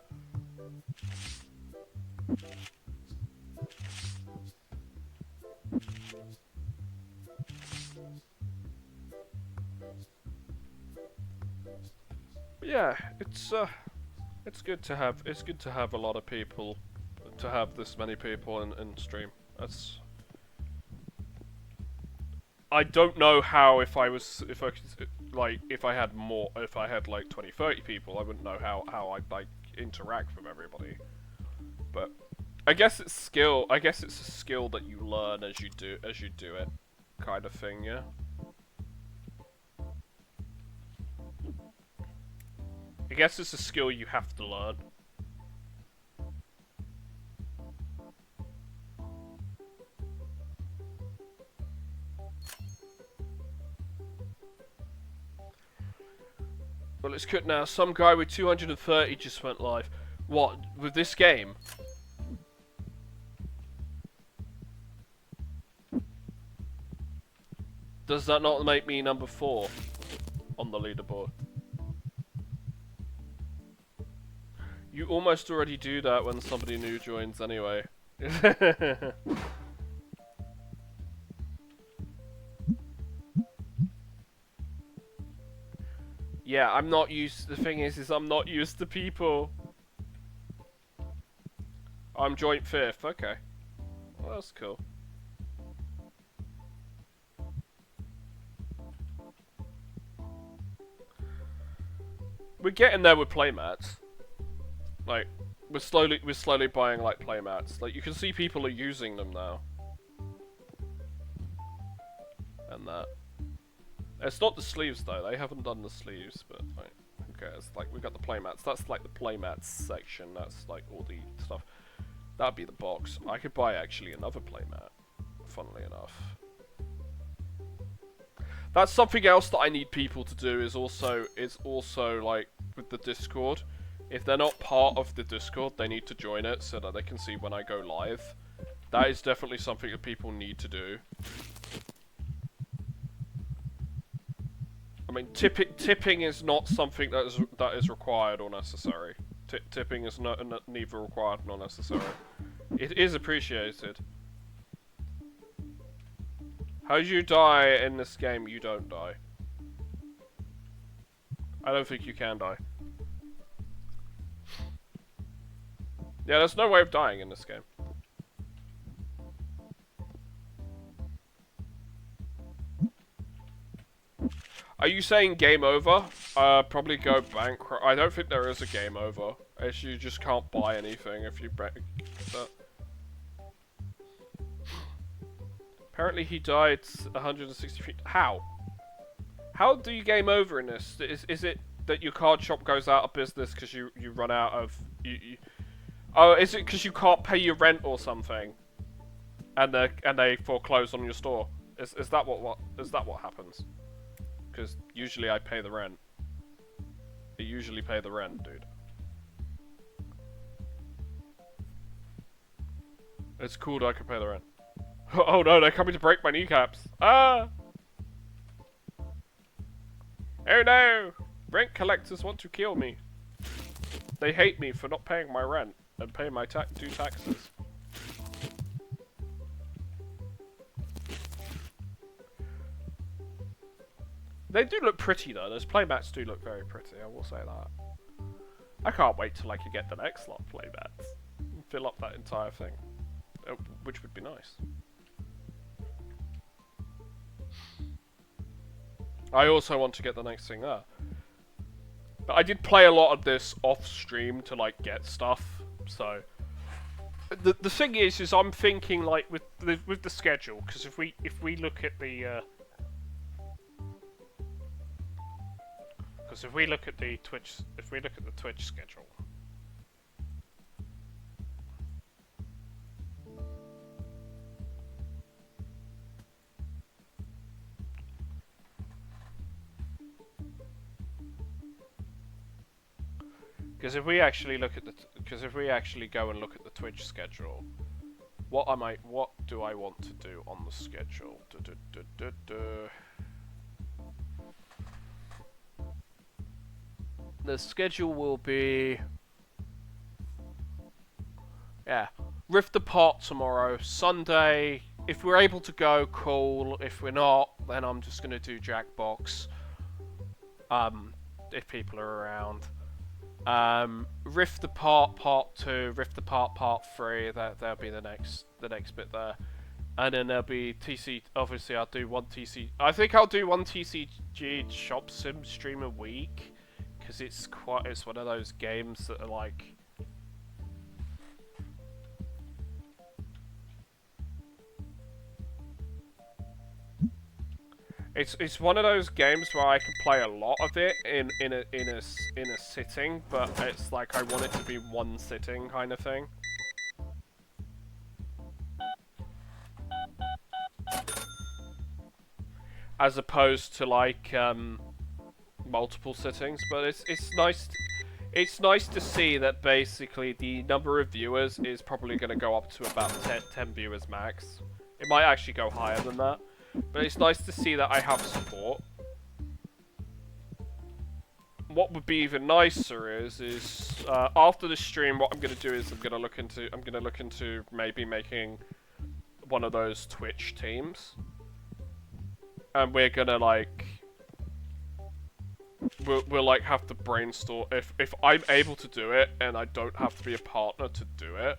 But yeah, it's good to have a lot of people, to have this many people in stream. That's, I don't know how if I had like 20, 30 people, I wouldn't know how I'd like interact with everybody. But I guess it's skill. I guess it's a skill that you learn as you do it, kind of thing. Yeah. I guess it's a skill you have to learn. Well, it's good now. Some guy with 230 just went live. What, with this game? Does that not make me number 4 on the leaderboard? You almost already do that when somebody new joins anyway. Yeah, I'm not used. The thing is I'm not used to people. I'm joint 5th. Okay, well, that's cool. We're getting there with playmats. Like, we're slowly buying like playmats. Like, you can see people are using them now. And that. It's not the sleeves though. They haven't done the sleeves, but like, who cares? Like, we got the playmats. That's like the playmats section. That's like all the stuff. That'd be the box. I could buy actually another playmat. Funnily enough. That's something else that I need people to do. Is also like with the Discord. If they're not part of the Discord, they need to join it so that they can see when I go live. That is definitely something that people need to do. I mean, tipping is not something that is required or necessary. Tipping is neither required nor necessary. It is appreciated. How do you die in this game? You don't die. I don't think you can die. Yeah, there's no way of dying in this game. Are you saying game over? Probably go bankrupt. I don't think there is a game over. It's you just can't buy anything if you break that. Apparently he died 160 feet. How? How do you game over in this? Is it that your card shop goes out of business because you run out of... Oh, is it because you can't pay your rent or something? And they foreclose on your store? Is that what happens? Because usually I pay the rent. I usually pay the rent, dude. It's cool that I can pay the rent. Oh no, they're coming to break my kneecaps. Ah! Oh no! Rent collectors want to kill me. They hate me for not paying my rent and paying my due taxes. They do look pretty though. Those playmats do look very pretty, I will say that. I can't wait till I can get the next lot of playmats. And fill up that entire thing. Which would be nice. I also want to get the next thing there. But I did play a lot of this off stream to like get stuff, so the thing is I'm thinking like with the schedule, because if we look at the if we look at the Twitch schedule. Because if we actually look at go and look at the Twitch schedule, what do I want to do on the schedule? The schedule will be... Yeah. Rift Apart tomorrow. Sunday, if we're able to go, cool. If we're not, then I'm just going to do Jackbox. If people are around. Rift Apart Part 2, Rift Apart Part 3, that'll be the next bit there. And then there'll be TC, obviously I'll do one TC, I think I'll do one TCG Shop Sim stream a week. Because it's one of those games that are like... It's one of those games where I can play a lot of it in a sitting, but it's like I want it to be one sitting kind of thing. As opposed to like multiple sittings, but it's nice. It's nice to see that basically the number of viewers is probably going to go up to about 10 viewers max. It might actually go higher than that. But it's nice to see that I have support. What would be even nicer is after the stream, what I'm gonna do is I'm gonna look into maybe making one of those Twitch teams, and we're gonna like we'll like have to brainstorm if I'm able to do it and I don't have to be a partner to do it.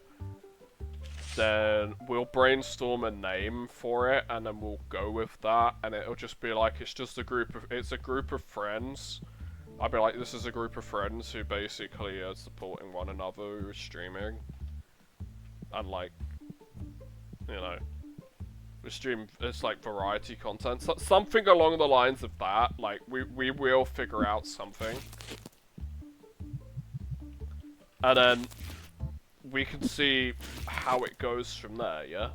Then we'll brainstorm a name for it, and then we'll go with that, and it'll just be like, it's a group of friends. I'll be like, this is a group of friends who basically are supporting one another who are streaming. And like, you know, we stream, it's like variety content. So, something along the lines of that, like, we will figure out something. And then we can see how it goes from there, yeah?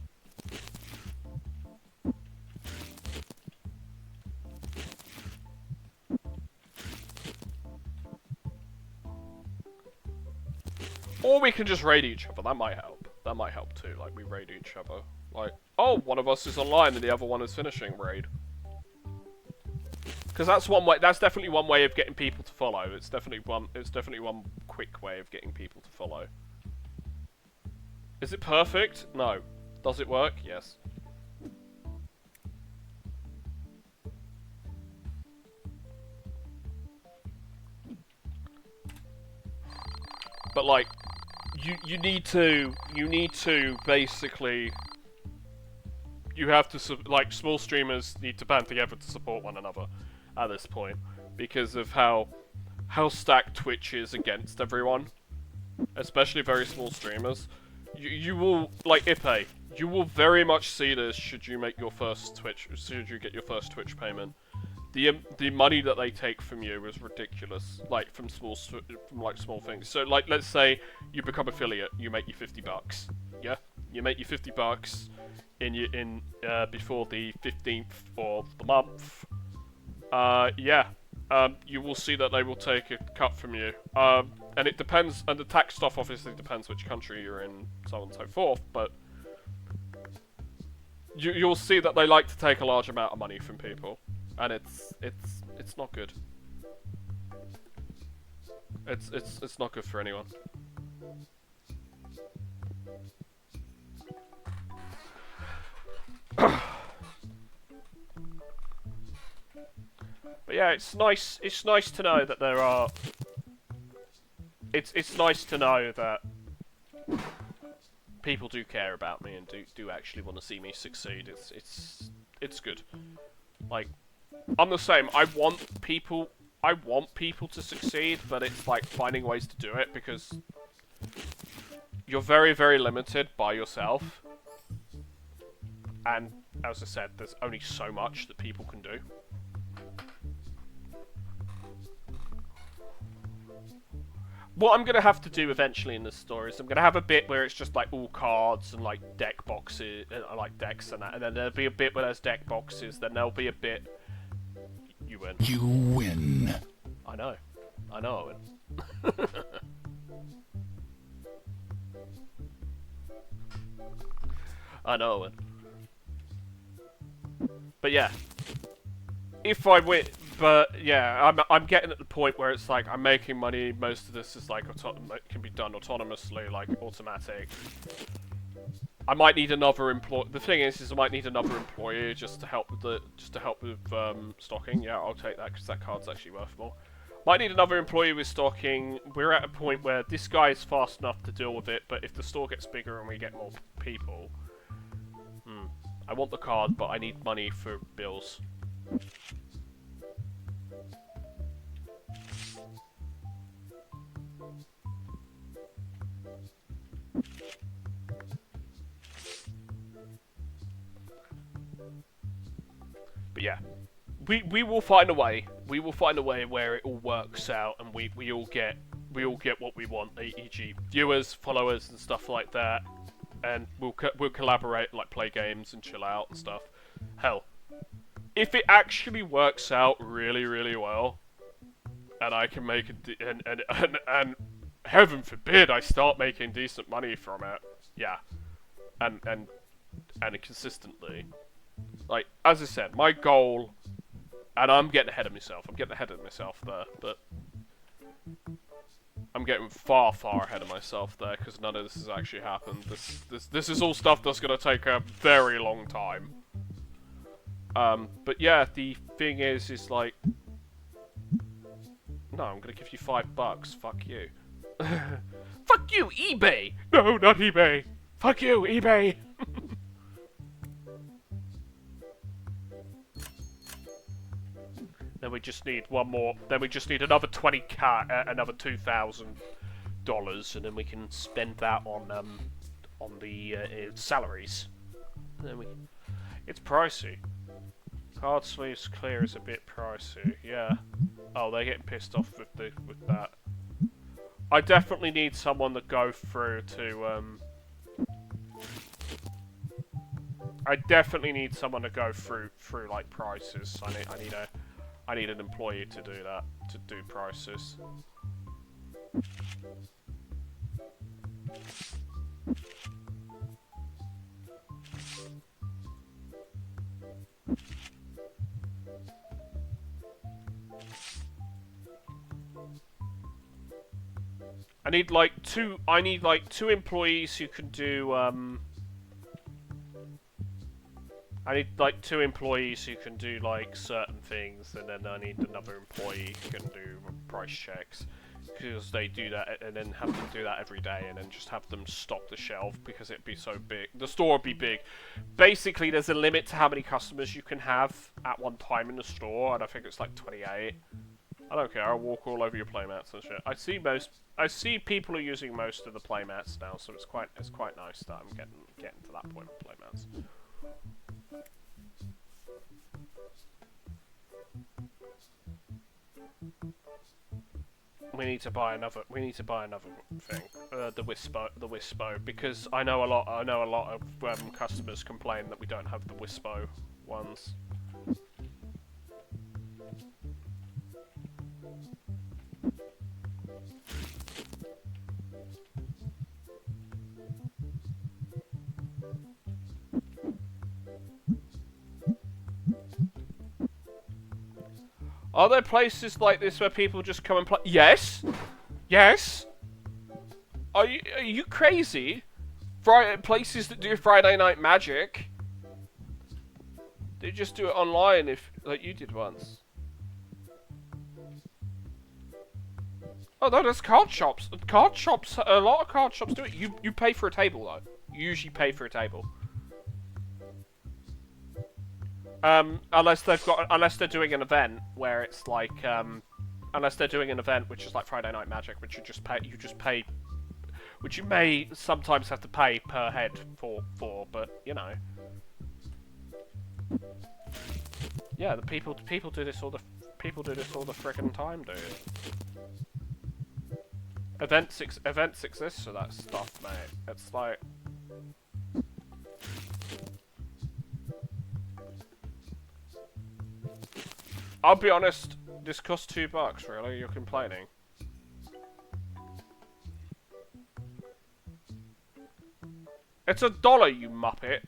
Or we can just raid each other, that might help. That might help too, like we raid each other. Like, oh, one of us is online and the other one is finishing raid. Because that's one way, that's definitely one way of getting people to follow. It's definitely one quick way of getting people to follow. Is it perfect? No. Does it work? Yes. But like, you need to basically, you have to, like, small streamers need to band together to support one another at this point, because of how stacked Twitch is against everyone, especially very small streamers. You will, like Ipe, you will very much see this should you get your first Twitch payment. The money that they take from you is ridiculous, like from small things. So like, let's say you become affiliate, you make your $50, yeah? You make your $50 before the 15th of the month. Yeah. You will see that they will take a cut from you. And it depends, and the tax stuff obviously depends which country you're in, so on and so forth, but you'll see that they like to take a large amount of money from people, and it's not good. It's not good for anyone. But yeah, it's nice to know that there are... It's nice to know that people do care about me and do actually want to see me succeed. It's good. Like, I'm the same. I want people to succeed, but it's like finding ways to do it, because you're very, very limited by yourself. And as I said, there's only so much that people can do. What I'm going to have to do eventually in this story is I'm going to have a bit where it's just like all cards and like deck boxes, like decks and that, and then there'll be a bit where there's deck boxes, then there'll be a bit... You win. You win. I know, I win. I know I win. But yeah, if I win, But yeah, I'm getting at the point where it's like I'm making money. Most of this is like can be done autonomously, like automatic. I might need another employee. The thing is I might need another employee just to help with stocking. Yeah, I'll take that because that card's actually worth more. Might need another employee with stocking. We're at a point where this guy is fast enough to deal with it, but if the store gets bigger and we get more people, I want the card, but I need money for bills. But yeah, we will find a way. We will find a way where it all works out, and we all get what we want, e.g. viewers, followers, and stuff like that. And we'll collaborate, like play games and chill out and stuff. Hell, if it actually works out really, really well, and I can make and heaven forbid I start making decent money from it, yeah, and consistently. Like, as I said, my goal, and I'm getting ahead of myself. I'm getting ahead of myself there, but I'm getting far, far ahead of myself there because none of this has actually happened. This is all stuff that's gonna take a very long time. But yeah, the thing is like, no, I'm gonna give you $5. Fuck you. Fuck you, eBay. No, not eBay. Fuck you, eBay. Then we just need one more. Then we just need another another $2,000, and then we can spend that on the salaries. And then it's pricey. Card sleeves clear is a bit pricey. Yeah. Oh, they're getting pissed off with that. I definitely need someone to go through to I definitely need someone to go through like prices. I need an employee to do that, to do prices. I need like two employees who can do I need like 2 employees who can do like certain things, and then I need another employee who can do price checks, because they do that, and then have them do that every day, and then just have them stock the shelf because it'd be so big. The store would be big. Basically, there's a limit to how many customers you can have at one time in the store, and I think it's like 28. I don't care. I'll walk all over your playmats and shit. I see people are using most of the playmats now, so it's quite nice that I'm getting to that point with playmats. We need to buy another thing, the Wispo, because I know a lot of customers complain that we don't have the Wispo ones. Are there places like this where people just come and play? Yes! Yes! Are you crazy? Places that do Friday Night Magic. They just do it online, like you did once. Oh no, there's card shops. A lot of card shops do it. You pay for a table though. You usually pay for a table. Unless they're doing an event where it's like, unless they're doing an event which is like Friday Night Magic, which you just pay, which you may sometimes have to pay per head for, but you know. Yeah, the people do this all the friggin' time, dude. Events exist for that stuff, mate. It's like. I'll be honest, this costs $2, really? You're complaining? It's $1, you muppet!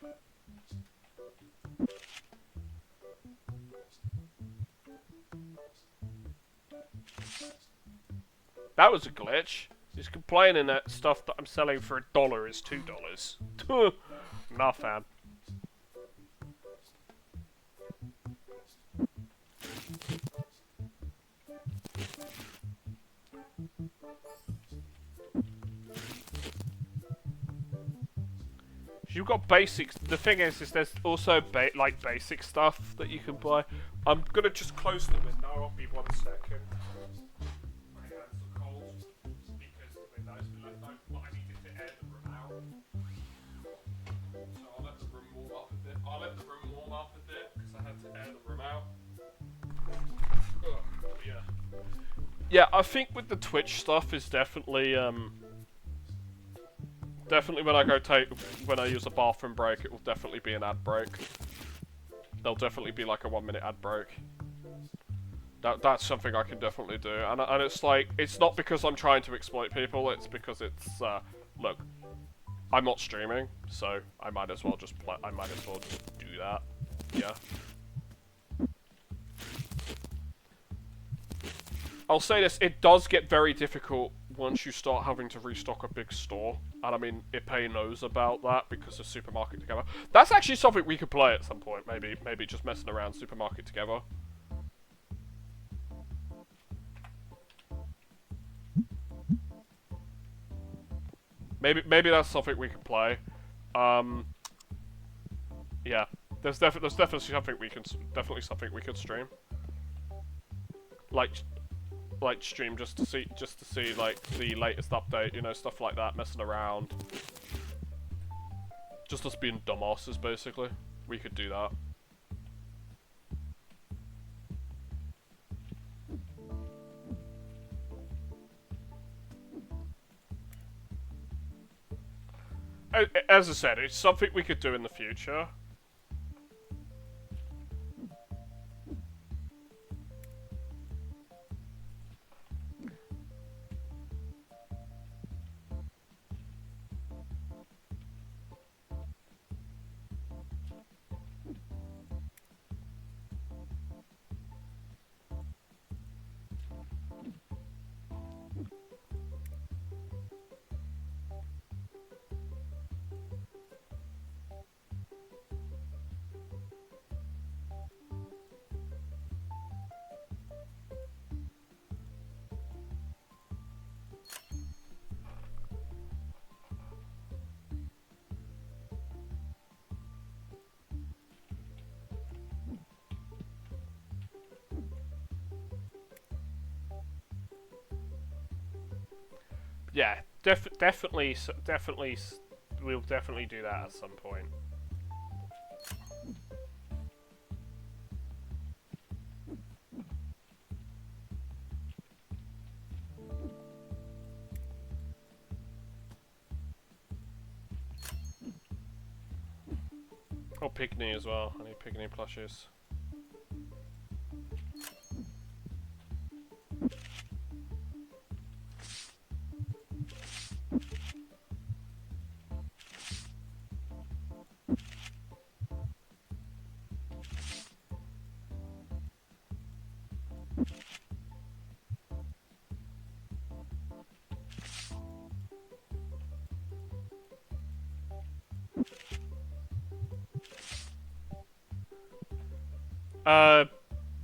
That was a glitch. He's complaining that stuff that I'm selling for $1 is $2. Nah, fam. You've got basics. The thing is there's also like basic stuff that you can buy. I'm gonna just close the window. I'll be 1 second. My hands are cold because the window's been left open, but I needed to air the room out. So I'll let the room warm up a bit. Because I had to air the room out. Yeah. Yeah, I think with the Twitch stuff is definitely definitely when I use a bathroom break, it will definitely be an ad break. There'll definitely be like a 1-minute ad break. That's something I can definitely do, and it's like, it's not because I'm trying to exploit people. It's because it's look, I'm not streaming, so I might as well just do that. Yeah. I'll say this, it does get very difficult once you start having to restock a big store. And I mean, Ipe knows about that because of Supermarket Together. That's actually something we could play at some point, maybe just messing around Supermarket Together. Maybe that's something we could play. Yeah. There's definitely something we could stream. Like stream just to see like the latest update, you know, stuff like that, messing around. Just us being dumbasses, basically. We could do that. As I said, it's something we could do in the future. Yeah, definitely, we'll definitely do that at some point. Oh, Pygmy as well. I need Pygmy plushes.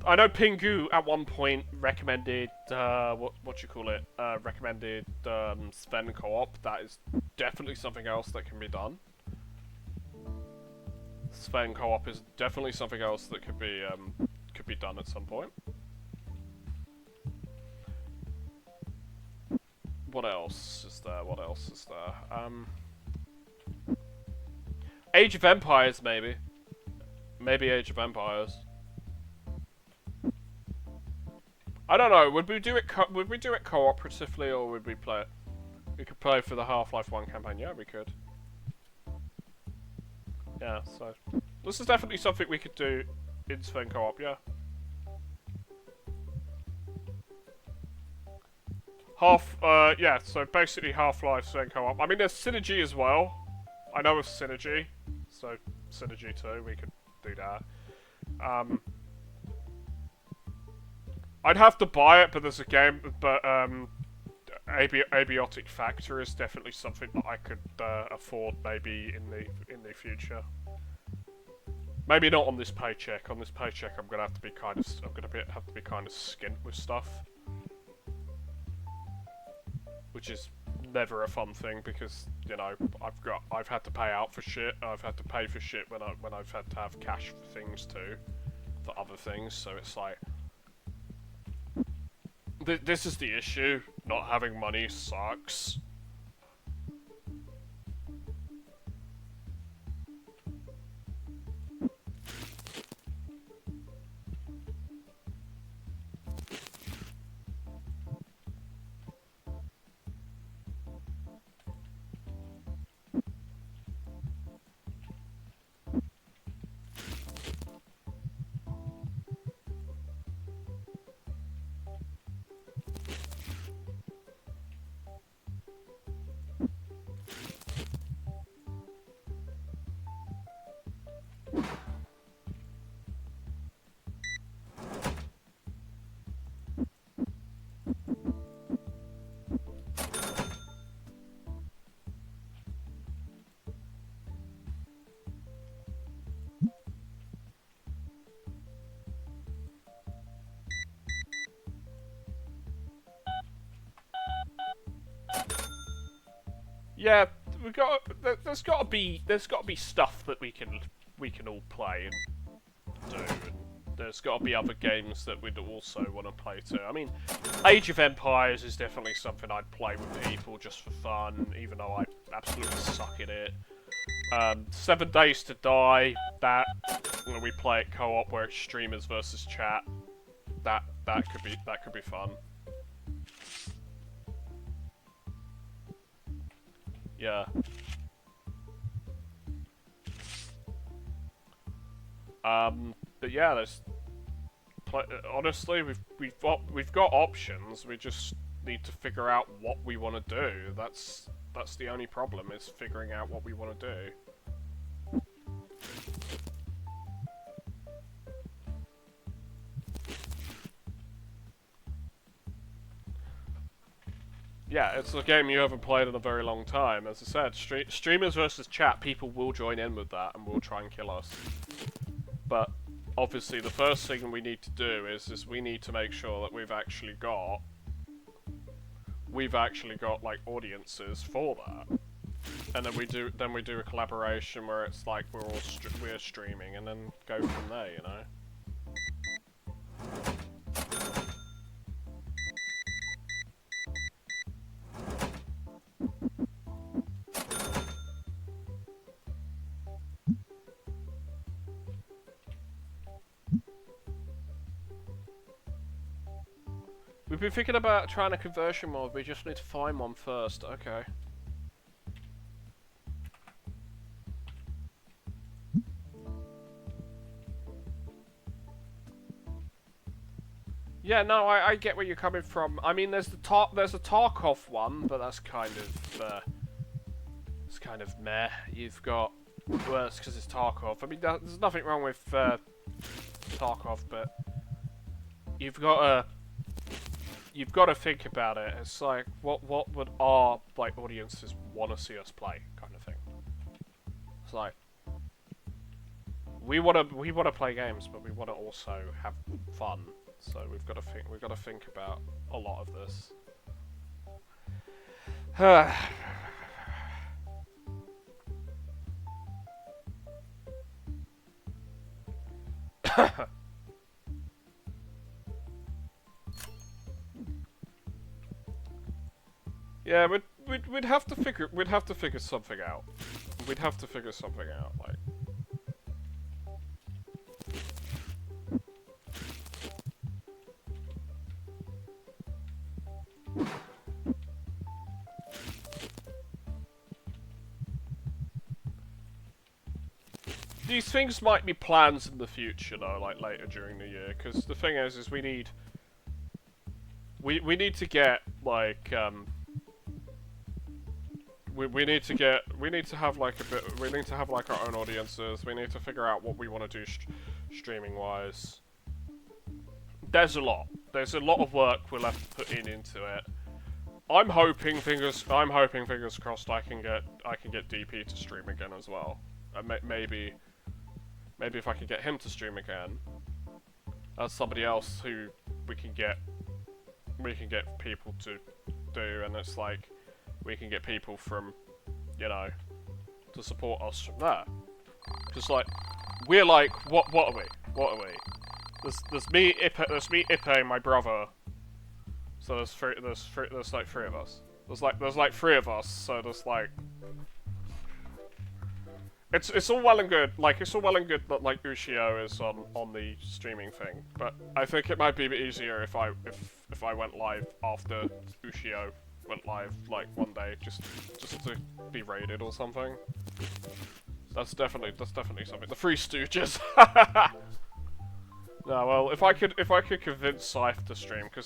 I know Pingu at one point recommended, what you call it? Recommended Sven co-op. That is definitely something else that can be done. Sven co-op is definitely something else that could be done at some point. What else is there? What else is there? Age of Empires, maybe. Maybe Age of Empires. I don't know. Would we do it cooperatively, or would we play it? We could play for the Half-Life 1 campaign. Yeah, we could. Yeah. So this is definitely something we could do in Sven co-op. Yeah. Yeah. So basically Half-Life Sven co-op. I mean, there's Synergy as well. I know of Synergy, so Synergy too. We could do that. I'd have to buy it, but there's a game, but Abiotic Factor is definitely something that I could afford maybe in the future. Maybe not on this paycheck. On this paycheck, I'm gonna have to be kind of skint with stuff, which is never a fun thing because you know I've had to pay out for shit. I've had to pay for shit when I've had to have cash for things too, for other things. So it's like this is the issue. Not having money sucks. Yeah, we got. There's got to be stuff that we can all play and do. And there's got to be other games that we'd also want to play too. I mean, Age of Empires is definitely something I'd play with people just for fun, even though I absolutely suck at it. 7 Days to Die. That when we play it co-op where it's streamers versus chat. That could be fun. Yeah. But yeah, there's honestly we've got options. We just need to figure out what we want to do. That's the only problem, is figuring out what we want to do. Yeah, it's a game you haven't played in a very long time. As I said, streamers versus chat, people will join in with that and will try and kill us. But obviously the first thing we need to do is we need to make sure that we've actually got like audiences for that. And then we do a collaboration where it's like we're streaming, and then go from there, you know. We've been thinking about trying a conversion mod, we just need to find one first. Okay. Yeah, no, I get where you're coming from. I mean, there's a Tarkov one, but that's kind of it's kind of meh. You've got, well, it's because it's Tarkov. I mean, there's nothing wrong with Tarkov, but you've got to think about it. It's like, what would our like audiences want to see us play, kind of thing. It's like we want to play games, but we want to also have fun. So we've got to think about a lot of this. Yeah, we'd have to figure something out. We'd have to figure something out, like. These things might be plans in the future, though, like later during the year. Because the thing is we need to get like we need to have like our own audiences. We need to figure out what we want to do streaming wise. There's a lot. there's a lot of work we'll have to put into it. I'm hoping fingers crossed I can get DP to stream again as well. Maybe if I can get him to stream again, that's somebody else who we can get people to do, and it's like we can get people from, you know, to support us from there. Just like we're like what are we? There's me, Ipe, my brother. So there's like three of us. There's like three of us. So there's like it's all well and good. Like it's all well and good that like Ushio is on the streaming thing, but I think it might be a bit easier if I went live after Ushio went live like one day, just to be raided or something. That's definitely something. The Three Stooges. No, well, if I could convince Scythe to stream, because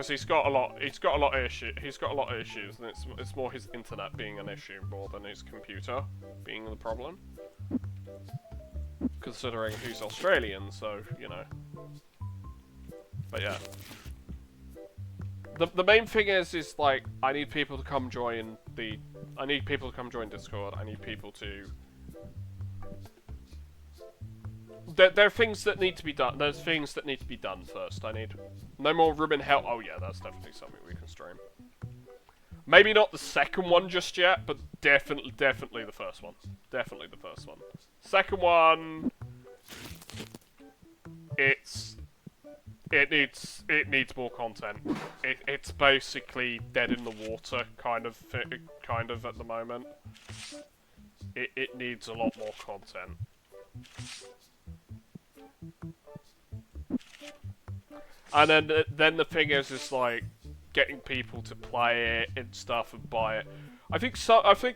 he's got a lot of issues, and it's more his internet being an issue more than his computer being the problem. Considering he's Australian, so you know. But yeah, the main thing is like I need people to come join Discord. I need people to. There are things that need to be done. There's things that need to be done first. I need no more room in hell. Oh yeah, that's definitely something we can stream. Maybe not the second one just yet, but definitely the first one. Definitely the first one. Second one, it needs more content. It's basically dead in the water, kind of at the moment. It needs a lot more content. And then the thing is like getting people to play it and stuff and buy it. I think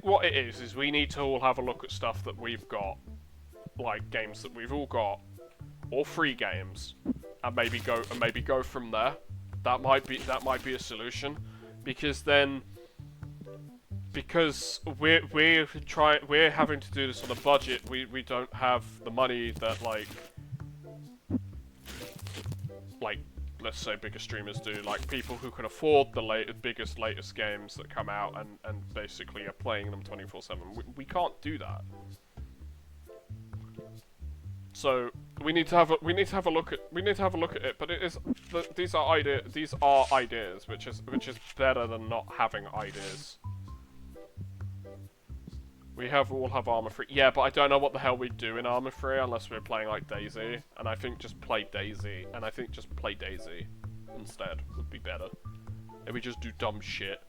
what it is we need to all have a look at stuff that we've got, like games that we've all got, or free games, and maybe go from there. That might be a solution, because we're having to do this on a budget. We don't have the money that like let's say bigger streamers do, like people who can afford the latest games that come out and basically are playing them 24/7. We can't do that. So we need to have a look at it. But these are ideas, which is better than not having ideas. We all have Armor 3. Yeah, but I don't know what the hell we'd do in Armor 3 unless we're playing like Daisy. And I think just play Daisy. Instead would be better. And we just do dumb shit.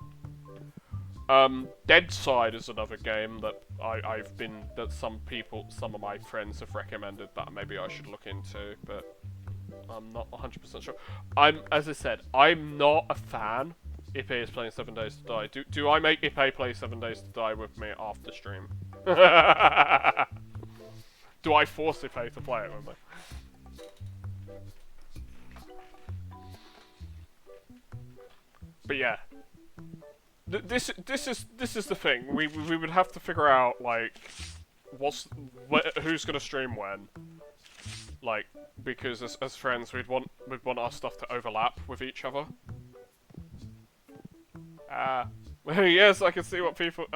Dead Side is another game that some of my friends have recommended that maybe I should look into, but I'm not 100% sure. As I said, I'm not a fan. Ipe is playing 7 Days to Die. Do I make Ipe play 7 Days to Die with me after stream? Do I force Ipe to play it with me? But yeah, this is the thing. We would have to figure out like who's gonna stream when. Like, because as friends we'd want our stuff to overlap with each other. Yes, I can see what people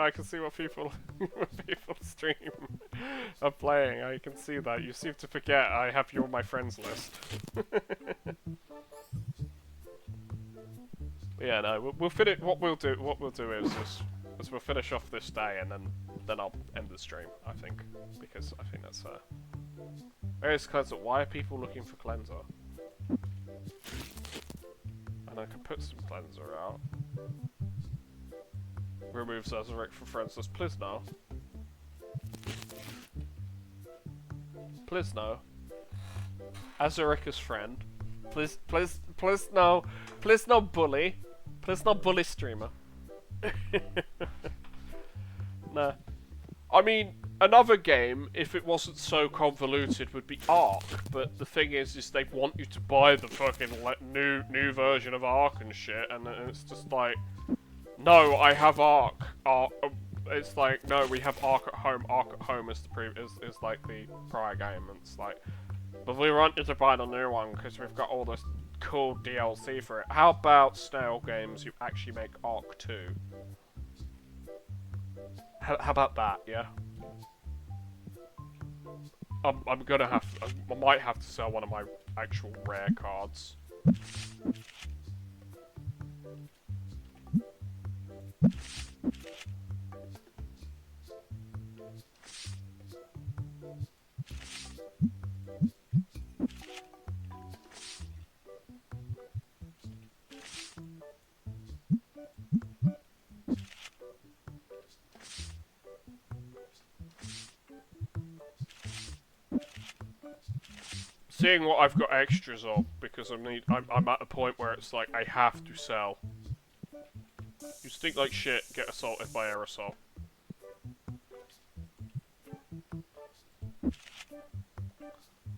stream are playing. I can see that. You seem to forget I have you on my friends list. Yeah, no, we'll fit it. What we'll do is we'll finish off this day and then I'll end the stream. I think, because I think that's fair. Where's cleanser? Why are people looking for cleanser? And I can put some cleanser out. Removes Azeric from friends list. Please no. Please no. Azeric is friend. Please no. Please no bully. Please no bully streamer. Nah. I mean, another game, if it wasn't so convoluted, would be Ark. But the thing is they want you to buy the fucking new version of Ark and shit, and it's just like, no, I have Ark. It's like, no, we have Ark at home. Ark at home is is like the prior game, and it's like, but we want you to buy the new one because we've got all this cool DLC for it. How about Snail Games? You actually make Arc 2. How about that? Yeah. I'm gonna have. I might have to sell one of my actual rare cards. Seeing what I've got extras of, because I'm at a point where it's like I have to sell. You stink like shit, get assaulted by aerosol.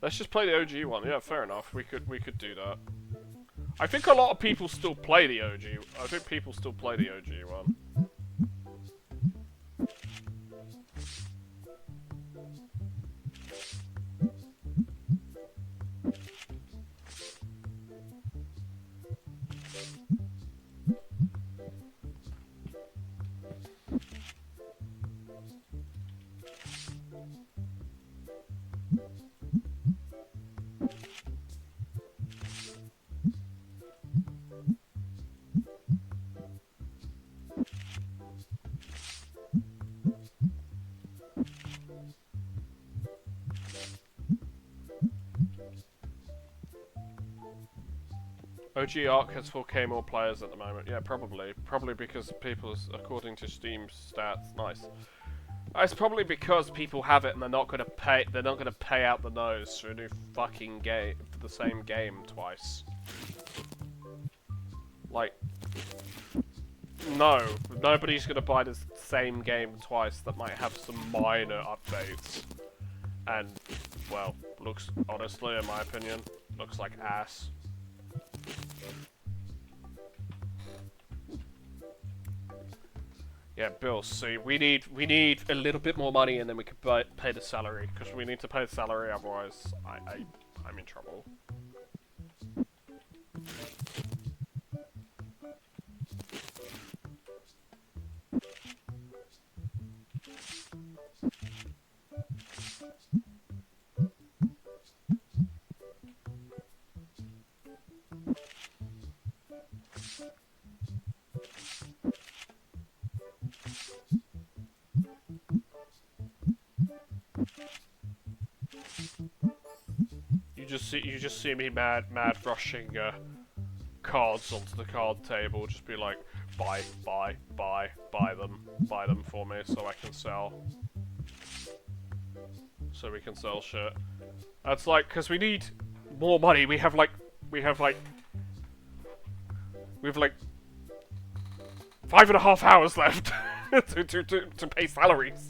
Let's just play the OG one. Yeah, fair enough. We could do that. I think a lot of people still play the OG. I think people still play the OG one. OG Arc has 4K more players at the moment. Yeah, probably. Probably because people, according to Steam stats, nice. It's probably because people have it and they're not gonna pay. They're not gonna pay out the nose for a new fucking game for the same game twice. Like, no, nobody's gonna buy the same game twice. That might have some minor updates, and well, looks honestly, in my opinion, looks like ass. Yeah, bills. See, we need a little bit more money, and then we can pay the salary, because we need to pay the salary. Otherwise, I'm in trouble. You just see me mad rushing cards onto the card table, just be like, buy them for me so I can sell. So we can sell shit. That's like, cause we need more money. We have like 5.5 hours left to pay salaries.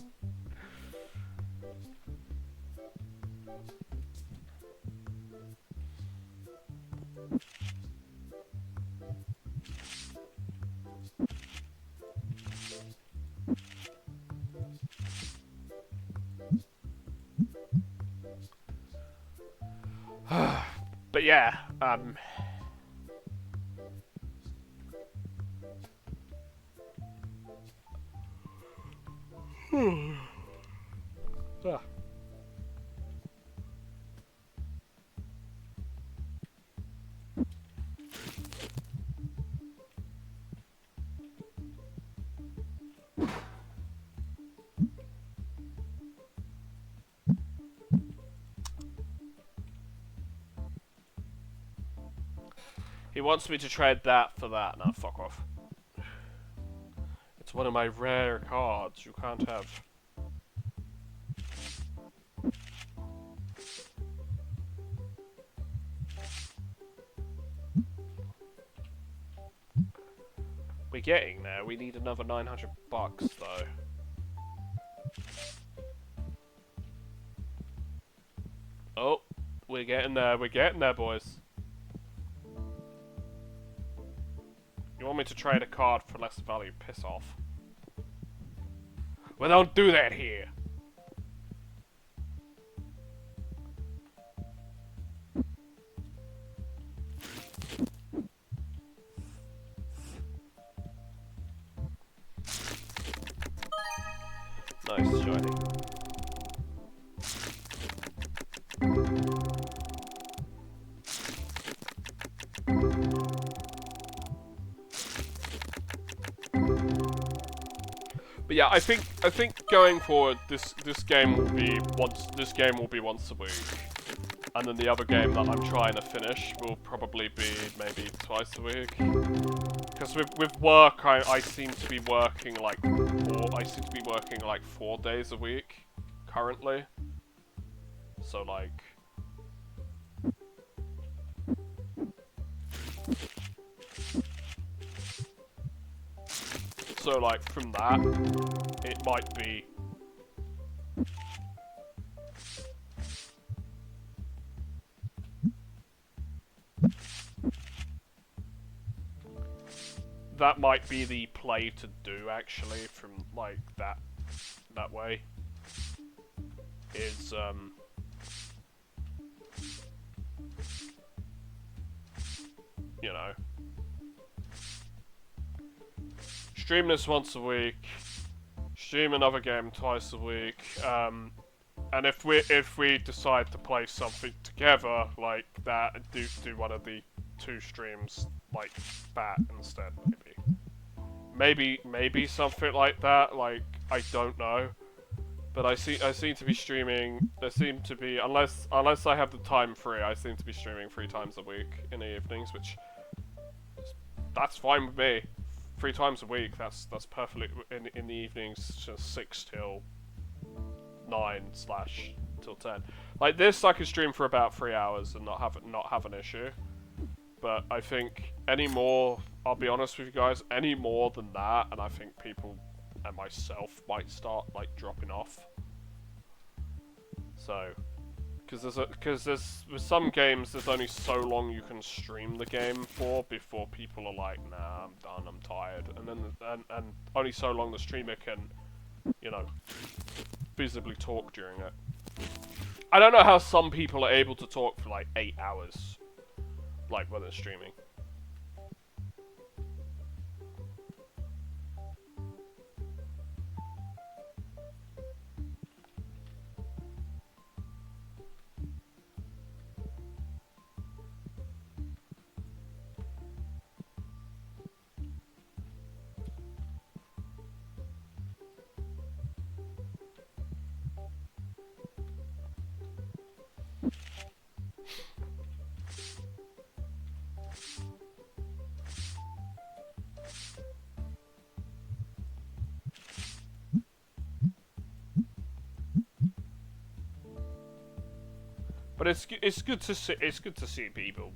But yeah, ah. He wants me to trade that for that. Nah, fuck off. It's one of my rare cards. You can't have. We're getting there. We need another 900 bucks though. Oh, we're getting there. We're getting there, boys. You want me to trade a card for less value? Piss off. Well, don't do that here. Nice, shiny. But yeah, I think going forward, this game will be once a week, and then the other game that I'm trying to finish will probably be maybe twice a week. Because with work, I seem to be working like 4 days a week currently. So like. So like from that, it might be the play to do actually from like that way is you know, stream this once a week, stream another game twice a week, and if we decide to play something together like that, do one of the 2 streams like that instead, maybe something like that. Like I don't know, but I seem to be streaming. There seem to be, unless I have the time free, I seem to be streaming 3 times a week in the evenings, which that's fine with me. 3 times a week, that's perfectly in the evenings, just 6 till 9 / till 10. Like this, I could stream for about 3 hours and not have an issue. But I think any more, I'll be honest with you guys, any more than that, and I think people and myself might start like dropping off. So, because there's with some games, there's only so long you can stream the game for before people are like, nah, I'm done, I'm tired, and then and only so long the streamer can, you know, visibly talk during it. I don't know how some people are able to talk for like 8 hours, like when they're streaming. But it's good to see people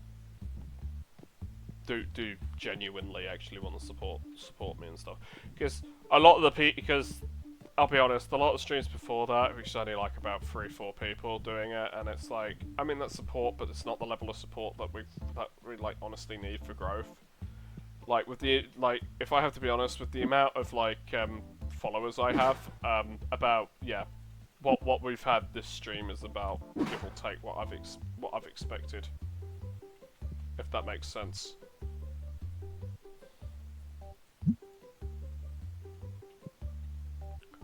do genuinely actually want to support me and stuff. Because a lot of the because I'll be honest, a lot of streams before that, which is only like about 3-4 people doing it, and it's like, I mean that's support, but it's not the level of support that we like honestly need for growth. Like with the if I have to be honest, with the amount of like followers I have, about what we've had this stream is about, give or take, what I've expected, if that makes sense.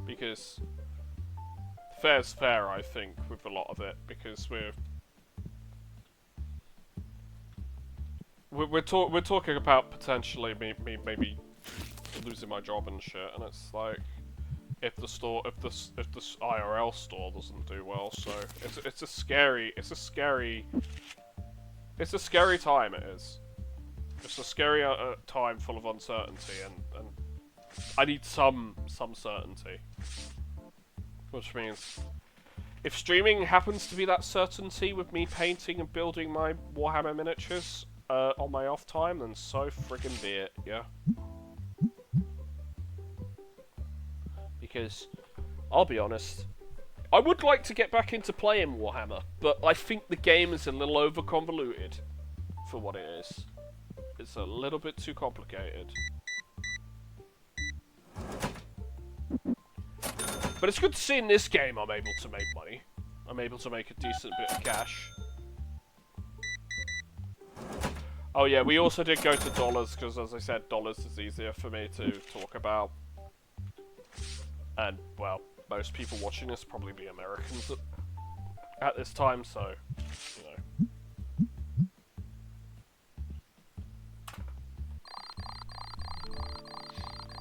Because fair's fair, I think, with a lot of it, because we're talking about potentially me maybe losing my job and shit, and it's like, if the IRL store doesn't do well, so it's a scary time. It is. It's a scary time full of uncertainty, and I need some certainty, which means if streaming happens to be that certainty with me painting and building my Warhammer miniatures on my off time, then so friggin' be it, yeah. Because, I'll be honest, I would like to get back into playing Warhammer, but I think the game is a little over-convoluted for what it is. It's a little bit too complicated. But it's good to see in this game I'm able to make money. I'm able to make a decent bit of cash. Oh yeah, we also did go to dollars, because as I said, dollars is easier for me to talk about. And, well, most people watching this probably be Americans at this time, so, you know.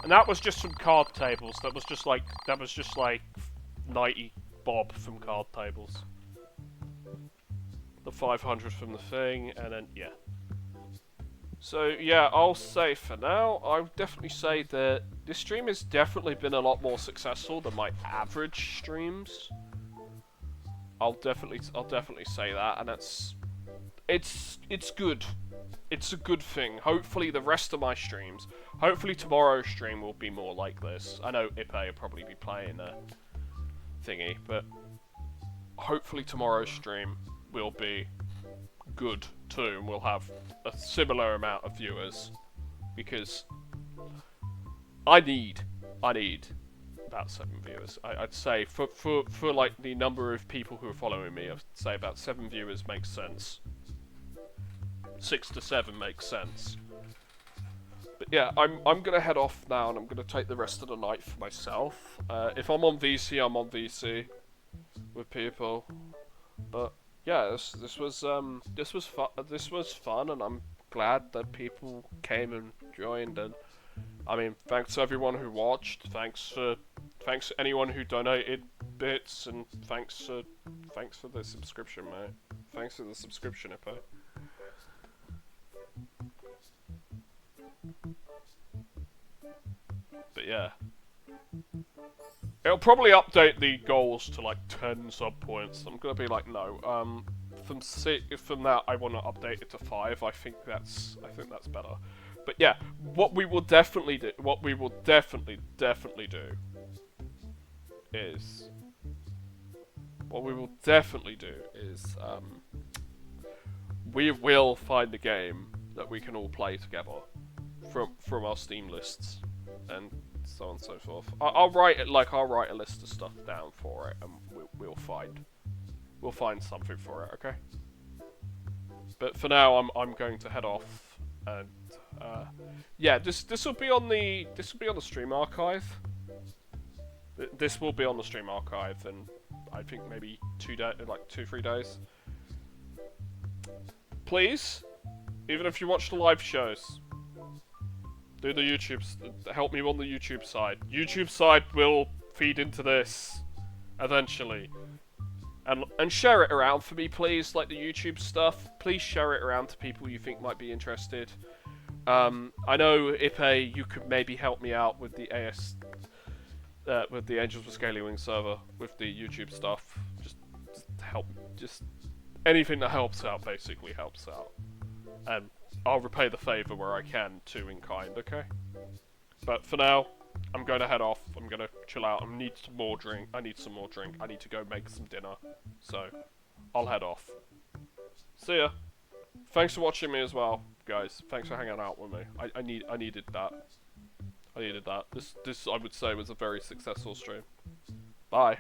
And that was just from card tables. That was just like 90 bob from card tables. The 500 from the thing, and then yeah. So yeah, I'll say for now, I would definitely say that this stream has definitely been a lot more successful than my average streams. I'll definitely say that, and it's good. It's a good thing. Hopefully the rest of my streams, hopefully tomorrow's stream will be more like this. I know Ipe will probably be playing a thingy, but hopefully tomorrow's stream will be good too, and we'll have a similar amount of viewers, because I need about 7 viewers. I'd say for like the number of people who are following me, I'd say about 7 viewers makes sense. 6 to 7 makes sense. But yeah, I'm gonna head off now, and I'm gonna take the rest of the night for myself. If I'm on VC, I'm on VC with people. But yeah, this was fun. This was fun, and I'm glad that people came and joined. And I mean, thanks to everyone who watched. Thanks to anyone who donated bits, and thanks for the subscription, mate. Thanks for the subscription, Ippo. But yeah, it'll probably update the goals to like 10 sub points. I'm gonna be like, no, from that I want to update it to 5. I think that's better. But yeah, what we will definitely do is we will find a game that we can all play together from our Steam lists, and so on and so forth. I'll write a list of stuff down for it, and we'll find something for it, okay? But for now, I'm going to head off, and yeah, this will be on the stream archive. This will be on the stream archive, and I think maybe 2-3 days. Please, even if you watch the live shows, do the YouTubes. Help me on the YouTube side. YouTube side will feed into this eventually, and share it around for me, please. Like the YouTube stuff, please share it around to people you think might be interested. I know Ipe, you could maybe help me out with the with the Angels with Scaly Wings server with the YouTube stuff. Just help. Just anything that helps out basically helps out, and I'll repay the favour where I can too in kind, okay? But for now, I'm going to head off. I'm going to chill out. I need some more drink. I need to go make some dinner. So, I'll head off. See ya. Thanks for watching me as well, guys. Thanks for hanging out with me. I needed that. I needed that. This I would say was a very successful stream. Bye.